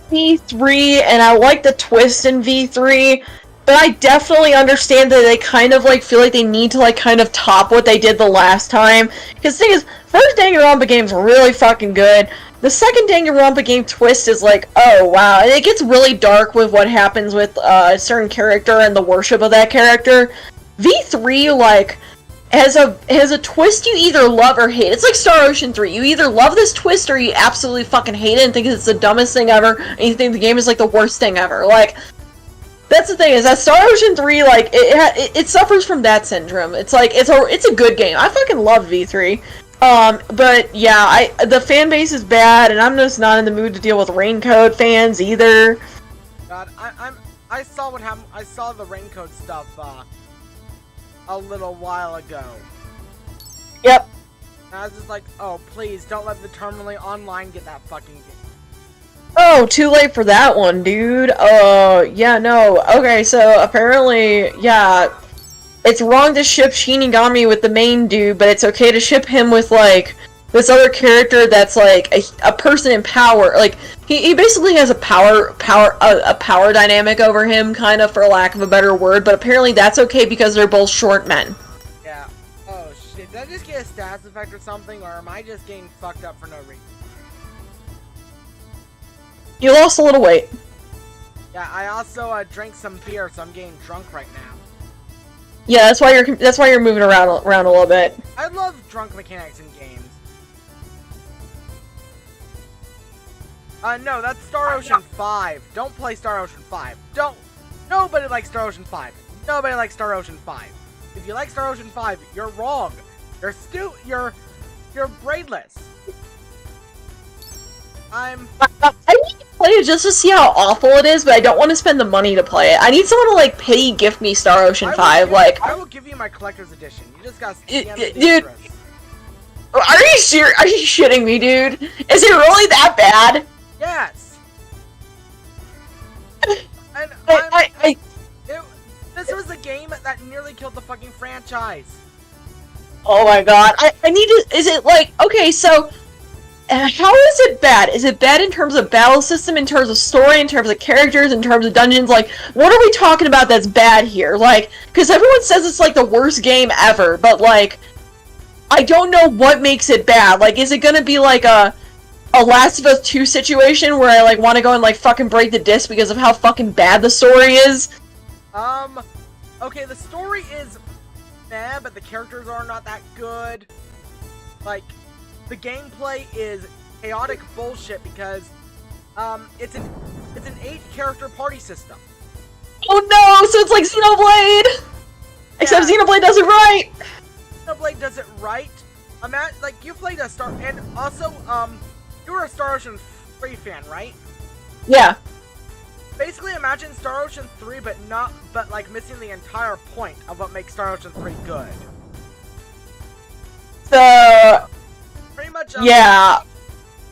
Speaker 2: V3, and I like the twist in V3, but I definitely understand that they kind of, like, feel like they need to, like, kind of top what they did the last time. Because the thing is, first Danganronpa game's really fucking good. The second Danganronpa game twist is like, oh wow, and it gets really dark with what happens with a certain character and the worship of that character. V3, like, has a twist you either love or hate. It's like Star Ocean 3. You either love this twist or you absolutely fucking hate it and think it's the dumbest thing ever, and you think the game is like the worst thing ever. Like, that's the thing, is that Star Ocean 3, like, it suffers from that syndrome. It's like, it's a good game. I fucking love V3. But yeah, the fan base is bad, and I'm just not in the mood to deal with Raincoat fans either.
Speaker 1: God, I saw what happened. I saw the Raincoat stuff, a little while ago.
Speaker 2: Yep.
Speaker 1: And I was just like, oh, please, don't let the Terminally Online get that fucking game.
Speaker 2: Oh, too late for that one, dude. Yeah, no. Okay, so apparently, yeah, it's wrong to ship Shinigami with the main dude, but it's okay to ship him with, like, this other character that's, like, a person in power. Like, he basically has a power dynamic over him, kind of, for lack of a better word, but apparently that's okay because they're both short men.
Speaker 1: Yeah. Oh, shit. Did I just get a stats effect or something, or am I just getting fucked up for no reason?
Speaker 2: You lost a little weight.
Speaker 1: Yeah, I also, drank some beer, so I'm getting drunk right now.
Speaker 2: Yeah, that's why you're moving around a little bit.
Speaker 1: I love drunk mechanics in games. No, that's Star Ocean 5. Don't play Star Ocean 5. Nobody likes Star Ocean 5. Nobody likes Star Ocean 5. If you like Star Ocean 5, you're wrong. You're braidless.
Speaker 2: I need to play it just to see how awful it is, but I don't want to spend the money to play it. I need someone to, like, pay gift me Star Ocean 5, like...
Speaker 1: I will give you my collector's edition. You just gotta scan the
Speaker 2: dude,
Speaker 1: interest.
Speaker 2: are you serious? Are you shitting me, dude? Is it really that bad?
Speaker 1: Yes! And this was a game that nearly killed the fucking franchise.
Speaker 2: Oh my god, I need to... Is it, like... Okay, so... how is it bad? Is it bad in terms of battle system, in terms of story, in terms of characters, in terms of dungeons? Like, what are we talking about that's bad here? Like, because everyone says it's, like, the worst game ever, but, like... I don't know what makes it bad. Like, is it gonna be, like, a Last of Us 2 situation where I, like, want to go and, like, fucking break the disc because of how fucking bad the story is?
Speaker 1: Okay, the story is meh, but the characters are not that good. Like, the gameplay is chaotic bullshit because, it's an 8-character party system.
Speaker 2: Oh no, so it's like Xenoblade! Yeah. Except Xenoblade does it right!
Speaker 1: Xenoblade does it right. Like, you played a Star... And also, you were a Star Ocean 3 fan, right?
Speaker 2: Yeah.
Speaker 1: Basically, imagine Star Ocean 3, but like, missing the entire point of what makes Star Ocean 3 good.
Speaker 2: So...
Speaker 1: Pretty much,
Speaker 2: yeah.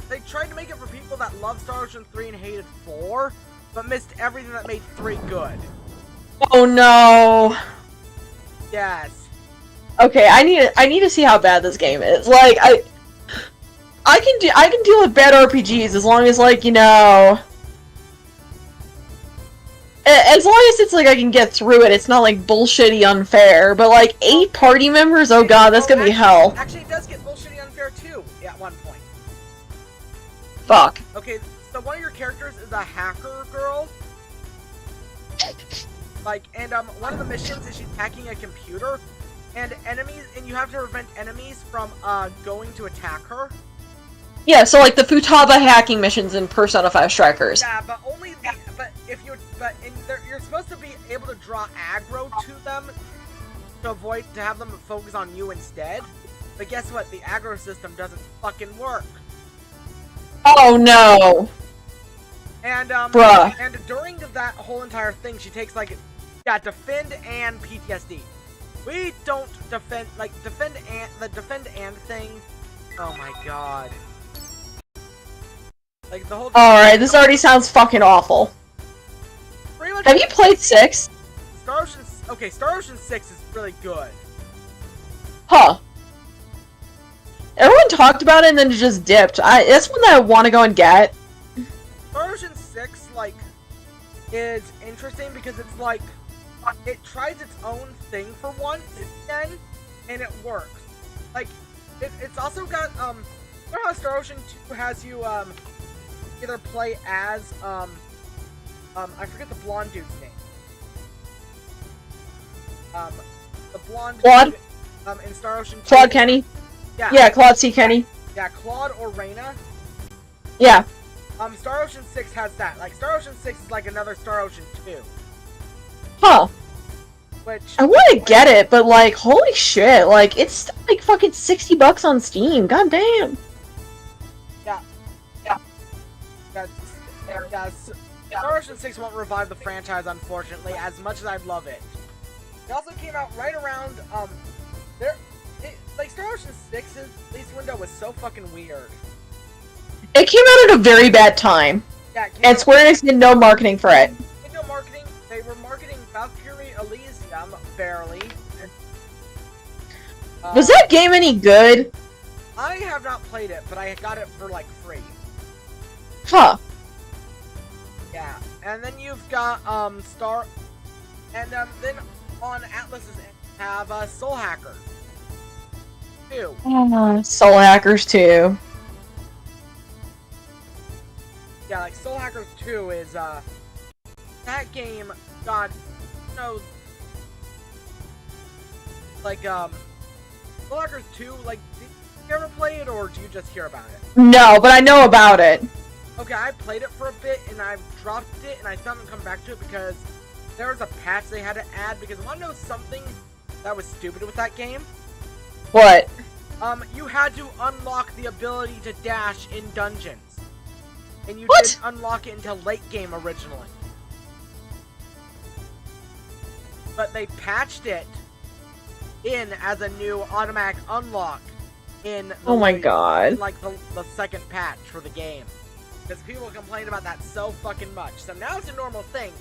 Speaker 1: They tried to make it for people that love Star Ocean 3 and hated 4, but missed everything that made 3 good.
Speaker 2: Oh no.
Speaker 1: Yes.
Speaker 2: Okay, I need to see how bad this game is. Like, I can deal with bad RPGs as long as, like, you know, as long as it's like I can get through it. It's not like bullshitty unfair. But like 8 party members, oh god, that's gonna be hell.
Speaker 1: Actually, it does get bullshitty unfair too at one point.
Speaker 2: Fuck.
Speaker 1: Okay, so one of your characters is a hacker girl. Like, and one of the missions is she's hacking a computer. And you have to prevent enemies from, going to attack her.
Speaker 2: Yeah, so like the Futaba hacking missions in Persona 5 Strikers.
Speaker 1: Yeah, but only you're supposed to be able to draw aggro to them to have them focus on you instead. But guess what? The aggro system doesn't fucking work.
Speaker 2: Oh no.
Speaker 1: And,
Speaker 2: bruh.
Speaker 1: And during that whole entire thing, she takes, like, defend and PTSD. We don't defend and thing. Oh my god. Like, the whole... Alright,
Speaker 2: this already sounds fucking awful. Have you played 6?
Speaker 1: Star Ocean 6 is really good.
Speaker 2: Huh. Everyone talked about it and then it just dipped. That's one that I want to go and get.
Speaker 1: Star Ocean 6, like, is interesting because it's like, it tries its own thing for once, again, and it works. Like, it's also got, you know how Star Ocean 2 has you, either play as, I forget the blonde dude's name. The blonde
Speaker 2: Claude?
Speaker 1: dude, in Star Ocean 2.
Speaker 2: Claude Kenny? Yeah, Claude C. Kenny.
Speaker 1: Yeah, Claude or Reyna.
Speaker 2: Yeah.
Speaker 1: Star Ocean 6 has that. Like, Star Ocean 6 is like another Star Ocean 2.
Speaker 2: Huh.
Speaker 1: Which...
Speaker 2: I want to get it, but like, holy shit, like, it's like fucking $60 on Steam, god damn.
Speaker 1: Star Ocean 6 won't revive the franchise, unfortunately, as much as I'd love it. It also came out right around, like, Star Ocean 6's release window was so fucking weird.
Speaker 2: It came out at a very bad time.
Speaker 1: Yeah,
Speaker 2: and Square Enix did no marketing for it.
Speaker 1: No marketing. They were marketing Valkyrie Elysium, barely.
Speaker 2: Was that game any good?
Speaker 1: I have not played it, but I got it for, like, free.
Speaker 2: Huh.
Speaker 1: Yeah, and then you've got, and, then on Atlas's end, you have, Soul Hackers 2.
Speaker 2: Soul Hackers 2.
Speaker 1: Yeah, like, Soul Hackers 2 is, that game, God, you know, like, Soul Hackers 2, like, did you ever play it, or do you just hear about it?
Speaker 2: No, but I know about it.
Speaker 1: Okay, I played it for a bit, and I've dropped it, and I still haven't come back to it because there was a patch they had to add, because I want to know something that was stupid with that game.
Speaker 2: What?
Speaker 1: You had to unlock the ability to dash in dungeons. And you
Speaker 2: What?
Speaker 1: didn't unlock it until late game originally. But they patched it in as a new automatic unlock in the
Speaker 2: Oh my god.
Speaker 1: in like the second patch for the game. Because people complained about that so fucking much. So now it's a normal thing.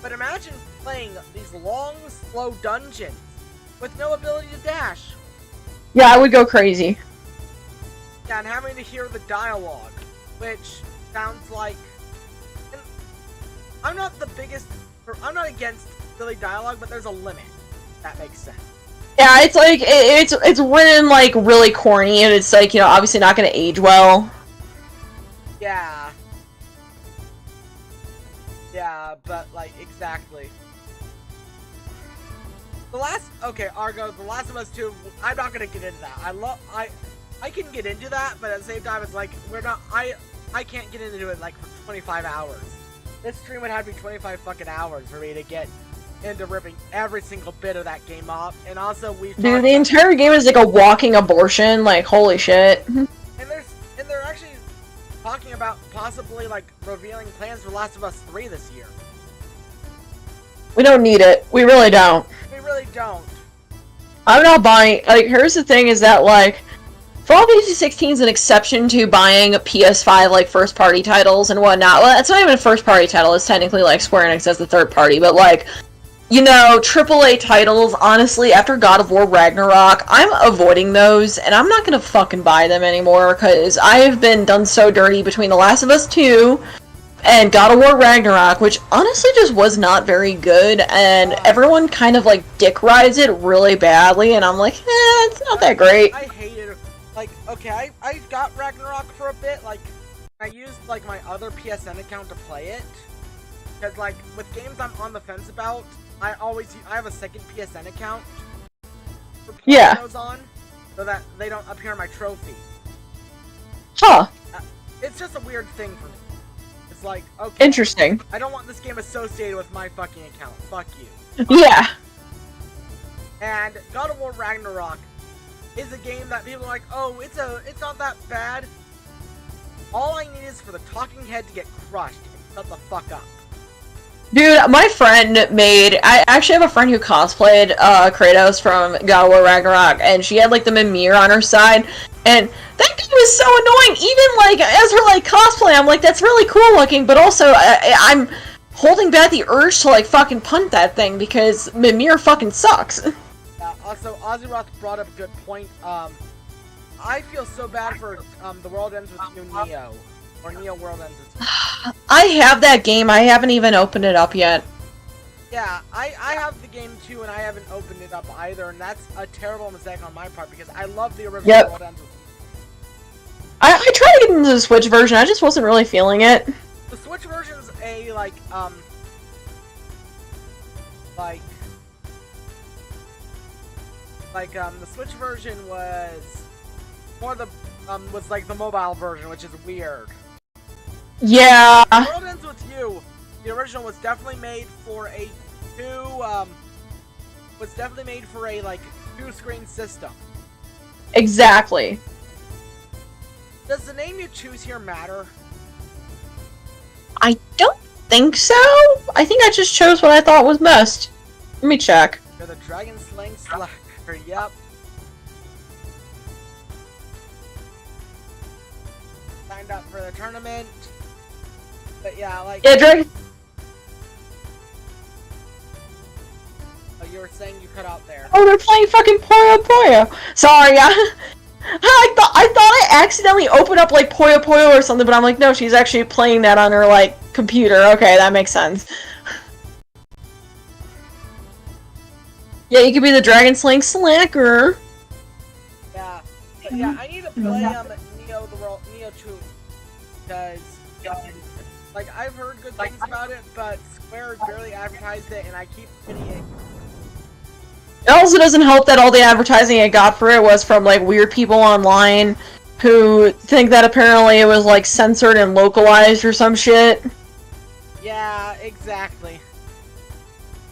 Speaker 1: But imagine playing these long, slow dungeons with no ability to dash.
Speaker 2: Yeah, I would go crazy.
Speaker 1: Yeah, and having to hear the dialogue, which sounds like... And I'm not the biggest... I'm not against silly dialogue, but there's a limit. That makes sense.
Speaker 2: Yeah, it's like, it's written, like, really corny, and it's, like, you know, obviously not gonna age well.
Speaker 1: Yeah. Yeah, but, like, exactly. Okay, Argo, The Last of Us 2, I'm not gonna get into that. I can get into that, but at the same time, it's like, I can't get into it, like, for 25 hours. This stream would have to be 25 fucking hours for me to get into ripping every single bit of that game up, and also
Speaker 2: Dude, the entire game is like a walking abortion, like, holy shit.
Speaker 1: And they're actually talking about possibly, like, revealing plans for Last of Us 3 this year.
Speaker 2: We don't need it. We really don't.
Speaker 1: We really don't.
Speaker 2: I'm not buying, like, here's the thing is that, like, Fallout 16 is an exception to buying PS5, like, first-party titles and whatnot. Well, it's not even a first-party title, it's technically, like, Square Enix as the third-party, but, like, you know, AAA titles, honestly, after God of War Ragnarok, I'm avoiding those, and I'm not gonna fucking buy them anymore, because I have been done so dirty between The Last of Us 2 and God of War Ragnarok, which honestly just was not very good, and everyone kind of, like, dick rides it really badly, and I'm like, it's not that great.
Speaker 1: I hated it. Like, okay, I got Ragnarok for a bit, like, I used, like, my other PSN account to play it, because, like, with games I'm on the fence about, I have a second PSN account for playing those on, so that they don't appear in my trophy.
Speaker 2: Huh.
Speaker 1: It's just a weird thing for me. It's like, okay.
Speaker 2: Interesting.
Speaker 1: I don't want this game associated with my fucking account. Fuck you.
Speaker 2: Yeah.
Speaker 1: And God of War Ragnarok is a game that people are like, oh, it's not that bad. All I need is for the talking head to get crushed and shut the fuck up.
Speaker 2: Dude, my friend I actually have a friend who cosplayed Kratos from God of War Ragnarok, and she had, like, the Mimir on her side, and that game was so annoying. Even, like, as her, like, cosplay, I'm like, that's really cool looking, but also, I'm holding back the urge to, like, fucking punt that thing, because Mimir fucking sucks.
Speaker 1: Also, Ozyroth brought up a good point. I feel so bad for The World Ends With You Neo. Or Neo World Ends With You.
Speaker 2: I have that game, I haven't even opened it up yet.
Speaker 1: Yeah, I have the game too, and I haven't opened it up either, and that's a terrible mistake on my part, because I love the original World Ends With You.
Speaker 2: I tried to get into the Switch version, I just wasn't really feeling it.
Speaker 1: The Switch version's a, the Switch version was more was like the mobile version, which is weird.
Speaker 2: Yeah.
Speaker 1: World Ends With You, the original was definitely made for a two-screen system.
Speaker 2: Exactly.
Speaker 1: Does the name you choose here matter?
Speaker 2: I don't think so. I think I just chose what I thought was best. Let me check.
Speaker 1: You're the Dragon Slaying Slacker, yep. Signed up for the tournament. But yeah, like...
Speaker 2: Yeah, Dragon...
Speaker 1: Oh, you were saying you cut out there.
Speaker 2: Oh, they're playing fucking Puyo Puyo. Sorry, I thought I accidentally opened up, like, Puyo Puyo or something, but I'm like, no, she's actually playing that on her, like, computer. Okay, that makes sense. Yeah, you could be the Dragon Slaying Slacker.
Speaker 1: Yeah, but yeah, I need to play Neo 2, because like I've heard good things about it, but Square barely advertised it, and I keep getting it.
Speaker 2: It also doesn't help that all the advertising I got for it was from, like, weird people online who think that apparently it was, like, censored and localized or some shit.
Speaker 1: Yeah, exactly.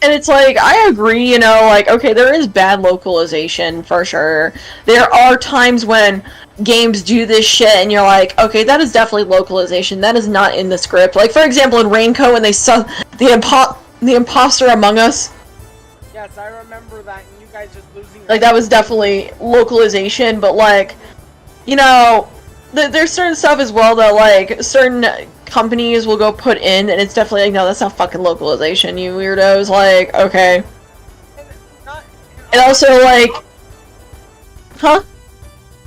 Speaker 2: And it's like, I agree, you know, like, okay, there is bad localization, for sure. There are times when games do this shit, and you're like, okay, that is definitely localization. That is not in the script. Like, for example, in Raincoat, when they saw the imposter among us.
Speaker 1: Yes, I remember that, and you guys just losing...
Speaker 2: Like, that was definitely localization, but, like, you know, there's certain stuff as well that, like, certain companies will go put in, and it's definitely like, no, that's not fucking localization, you weirdos. Like, okay. And also, like... Huh?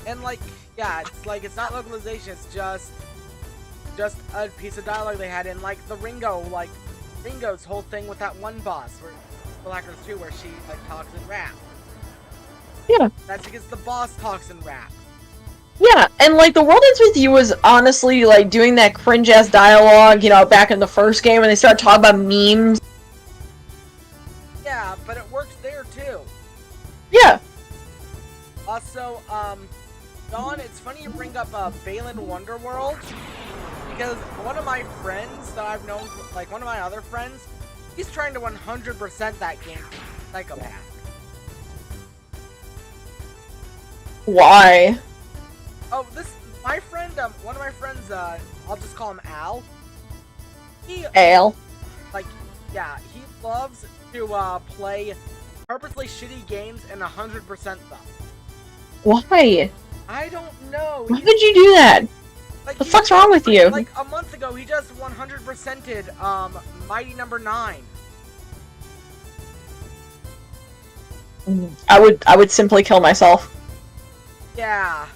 Speaker 1: And, like, yeah, it's like, it's not localization, it's just a piece of dialogue they had in, like, the Ringo's whole thing with that one boss, where Blackers 2, where she, like, talks in rap.
Speaker 2: Yeah.
Speaker 1: That's because the boss talks in rap.
Speaker 2: Yeah, and, like, The World Ends With You was honestly, like, doing that cringe-ass dialogue, you know, back in the first game when they started talking about memes.
Speaker 1: Yeah, but it works there, too.
Speaker 2: Yeah.
Speaker 1: Also, Dawn, it's funny you bring up, Balin Wonderworld, because one of my friends that I've known, like, one of my other friends, he's trying to 100% that game. Psychopath.
Speaker 2: Why?
Speaker 1: Oh, my friend, one of my friends, I'll just call him Al.
Speaker 2: Al.
Speaker 1: Like, yeah, he loves to, play purposely shitty games and 100% them.
Speaker 2: Why?
Speaker 1: I don't know.
Speaker 2: Why would you do that?
Speaker 1: Like,
Speaker 2: the fuck's wrong with you?
Speaker 1: Like, a month ago, he just 100%ed, Mighty Number 9.
Speaker 2: I would simply kill myself.
Speaker 1: Yeah.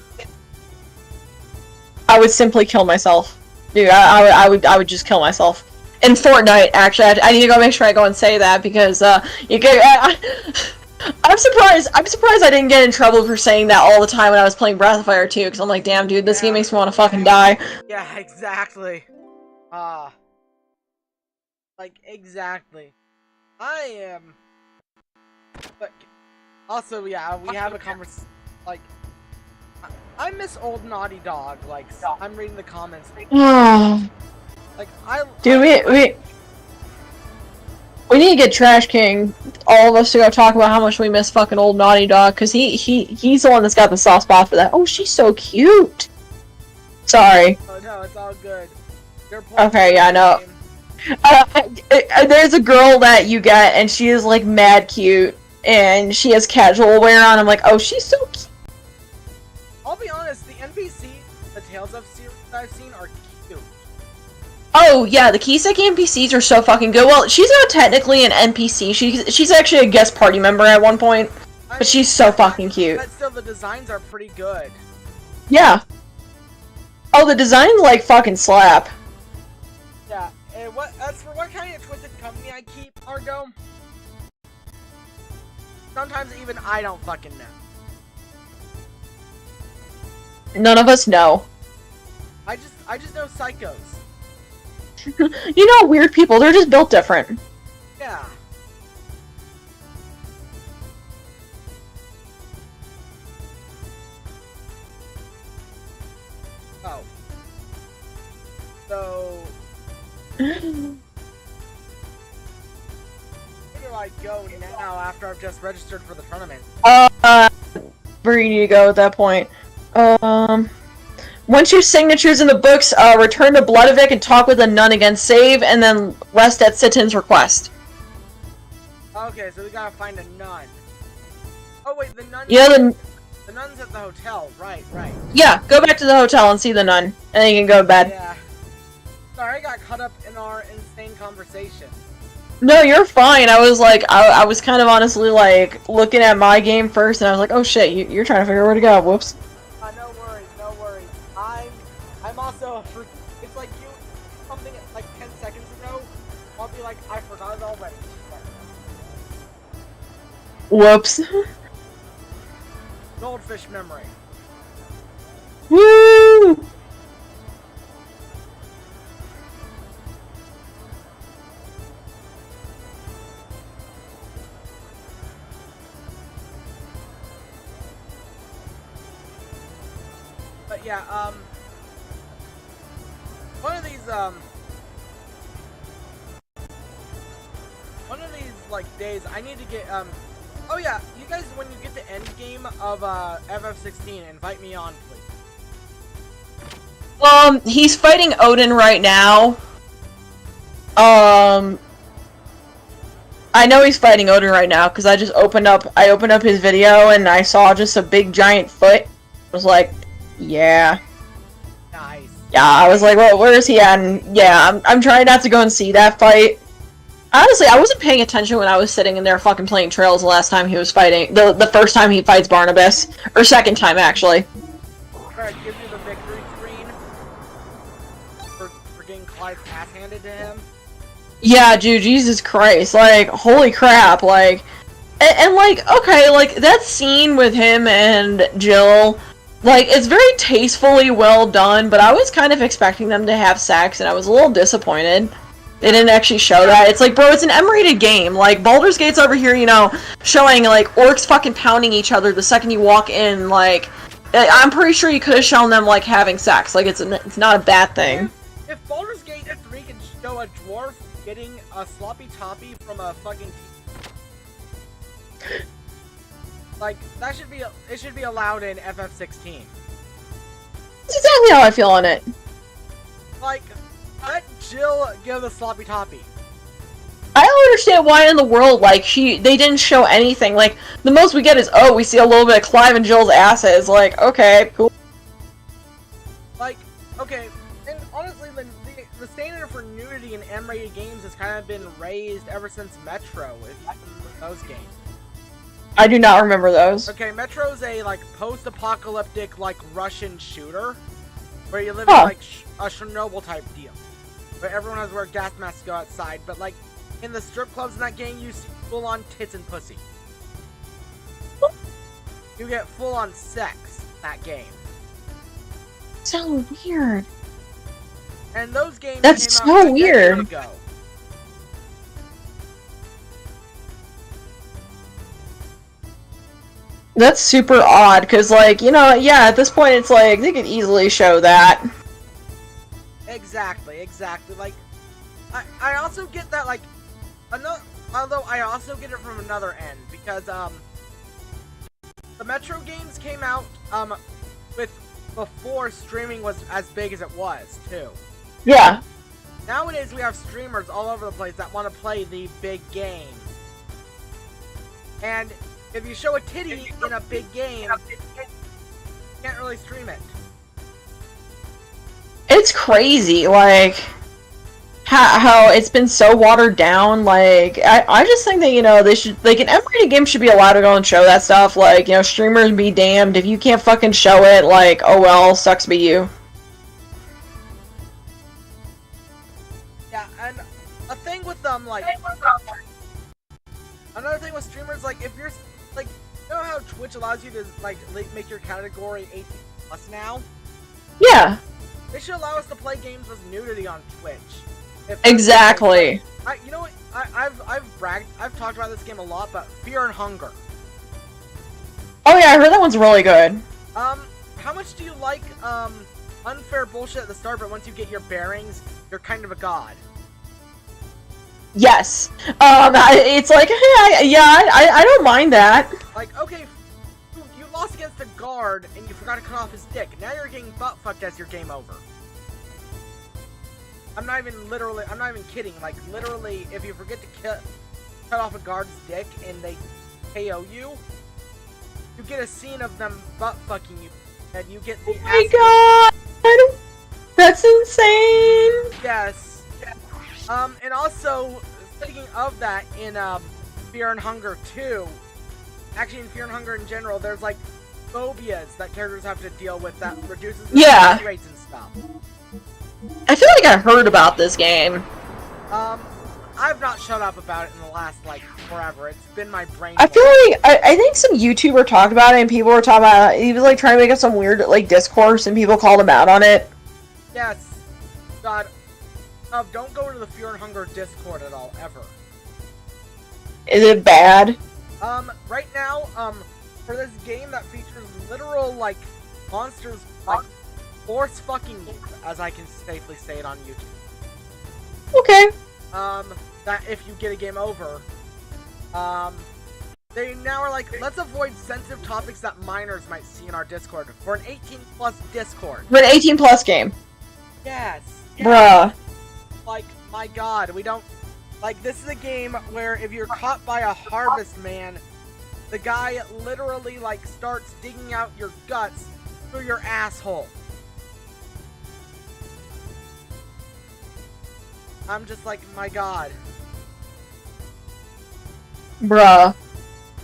Speaker 2: I would simply kill myself. Dude, I would just kill myself. In Fortnite, actually, I need to go make sure I go and say that, because, you get... I'm surprised I didn't get in trouble for saying that all the time when I was playing Breath of Fire 2, because I'm like, damn, dude, this game makes me want to fucking die.
Speaker 1: Yeah, exactly. Like, exactly. I am... But, also, yeah, we have a conversation, like, I miss old Naughty Dog, like, I'm reading the comments. Like,
Speaker 2: Dude, we need to get Trash King, all of us, to go talk about how much we miss fucking old Naughty Dog, because he's the one that's got the soft spot for that. Oh, she's so cute! Sorry.
Speaker 1: Oh, no, it's all good.
Speaker 2: Okay, yeah, I know. There's a girl that you get, and she is, like, mad cute, and she has casual wear on. I'm like, oh, she's so cute.
Speaker 1: I'll be honest, the NPC, the Tales of series I've seen are cute.
Speaker 2: Oh, yeah, the Kiseki NPCs are so fucking good. Well, she's not technically an NPC. She's actually a guest party member at one point. But she's so fucking cute.
Speaker 1: But still, the designs are pretty good.
Speaker 2: Yeah. Oh, the designs, like, fucking slap.
Speaker 1: Yeah, and as for what kind of twisted company I keep, Argo, sometimes even I don't fucking know.
Speaker 2: None of us know.
Speaker 1: I just know psychos.
Speaker 2: You know, weird people, they're just built different.
Speaker 1: Yeah. Oh. So... Where do I go now after I've just registered for the tournament?
Speaker 2: Where you need to go at that point? Once your signature's in the books, return to Bloodovik and talk with a nun again. Save, and then rest at Sitin's request.
Speaker 1: Okay, so we gotta find a nun. Oh wait, the nun...
Speaker 2: Yeah,
Speaker 1: the nun's at the hotel. Right.
Speaker 2: Yeah, go back to the hotel and see the nun, and then you can go to bed.
Speaker 1: Yeah. Sorry, I got caught up in our insane conversation.
Speaker 2: No, you're fine. I was like, I was kind of honestly like looking at my game first, and I was like, oh shit, you're trying to figure out where to go. Whoops.
Speaker 1: No worries. I'm also it's like you something like 10 seconds ago. I'll be like, I forgot it already.
Speaker 2: Whoops.
Speaker 1: Goldfish memory.
Speaker 2: Woo!
Speaker 1: But yeah, one of these like, days, I need to get, oh yeah, you guys, when you get the end game of, FF16, invite me on, please.
Speaker 2: He's fighting Odin right now. I know he's fighting Odin right now, because I opened up his video, and I saw just a big giant foot. I was like, yeah.
Speaker 1: Nice.
Speaker 2: Yeah, I was like, well, where is he at? And yeah, I'm trying not to go and see that fight. Honestly, I wasn't paying attention when I was sitting in there fucking playing Trails the last time he was fighting. The first time he fights Barnabas. Or second time, actually.
Speaker 1: Alright, gives you the victory screen for getting Clyde's ass handed to him.
Speaker 2: Yeah, dude, Jesus Christ. Like, holy crap. Like, and like, okay, like, that scene with him and Jill, like, it's very tastefully well done, but I was kind of expecting them to have sex, and I was a little disappointed. They didn't actually show that. It's like, bro, it's an M-rated game. Like, Baldur's Gate's over here, you know, showing, like, orcs fucking pounding each other the second you walk in. Like, I'm pretty sure you could have shown them, like, having sex. Like, it's not a bad thing.
Speaker 1: If Baldur's Gate 3 can show a dwarf getting a sloppy toppy from a fucking... like, that should be... it should be allowed in FF16.
Speaker 2: That's exactly how I feel on it.
Speaker 1: Like... let Jill give the sloppy toppy.
Speaker 2: I don't understand why in the world, like, they didn't show anything. Like, the most we get is, oh, we see a little bit of Clive and Jill's asses. Like, okay, cool.
Speaker 1: Like, okay, and honestly, the standard for nudity in M-rated games has kind of been raised ever since Metro, if you remember those games.
Speaker 2: I do not remember those.
Speaker 1: Okay, Metro's a, like, post-apocalyptic, like, Russian shooter, where you live in, like, a Chernobyl-type deal. Where everyone has to wear gas masks to go outside, but, like, in the strip clubs in that game, you see full-on tits and pussy. You get full-on sex in that game.
Speaker 2: So weird.
Speaker 1: And those games
Speaker 2: That's
Speaker 1: came out
Speaker 2: so weird.
Speaker 1: a decade ago.
Speaker 2: That's super odd, because, like, you know, yeah, at this point, it's like, they could easily show that.
Speaker 1: Exactly. Like, I also get that, like, although I also get it from another end, because, the Metro games came out, before streaming was as big as it was, too.
Speaker 2: Yeah.
Speaker 1: Nowadays, we have streamers all over the place that want to play the big games. And if you show a titty in a big game, you can't really stream it.
Speaker 2: It's crazy, like, how it's been so watered down. Like, I just think that, you know, they should, like, an M-rated game should be allowed to go and show that stuff. Like, you know, streamers be damned. If you can't fucking show it, like, oh well, sucks be you.
Speaker 1: Yeah, and a thing with them, like, another thing with streamers, like, if you're, like, you know how Twitch allows you to, like make your category 18+ now?
Speaker 2: Yeah.
Speaker 1: They should allow us to play games with nudity on Twitch.
Speaker 2: Exactly.
Speaker 1: You know what? I've talked about this game a lot, but Fear and Hunger.
Speaker 2: Oh yeah, I heard that one's really good.
Speaker 1: How much do you like, unfair bullshit at the start, but once you get your bearings, you're kind of a god?
Speaker 2: Yes. It's like, hey, I don't mind that.
Speaker 1: Like, okay, you lost against a guard, and you forgot to cut off his dick. Now you're getting butt-fucked as your game over. I'm not even kidding. Like, literally, if you forget to cut off a guard's dick and they KO you, you get a scene of them butt-fucking you, and you get the
Speaker 2: Oh my god! That's insane!
Speaker 1: Yes. And also, speaking of that, in, Fear and Hunger 2, actually in Fear and Hunger in general, there's, like, phobias that characters have to deal with that reduces their rates and stuff.
Speaker 2: I feel like I heard about this game.
Speaker 1: I've not shut up about it in the last, like, forever. It's been my brain.
Speaker 2: I feel like, I think some YouTuber talked about it, and people were talking about it. He was, like, trying to make up some weird, like, discourse, and people called him out on it.
Speaker 1: Yes. God. Don't go to the Fear and Hunger Discord at all, ever.
Speaker 2: Is it bad?
Speaker 1: Right now, for this game that features literal, like, monsters, like, force fucking you, as I can safely say it on YouTube.
Speaker 2: Okay.
Speaker 1: That if you get a game over, They now are like, let's avoid sensitive topics that minors might see in our Discord for an 18+ Discord.
Speaker 2: For an 18+ game.
Speaker 1: Yes.
Speaker 2: Bruh.
Speaker 1: Like, my god, we don't... Like, this is a game where if you're caught by a harvest man, the guy literally, like, starts digging out your guts through your asshole. I'm just like, my god.
Speaker 2: Bruh.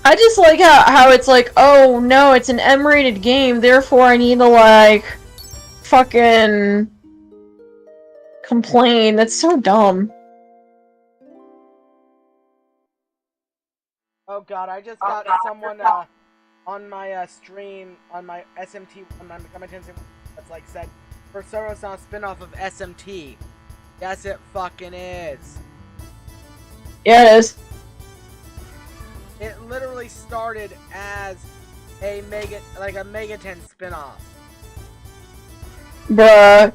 Speaker 2: I just like how it's like, oh no, it's an M-rated game, therefore I need to, like, fucking complain. That's so dumb.
Speaker 1: Oh god, I just got someone on my stream, on my SMT, on my that's like said, Persona's not a spin-off of SMT. Yes, it fucking is.
Speaker 2: Yeah, it is.
Speaker 1: It literally started as a Megaten spin-off.
Speaker 2: Bruh.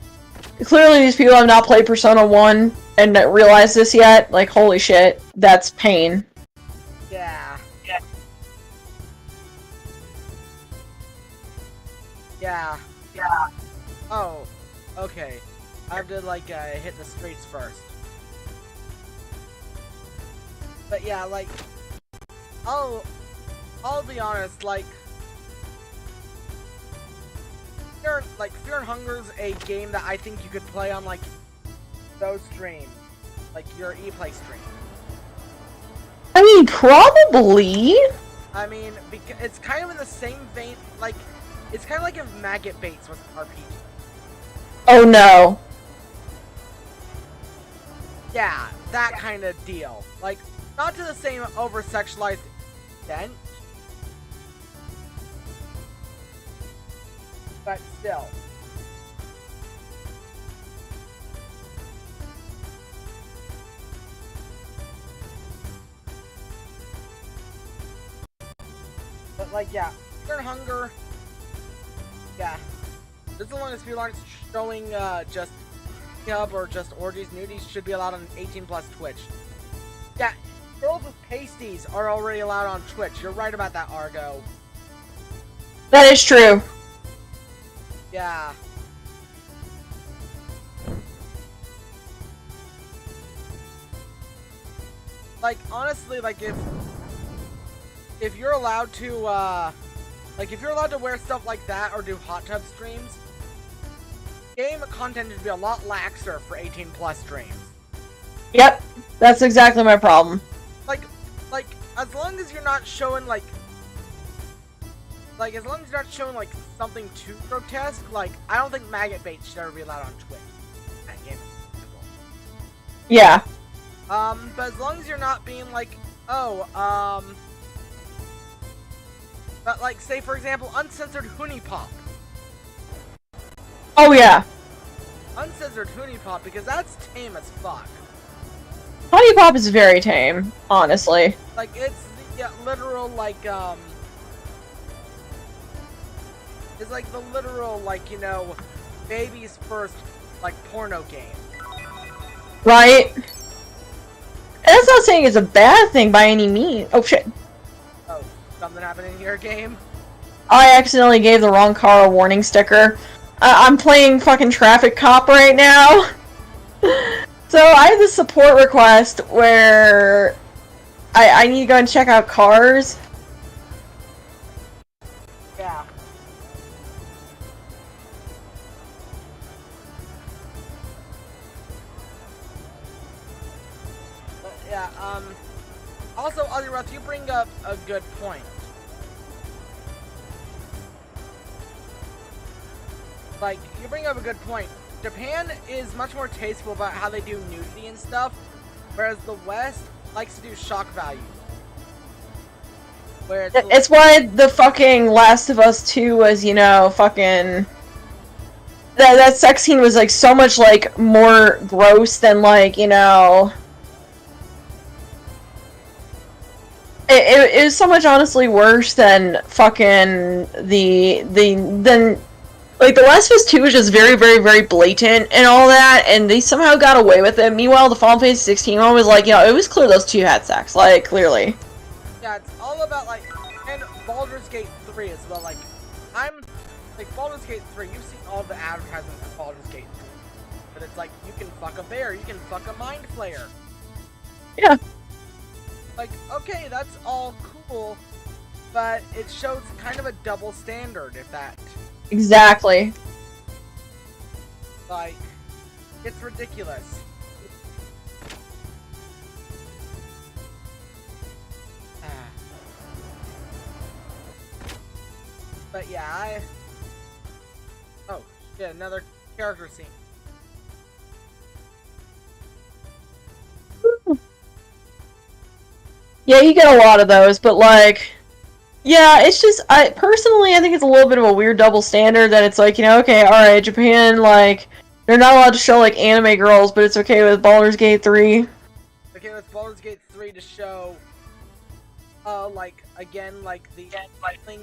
Speaker 2: Clearly these people have not played Persona 1 and don't realize this yet. Like, holy shit. That's pain.
Speaker 1: Yeah. Yeah. Oh, okay. I have to, like, hit the streets first. But yeah, like... I'll be honest, like, Fear and Hunger's a game that I think you could play on, like, those streams. Like, your ePlay stream.
Speaker 2: I mean, probably.
Speaker 1: I mean, it's kind of in the same vein, like, it's kind of like if Maggot Baits was an RPG.
Speaker 2: Oh no.
Speaker 1: Yeah, that kind of deal. Like, not to the same over-sexualized extent, but still. But like, yeah, Fear and Hunger, yeah. Just as long as people aren't showing just hub or just orgies, nudies should be allowed on 18+ Twitch. Yeah, girls with pasties are already allowed on Twitch. You're right about that, Argo.
Speaker 2: That is true.
Speaker 1: Yeah. Like, honestly, like, if you're allowed to, like, if you're allowed to wear stuff like that or do hot tub streams, game content would be a lot laxer for 18+ streams.
Speaker 2: Yep, that's exactly my problem.
Speaker 1: Like, as long as you're not showing, like, as long as you're not showing, like, something too grotesque, like, I don't think Maggot Bait should ever be allowed on Twitch. That game is simple.
Speaker 2: Yeah.
Speaker 1: But as long as you're not being, like, oh, but, like, say, for example, uncensored Hoonie Pop.
Speaker 2: Oh yeah.
Speaker 1: Uncensored Hoonie Pop, because that's tame as fuck.
Speaker 2: Honey Pop is very tame, honestly.
Speaker 1: Like, it's the literal, like, it's like the literal, like, you know, baby's first, like, porno game.
Speaker 2: Right? And that's not saying it's a bad thing by any means. Oh shit.
Speaker 1: Oh, something happened in your game?
Speaker 2: I accidentally gave the wrong car a warning sticker. I'm playing fucking Traffic Cop right now. So I have this support request where I need to go and check out cars.
Speaker 1: Yeah. But, yeah, also, Ozzy you bring up a good point. Like, you bring up a good point. Japan is much more tasteful about how they do nudity and stuff, whereas the West likes to do shock value. Where
Speaker 2: it's why the fucking Last of Us 2 was, you know, fucking... That sex scene was, like, so much, like, more gross than, like, you know... It was so much, honestly, worse than fucking than... Like, The Last of Us 2 was just very, very, very blatant and all that, and they somehow got away with it. Meanwhile, the Final Fantasy 16 one was like, you know, it was clear those two had sex, like, clearly.
Speaker 1: yeah, it's all about like, and Baldur's Gate 3 as well. Like, Baldur's Gate 3. You've seen all the advertisements for Baldur's Gate 3, but it's like you can fuck a bear, you can fuck a mind flayer.
Speaker 2: Yeah.
Speaker 1: Like, okay, that's all cool, but it shows kind of a double standard. If that.
Speaker 2: Exactly.
Speaker 1: Like, it's ridiculous. But yeah, oh, shit, another character scene.
Speaker 2: Yeah, you get a lot of those, but like, yeah, it's just, I think it's a little bit of a weird double standard that it's like, okay, alright, Japan, like, they're not allowed to show, like, anime girls, but it's okay with Baldur's Gate 3.
Speaker 1: Okay with Baldur's Gate 3 to show, like, again, like, the thing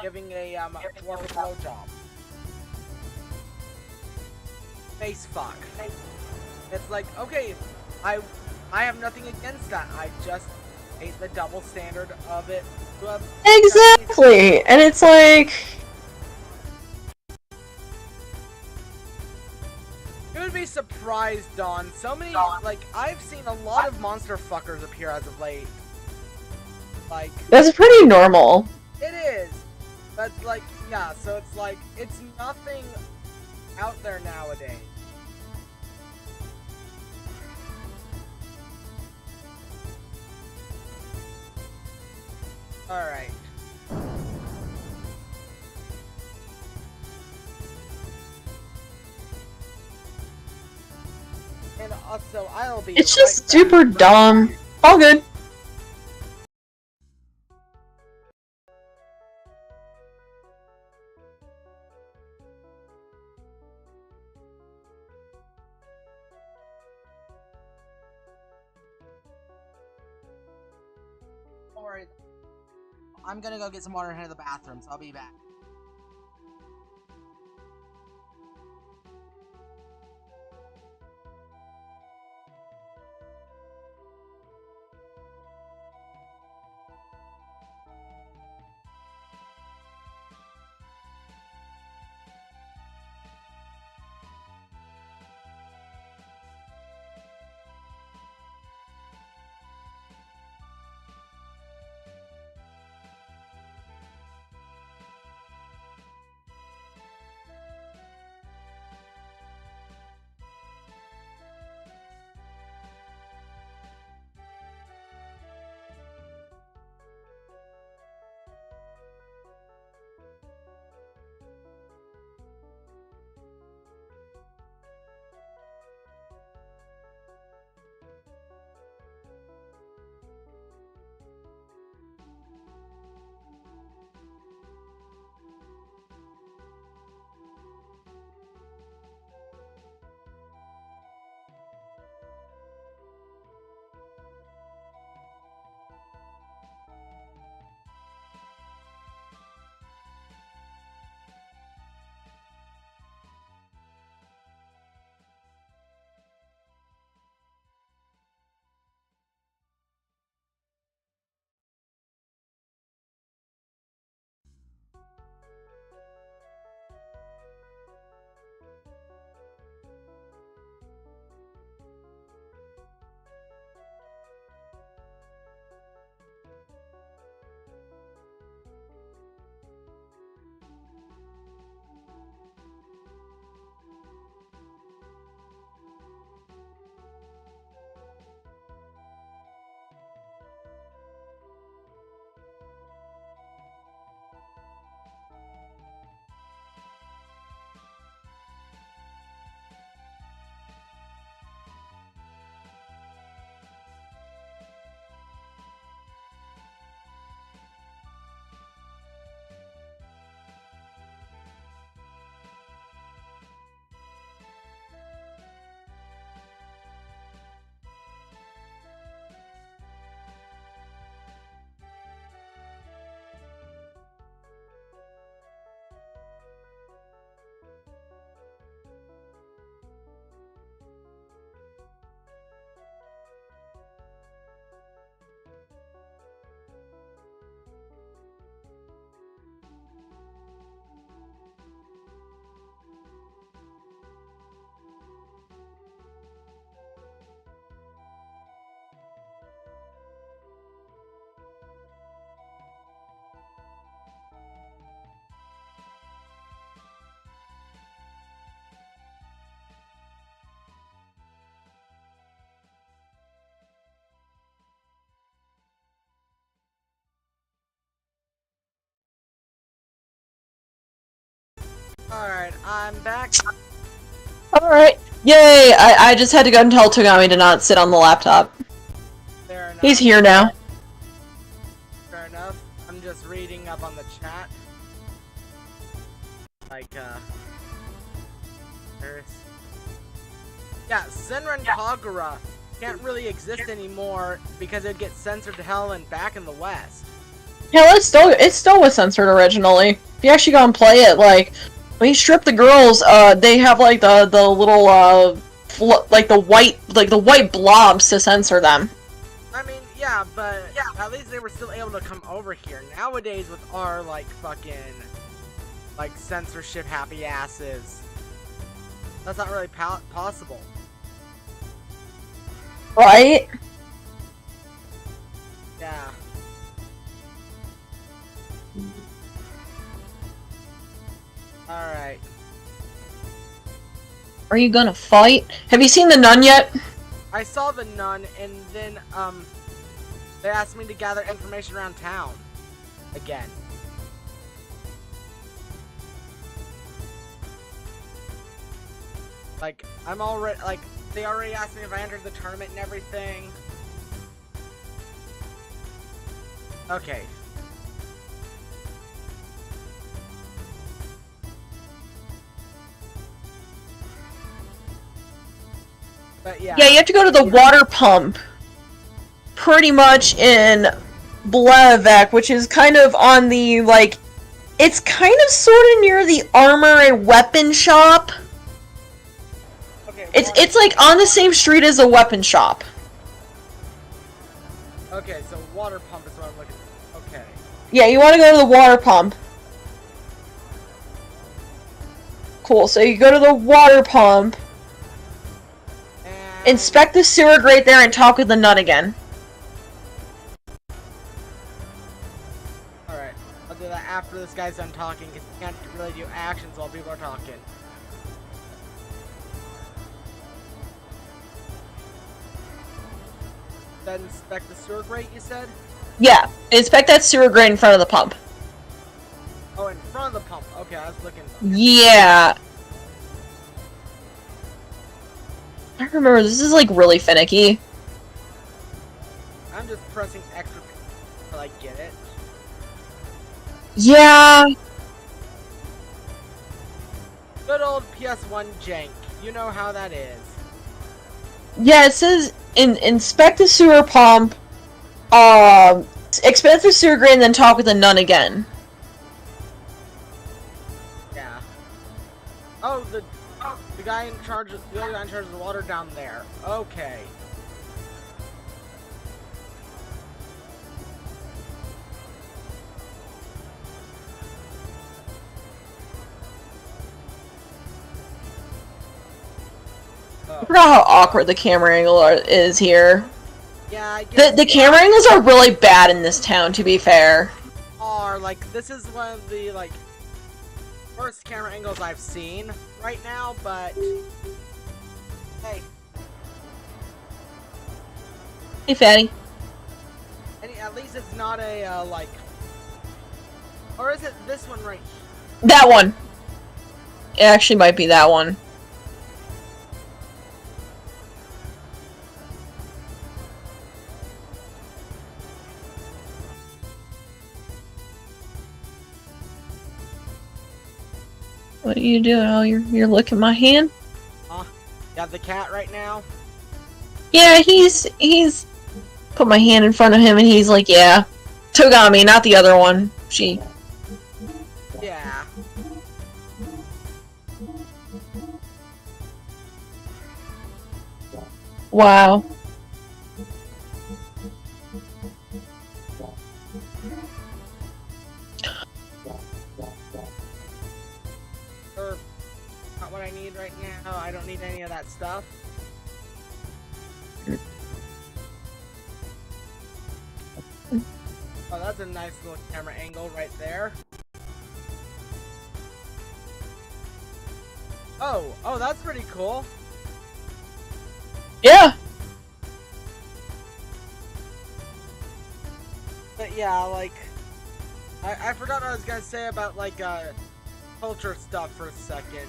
Speaker 1: giving a, dwarf a blowjob. Face fuck. It's like, okay, I have nothing against that, I just hate the double standard of it.
Speaker 2: Exactly! And it's like...
Speaker 1: You would be surprised, Dawn. So many, like, I've seen a lot of monster fuckers appear as of late. Like...
Speaker 2: That's pretty normal.
Speaker 1: It is! But, like, yeah, so it's like, it's nothing out there nowadays. Alright. And also, I'll be
Speaker 2: It's just super dumb. All good.
Speaker 1: Don't worry. I'm gonna go get some water and head to the bathroom, so I'll be back. Alright, I'm back.
Speaker 2: Alright. Yay! I just had to go and tell Togami to not sit on the laptop.
Speaker 1: Fair enough.
Speaker 2: He's here now.
Speaker 1: Fair enough. I'm just reading up on the chat. Like, there's... Yeah, Senran Kagura can't really exist anymore because it'd get censored to hell and back in the West.
Speaker 2: Yeah, it still was censored originally. If you actually go and play it, like, when you strip the girls, they have like the little like the white blobs to censor them.
Speaker 1: I mean, yeah, but at least they were still able to come over here. Nowadays, with our like fucking like censorship happy asses, that's not really possible.
Speaker 2: Right?
Speaker 1: Yeah. Alright.
Speaker 2: Are you gonna fight? Have you seen the nun yet?
Speaker 1: I saw the nun, and then, they asked me to gather information around town. Again. Like, I'm already, like, they already asked me if I entered the tournament and everything. Okay. But yeah.
Speaker 2: Yeah, you have to go to the water pump. Pretty much in Blevek, which is kind of on the, like... It's kind of sort of near the armor and weapon shop.
Speaker 1: Okay,
Speaker 2: It's like on the same street as a weapon shop.
Speaker 1: Okay, so water pump is what I'm looking for. Okay.
Speaker 2: Yeah, you want to go to the water pump. Cool, so you go to the water pump,
Speaker 1: And...
Speaker 2: inspect the sewer grate there, and talk with the nun again.
Speaker 1: Alright, I'll do that after this guy's done talking, because you can't really do actions while people are talking. Then inspect the sewer grate, you said?
Speaker 2: Yeah, inspect that sewer grate in front of the pump.
Speaker 1: Oh, in front of the pump. Okay, I was looking.
Speaker 2: Yeah. I remember, this is like really finicky.
Speaker 1: I'm just pressing extra until I get it.
Speaker 2: Yeah.
Speaker 1: Good old PS1 jank. You know how that is.
Speaker 2: Yeah, it says inspect the sewer pump, inspect the sewer grate, and then talk with the nun again.
Speaker 1: Yeah. Oh, the guy in charge of the other guy in charge of the water down there. Okay.
Speaker 2: I forgot how awkward the camera angle is here.
Speaker 1: Yeah, I guess
Speaker 2: The camera angles are really bad in this town, to be fair.
Speaker 1: like this is one of the like worst camera angles I've seen right now, but hey,
Speaker 2: Hey, Fatty.
Speaker 1: at least it's not a like, or is it this one right here?
Speaker 2: That one. It actually might be that one. What are you doing? Oh, you're looking at my hand?
Speaker 1: Got the cat right now?
Speaker 2: Yeah, he's put my hand in front of him and he's like, yeah. Togami, not the other one. She.
Speaker 1: Yeah.
Speaker 2: Wow.
Speaker 1: Not what I need right now. I don't need any of that stuff. Oh, that's a nice little camera angle right there. Oh, that's pretty cool.
Speaker 2: Yeah.
Speaker 1: But yeah, like, I forgot what I was gonna say about, like, culture stuff for a second.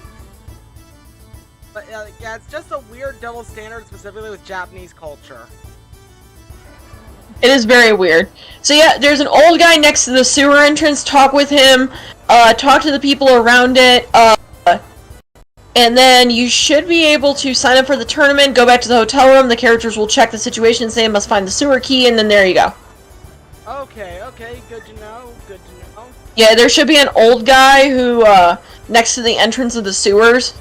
Speaker 1: But yeah, it's just a weird double standard, specifically with Japanese culture.
Speaker 2: It is very weird. So yeah, there's an old guy next to the sewer entrance. Talk with him. Talk to the people around it. And then you should be able to sign up for the tournament, go back to the hotel room, the characters will check the situation and say I must find the sewer key, and then there you go.
Speaker 1: Okay, good to know,
Speaker 2: Yeah, there should be an old guy who, next to the entrance of the sewers.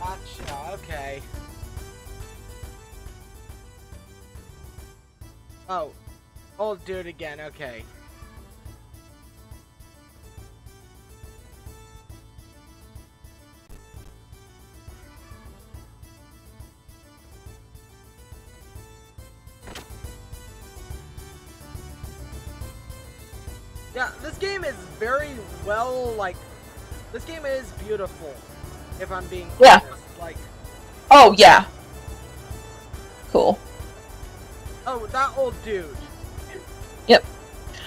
Speaker 1: Gotcha, okay. Oh, old dude again, okay. Yeah, this game is very well, like, this game is beautiful, if I'm being honest. Like,
Speaker 2: oh, yeah. Cool.
Speaker 1: oh, that old dude.
Speaker 2: Yep.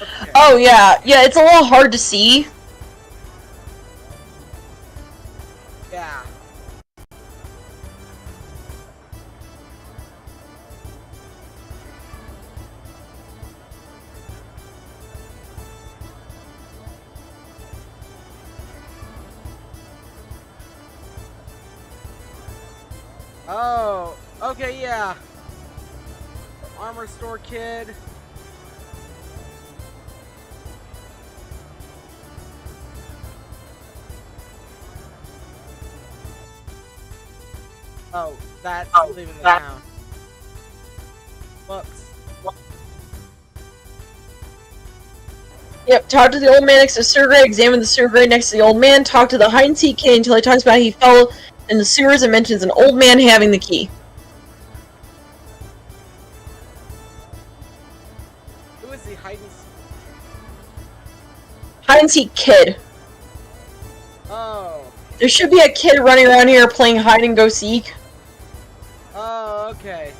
Speaker 1: Okay.
Speaker 2: Oh, yeah. Yeah, it's a little hard to see.
Speaker 1: Yeah. Oh, okay, yeah. Armor store kid. Oh, that's leaving the town. Whoops.
Speaker 2: Yep, talk to the old man next to the sewer grate, examine the sewer grate next to the old man, talk to the hide-and-seek kid until he talks about how he fell in the sewers and mentions an old man having the key.
Speaker 1: Who is the hide-and-seek?
Speaker 2: Hide-and-seek kid.
Speaker 1: Oh.
Speaker 2: There should be a kid running around here playing hide-and-go-seek.
Speaker 1: Oh, okay.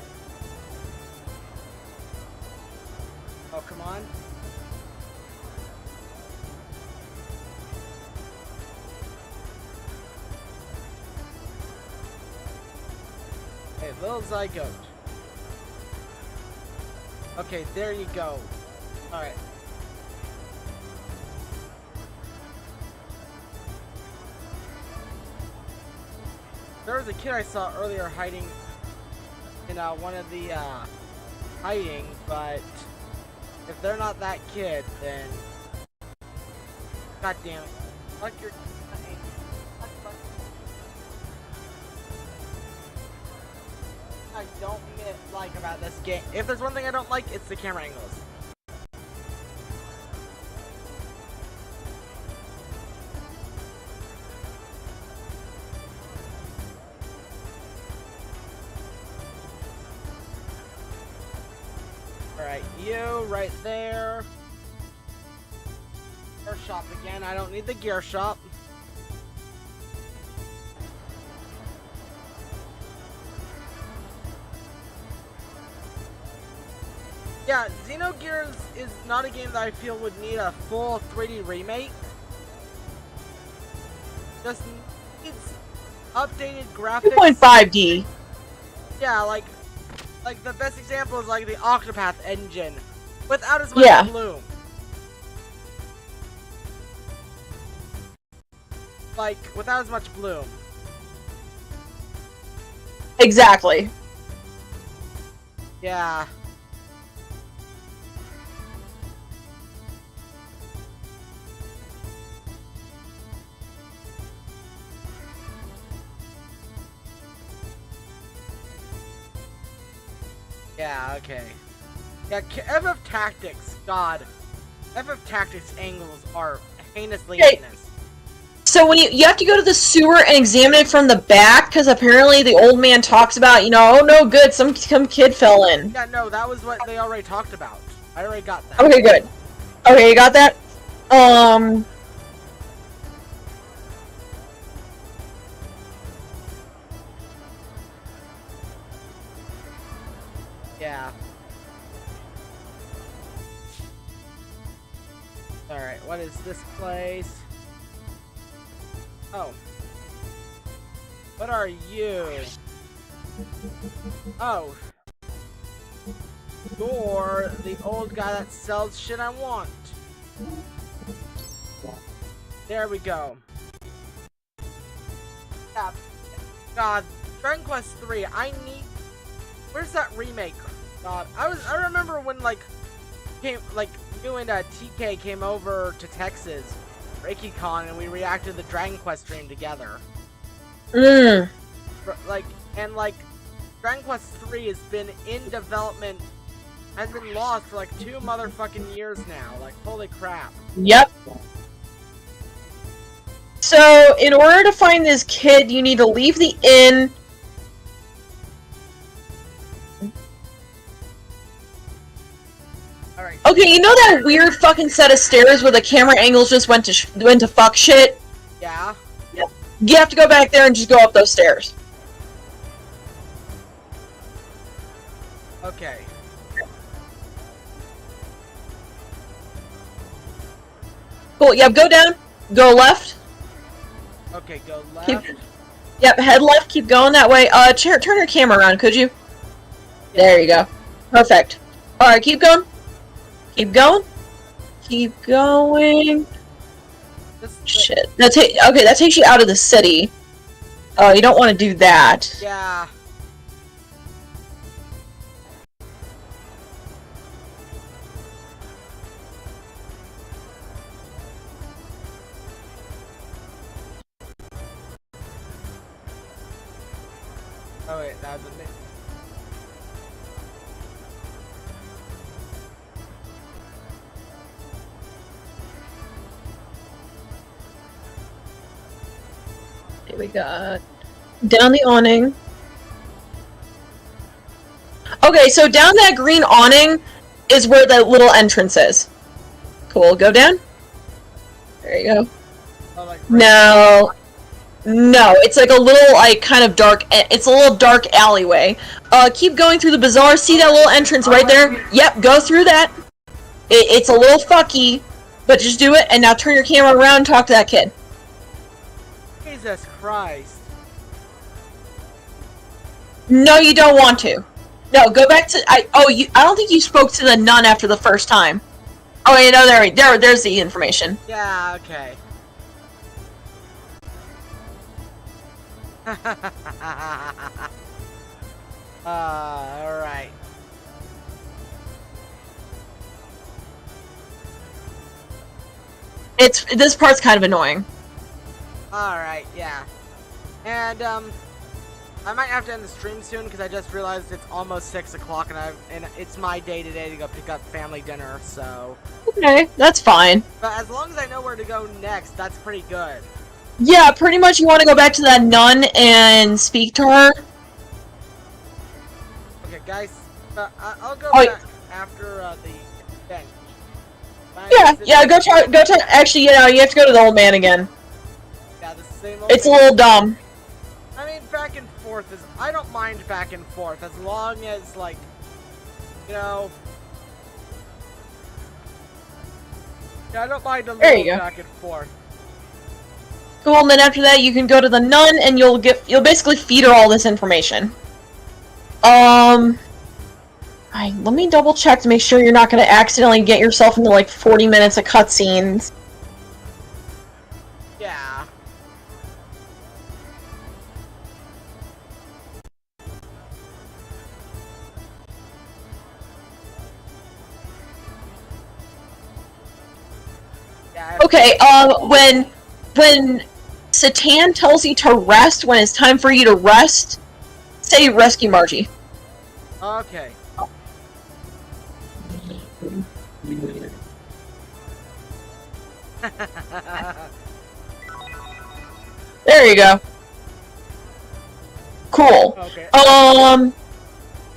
Speaker 1: Oh, come on. Hey, little zygote. Okay, there you go. Alright. There was a kid I saw earlier hiding in one of the hiding, but if they're not that kid, then god damn it. Fuck your I don't like about this game. If there's one thing I don't like, it's the camera angles. Alright, you right there. Gear shop again. I don't need the gear shop. Yeah, Xenogears is not a game that I feel would need a full 3D remake. Just needs updated graphics.
Speaker 2: 2.5D.
Speaker 1: Yeah, like the best example is like the Octopath engine, without as much bloom. Like, without as much bloom.
Speaker 2: Exactly.
Speaker 1: Yeah. Yeah, okay. Yeah, FF Tactics, god. FF Tactics angles are heinously heinous.
Speaker 2: So when you have to go to the sewer and examine it from the back, because apparently the old man talks about, you know, oh no good, some kid fell in.
Speaker 1: Yeah, no, that was what they already talked about. I already got that.
Speaker 2: Okay, good. Okay, you got that?
Speaker 1: Yeah. Alright, what is this place? Oh. What are you? Oh. You're the old guy that sells shit I want. There we go. Yeah. God, Dragon Quest 3, I need... Where's that remake? God, I remember when, like, you and TK came over to Texas, ReikiCon, and we reacted to the Dragon Quest stream together. Dragon Quest 3 has been in development, has been lost for like 2 motherfucking years now. Like, holy crap.
Speaker 2: Yep. So, in order to find this kid, you need to leave the inn.
Speaker 1: Alright.
Speaker 2: Okay, you know that weird fucking set of stairs where the camera angles just went to fuck shit?
Speaker 1: Yeah?
Speaker 2: Yep. You have to go back there and just go up those stairs.
Speaker 1: Okay.
Speaker 2: Cool, yep, go down, go left.
Speaker 1: Okay, go left.
Speaker 2: Yep, head left, keep going that way. Turn your camera around, could you? Yeah. There you go. Perfect. Alright, keep going. Keep going. Keep going. Shit. Okay, that takes you out of the city. Oh, you don't want to do that.
Speaker 1: Yeah. Oh wait, that was a bit.
Speaker 2: Here we got down the awning. Okay, so down that green awning is where the little entrance is. Cool, go down. There you go.
Speaker 1: Oh, like
Speaker 2: No, it's like a little, like, kind of dark, it's a little dark alleyway. Keep going through the bazaar, see that little entrance right there? Yep, go through that. It's a little fucky, but just do it, and now turn your camera around and talk to that kid.
Speaker 1: Jesus Christ.
Speaker 2: No, you don't want to. No, go back to, I don't think you spoke to the nun after the first time. Oh, you know, there's the information.
Speaker 1: Yeah, okay. Alright.
Speaker 2: This part's kind of annoying.
Speaker 1: Alright, yeah. And, I might have to end the stream soon because I just realized it's almost 6 o'clock and it's my day today to go pick up family dinner, so...
Speaker 2: Okay, that's fine.
Speaker 1: But as long as I know where to go next, that's pretty good.
Speaker 2: Yeah, pretty much you want to go back to that nun and speak to her.
Speaker 1: Okay, guys, I'll go back after, the bench.
Speaker 2: Yeah, go try, actually, you know, you have to go to the old man again.
Speaker 1: Yeah, the same old
Speaker 2: It's a
Speaker 1: man.
Speaker 2: little dumb.
Speaker 1: I mean, back and forth is... I don't mind back and forth, as long as, like, you know... Yeah, I don't mind a little back and forth.
Speaker 2: Cool, and then after that you can go to the nun and you'll basically feed her all this information. Let me double check to make sure you're not gonna accidentally get yourself into like 40 minutes of cutscenes.
Speaker 1: Yeah.
Speaker 2: Okay, when Satan tells you to rest, when it's time for you to rest, say rescue Margie.
Speaker 1: Okay.
Speaker 2: There you go. Cool.
Speaker 1: Okay.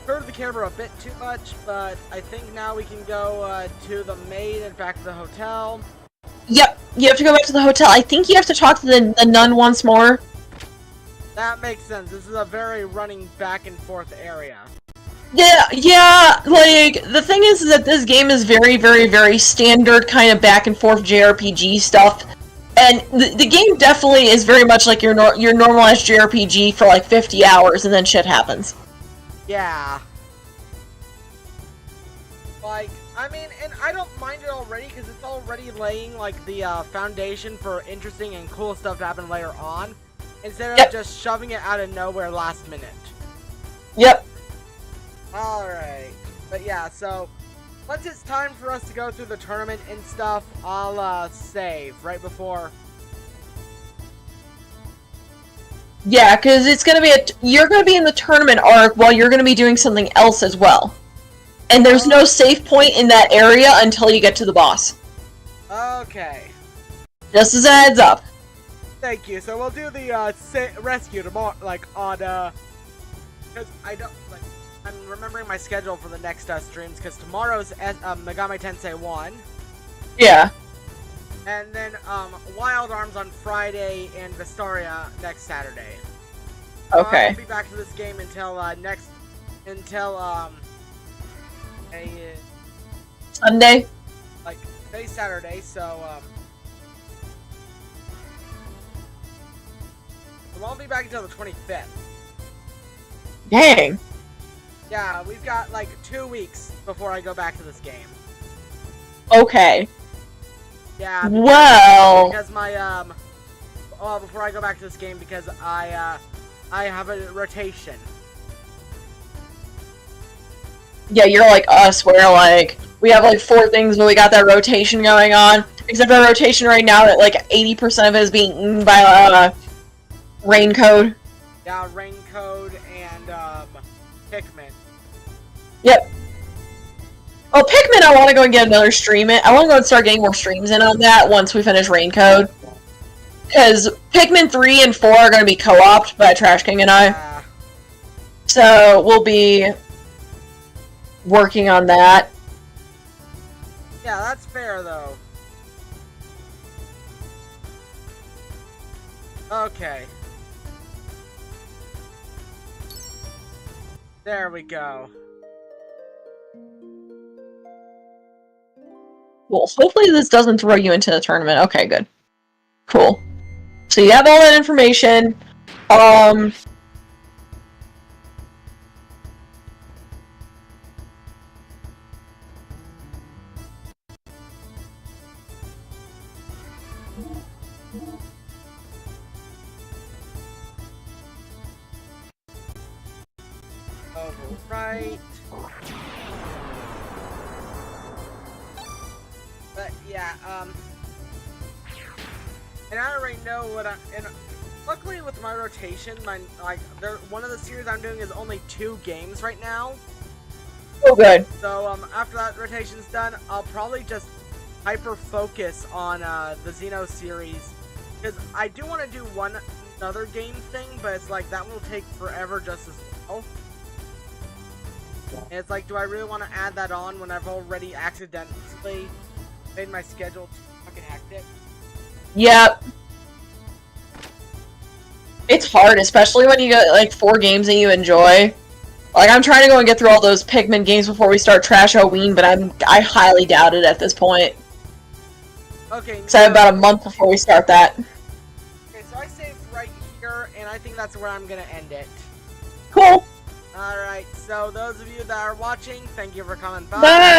Speaker 1: Heard the camera a bit too much, but I think now we can go to the maid and back to the hotel.
Speaker 2: Yep, you have to go back to the hotel. I think you have to talk to the nun once more.
Speaker 1: That makes sense. This is a very running back and forth area.
Speaker 2: Yeah, like, the thing is that this game is very, very, very standard kind of back and forth JRPG stuff. And the game definitely is very much like your normalized JRPG for like 50 hours and then shit happens.
Speaker 1: Yeah. Like, I mean, and I don't mind it already because it's already laying like the foundation for interesting and cool stuff to happen later on, instead of just shoving it out of nowhere last minute.
Speaker 2: Yep.
Speaker 1: Alright. But yeah, so once it's time for us to go through the tournament and stuff, I'll save right before.
Speaker 2: Yeah, because it's gonna be you're gonna be in the tournament arc while you're gonna be doing something else as well. And there's no save point in that area until you get to the boss.
Speaker 1: Okay.
Speaker 2: Just as a heads up.
Speaker 1: Thank you. So we'll do the rescue tomorrow, like on because I don't like. I'm remembering my schedule for the next streams because tomorrow's Megami Tensei 1.
Speaker 2: Yeah.
Speaker 1: And then Wild Arms on Friday and Vistaria next Saturday.
Speaker 2: Okay.
Speaker 1: I won't be back to this game until
Speaker 2: Sunday?
Speaker 1: like today's Saturday, so I won't be back until the 25th.
Speaker 2: Dang.
Speaker 1: Yeah, we've got like 2 weeks before I go back to this game.
Speaker 2: Okay.
Speaker 1: Yeah. Because my before I go back to this game because I have a rotation.
Speaker 2: Yeah, you're like us, where like we have like 4 things, but we got that rotation going on. Except our rotation right now, that like 80% of it is being eaten by rain code.
Speaker 1: Yeah, rain code and Pikmin.
Speaker 2: Yep. Oh, Pikmin, I want to go and get another stream in. I want to go and start getting more streams in on that once we finish rain code. Because Pikmin 3 and 4 are going to be co-opted by Trash King and I. So we'll be working on that.
Speaker 1: Yeah, that's fair though. Okay. There we go.
Speaker 2: Well, hopefully this doesn't throw you into the tournament. Okay, good. Cool. So you have all that information.
Speaker 1: Overwrite. But yeah, and I already know what and luckily with my rotation, one of the series I'm doing is only 2 games right now.
Speaker 2: Oh, good.
Speaker 1: So after that rotation's done, I'll probably just hyper focus on the Xeno series because I do want to do another game thing, but it's like that will take forever just as well. And it's like, do I really want to add that on when I've already accidentally made my schedule too fucking hectic?
Speaker 2: Yep. It's hard, especially when you get like 4 games that you enjoy. Like, I'm trying to go and get through all those Pikmin games before we start Trash Halloween, but I highly doubt it at this point.
Speaker 1: Okay.
Speaker 2: So I have about a month before we start that.
Speaker 1: Okay, so I saved right here, and I think that's where I'm gonna end it.
Speaker 2: Cool.
Speaker 1: Alright, so those of you that are watching, thank you for coming by.
Speaker 2: Bye!